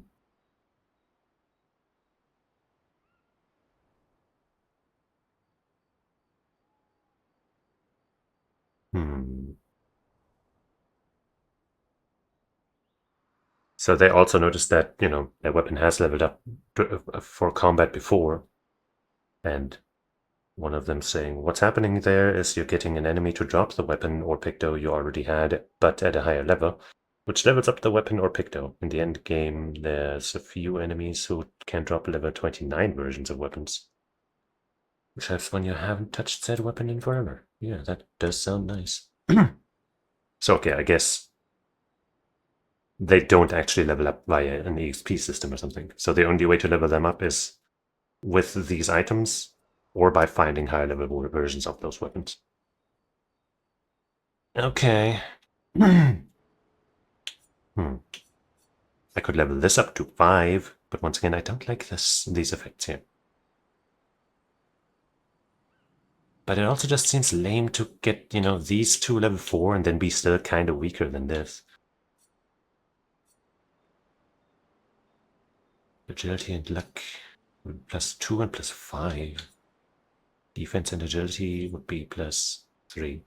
So they also noticed that, you know, their weapon has leveled up for combat before. And one of them saying, what's happening there is you're getting an enemy to drop the weapon or picto you already had, but at a higher level, which levels up the weapon or picto. In the end game, there's a few enemies who can drop level 29 versions of weapons. Except when you haven't touched said weapon in forever. Yeah, that does sound nice. So, okay, I guess they don't actually level up via an EXP system or something. So the only way to level them up is with these items or by finding higher level versions of those weapons. Okay. I could level this up to 5, but once again, I don't like these effects here. But it also just seems lame to get, you know, these 2 level 4 and then be still kind of weaker than this. Agility and luck +2 and +5. Defense and agility would be +3.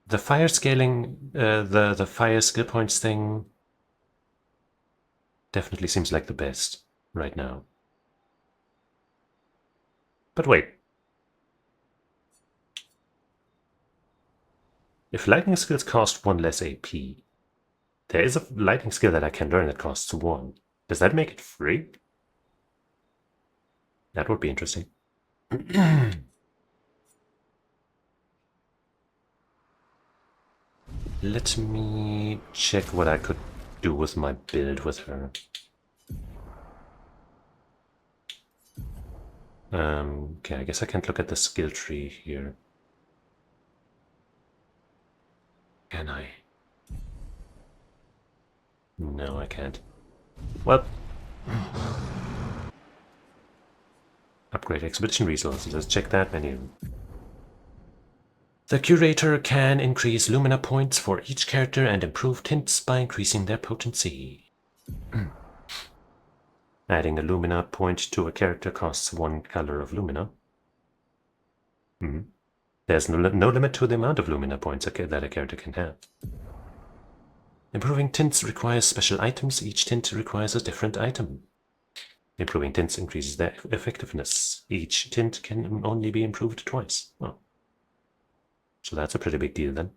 The fire scaling, the fire skill points thing definitely seems like the best right now. But wait. If lightning skills cost 1 less AP, there is a lightning skill that I can learn that costs 1. Does that make it free? That would be interesting. Let me check what I could do with my build with her. Okay, I guess I can't look at the skill tree here. Can I? No, I can't. Well, upgrade expedition resources. Let's check that menu. The curator can increase Lumina points for each character and improve tints by increasing their potency. Adding a Lumina point to a character costs 1 color of Lumina. There's no limit to the amount of Lumina points that a character can have. Improving tints requires special items. Each tint requires a different item. Improving tints increases their effectiveness. Each tint can only be improved twice. Oh. So that's a pretty big deal then.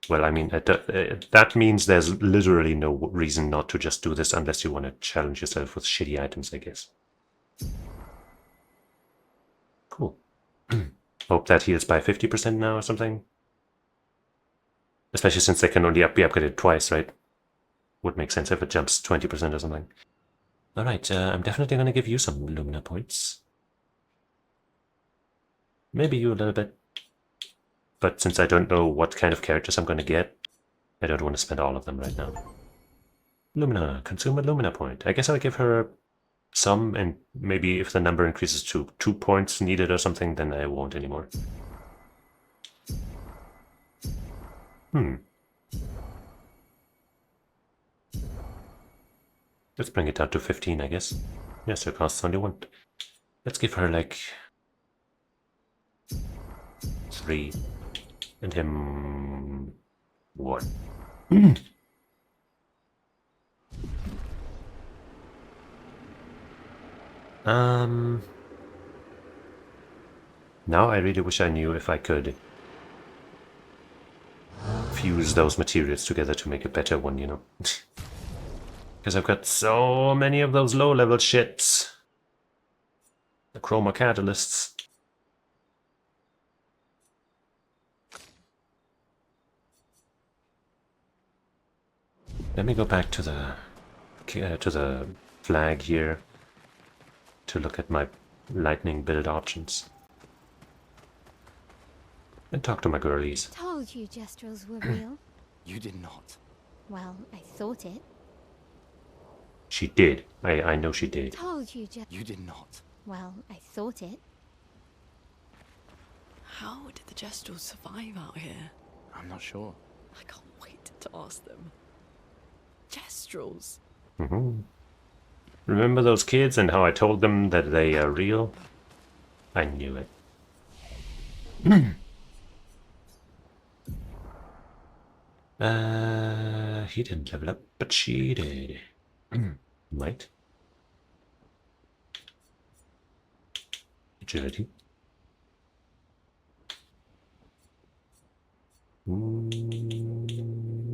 Well, I mean, that means there's literally no reason not to just do this unless you want to challenge yourself with shitty items, I guess. Cool. Hope that heals by 50% now or something. Especially since they can only be upgraded twice, right? Would make sense if it jumps 20% or something. Alright, I'm definitely going to give you some Lumina points. Maybe you a little bit. But since I don't know what kind of characters I'm going to get, I don't want to spend all of them right now. Lumina, consume a Lumina point. I guess I'll give her some, and maybe if the number increases to 2 points needed or something, then I won't anymore. Let's bring it down to 15, I guess. Yes, it costs only 1. Let's give her like 3 and him 1. Now I really wish I knew if I could fuse those materials together to make a better one, you know. Because I've got so many of those low-level shits. The chroma catalysts. Let me go back to the flag here to look at my lightning build options. And talk to my girlies. Told you Gestrels were real. You did not. Well, I thought it. She did. I know she did. Told you You did not. Well, I thought it. How did the Gestrels survive out here? I'm not sure. I can't wait to ask them. Gestrels? Remember those kids and how I told them that they are real? I knew it. He didn't level up, but she did. Might. Agility.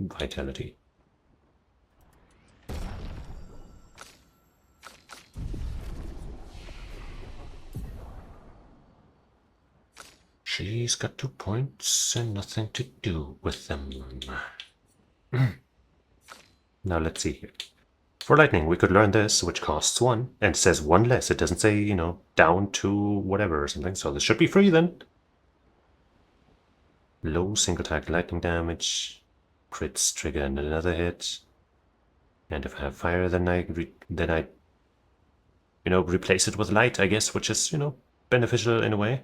Vitality. She's got 2 points and nothing to do with them. Now let's see here. For lightning, we could learn this, which costs 1, and says 1 less. It doesn't say, you know, down to whatever or something, so this should be free then. Low single target lightning damage. Crits trigger another hit. And if I have fire, then I you know, replace it with light, I guess, which is, you know, beneficial in a way.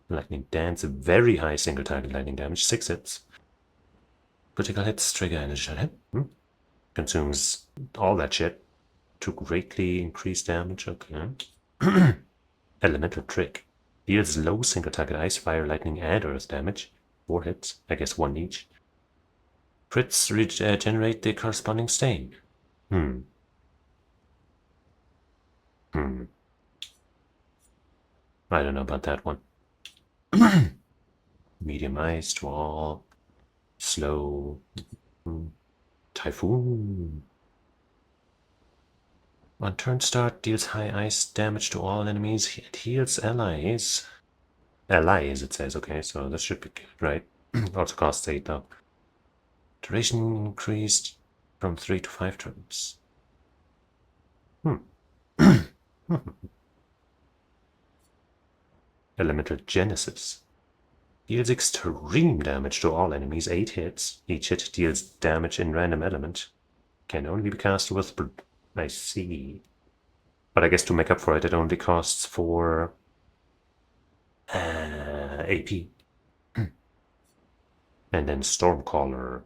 Lightning Dance, a very high single target lightning damage, 6 hits. Critical hits trigger an initial hit. Consumes all that shit to greatly increase damage. Okay. Elemental Trick. Deals low single target ice, fire, lightning, and earth damage. 4 hits. I guess 1 each. Crits regenerate the corresponding stain. I don't know about that one. Medium ice to all. Slow. Typhoon. On turn start, deals high ice damage to all enemies. It heals allies. Allies, it says. Okay, so this should be good, right? Also costs 8 though. Duration increased from 3 to 5 turns. Elemental Genesis. Deals extreme damage to all enemies, 8 hits. Each hit deals damage in random element. Can only be cast with... I see. But I guess to make up for it, it only costs 4... AP. And then Stormcaller.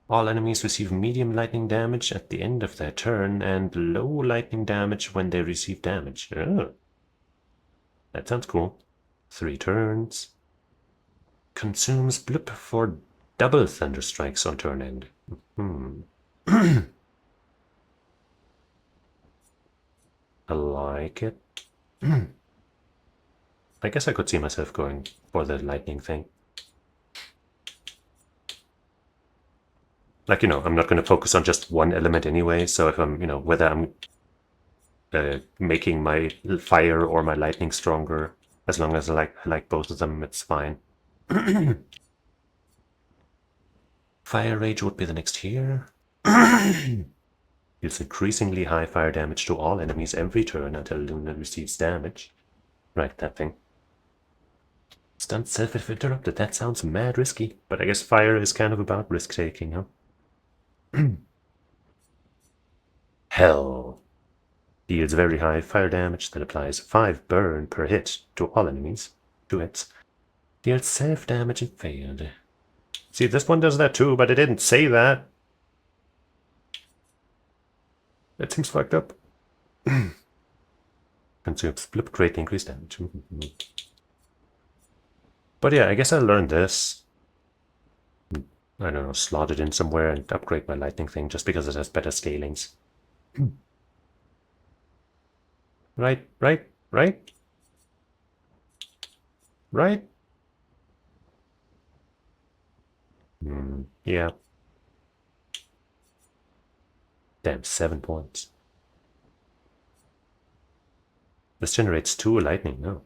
All enemies receive medium lightning damage at the end of their turn and low lightning damage when they receive damage. Oh. That sounds cool. 3 turns. Consumes blip for double thunder strikes on turn end. I like it. I guess I could see myself going for the lightning thing. Like, I'm not going to focus on just one element anyway, so if I'm, whether I'm making my fire or my lightning stronger, as long as I like both of them, it's fine. Fire Rage would be the next here. Deals increasingly high fire damage to all enemies every turn until Lune receives damage. Right, that thing. Stunned self if interrupted. That sounds mad risky, but I guess fire is kind of about risk taking, huh? Hell. Deals very high fire damage that applies 5 burn per hit to all enemies. 2 hits. Deals self damage and failed. See, this one does that too, but it didn't say that. That seems fucked up. Consumes blip, greatly increased damage. But yeah, I guess I learned this. I don't know, slot it in somewhere and upgrade my lightning thing just because it has better scalings. Right. Yeah. Damn, 7 points. This generates 2 lightning, no.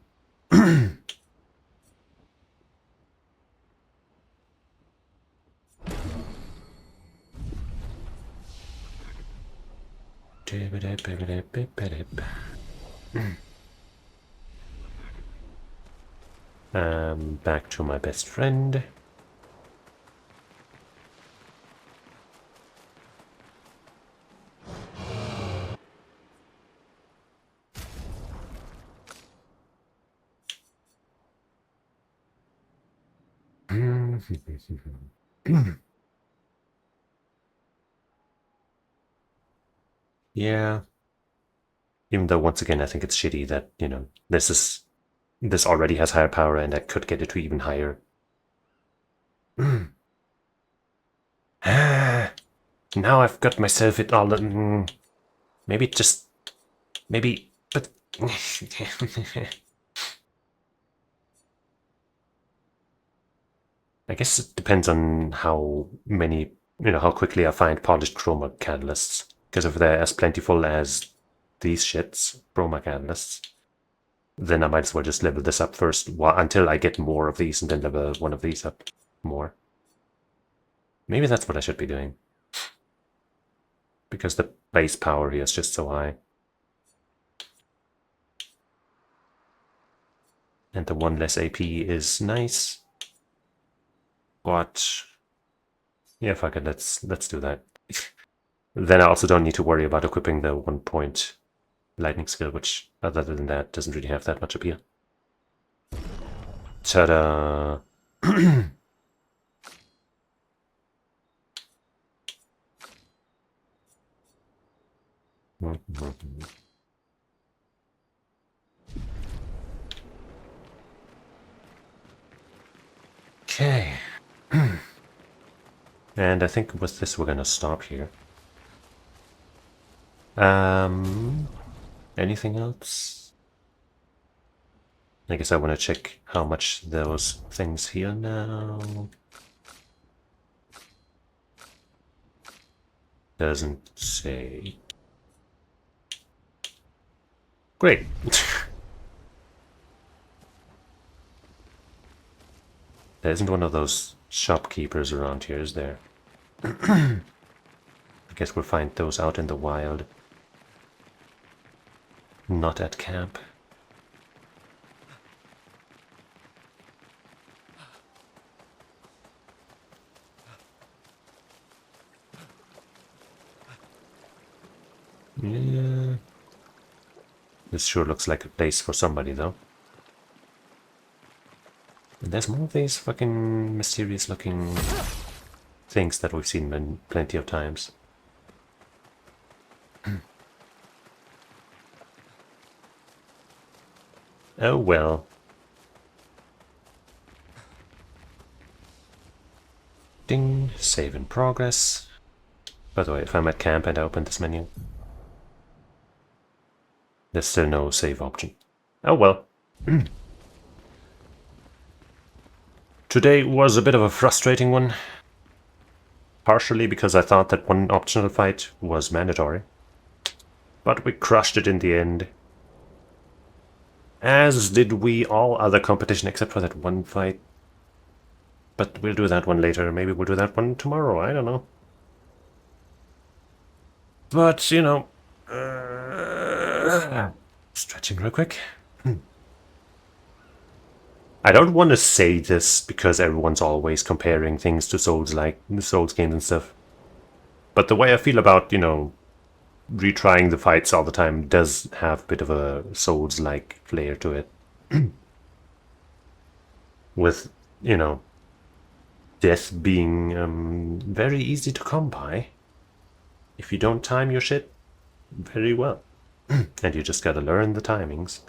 Back to my best friend. Yeah. Even though, once again, I think it's shitty that, this already has higher power and I could get it to even higher. Now I've got myself it all... maybe just... Maybe... But... I guess it depends on how many... how quickly I find polished chroma catalysts. Because if they're as plentiful as these shits, chroma catalysts, then I might as well just level this up first until I get more of these and then level one of these up more. Maybe that's what I should be doing. Because the base power here is just so high. And the 1 less AP is nice. But yeah, fuck it, let's do that. Then I also don't need to worry about equipping the 1 point lightning skill, which other than that doesn't really have that much appeal. Ta-da! Okay. And I think with this we're gonna stop here. Anything else? I guess I want to check how much those things heal now. Doesn't say. Great. There isn't one of those shopkeepers around here, is there? I guess we'll find those out in the wild. not at camp. Yeah. This sure looks like a place for somebody, though. And there's more of these fucking mysterious looking things that we've seen plenty of times. Oh well. Ding, save in progress. By the way, if I'm at camp and I open this menu, there's still no save option. Oh well. Today was a bit of a frustrating one. Partially because I thought that one optional fight was mandatory. But we crushed it in the end. As did we all other competition except for that one fight. But we'll do that one later. Maybe we'll do that one tomorrow. I don't know. But, you know... stretching real quick. I don't want to say this because everyone's always comparing things to Souls games and stuff. But the way I feel about, you know, retrying the fights all the time does have a bit of a Souls-like flair to it. With, you know, death being very easy to come by if you don't time your shit very well. And you just gotta learn the timings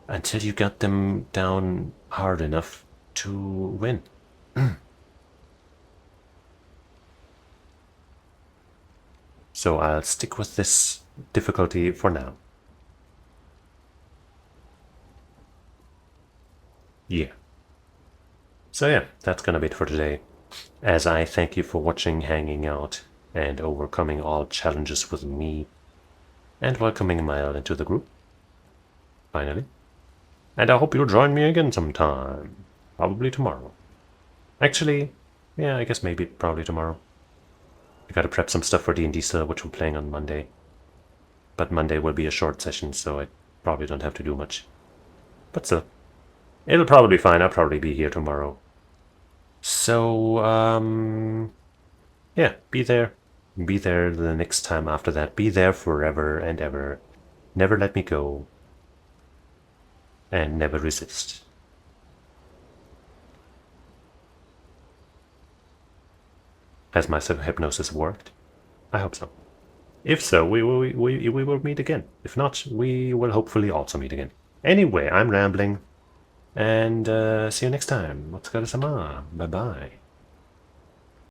until you got them down hard enough to win. So I'll stick with this difficulty for now. Yeah. So yeah, that's gonna be it for today. As I thank you for watching, hanging out, and overcoming all challenges with me, and welcoming Mile into the group. Finally. And I hope you'll join me again sometime. Probably tomorrow. Actually, yeah, I guess maybe probably tomorrow. I gotta prep some stuff for D&D still, which we're playing on Monday. But Monday will be a short session, so I probably don't have to do much. But still. It'll probably be fine, I'll probably be here tomorrow. So, yeah, be there. Be there the next time after that. Be there forever and ever. Never let me go. And never resist. Has my hypnosis worked? I hope so. If so, we will meet again. If not, we will hopefully also meet again. Anyway, I'm rambling. And see you next time. Bye bye.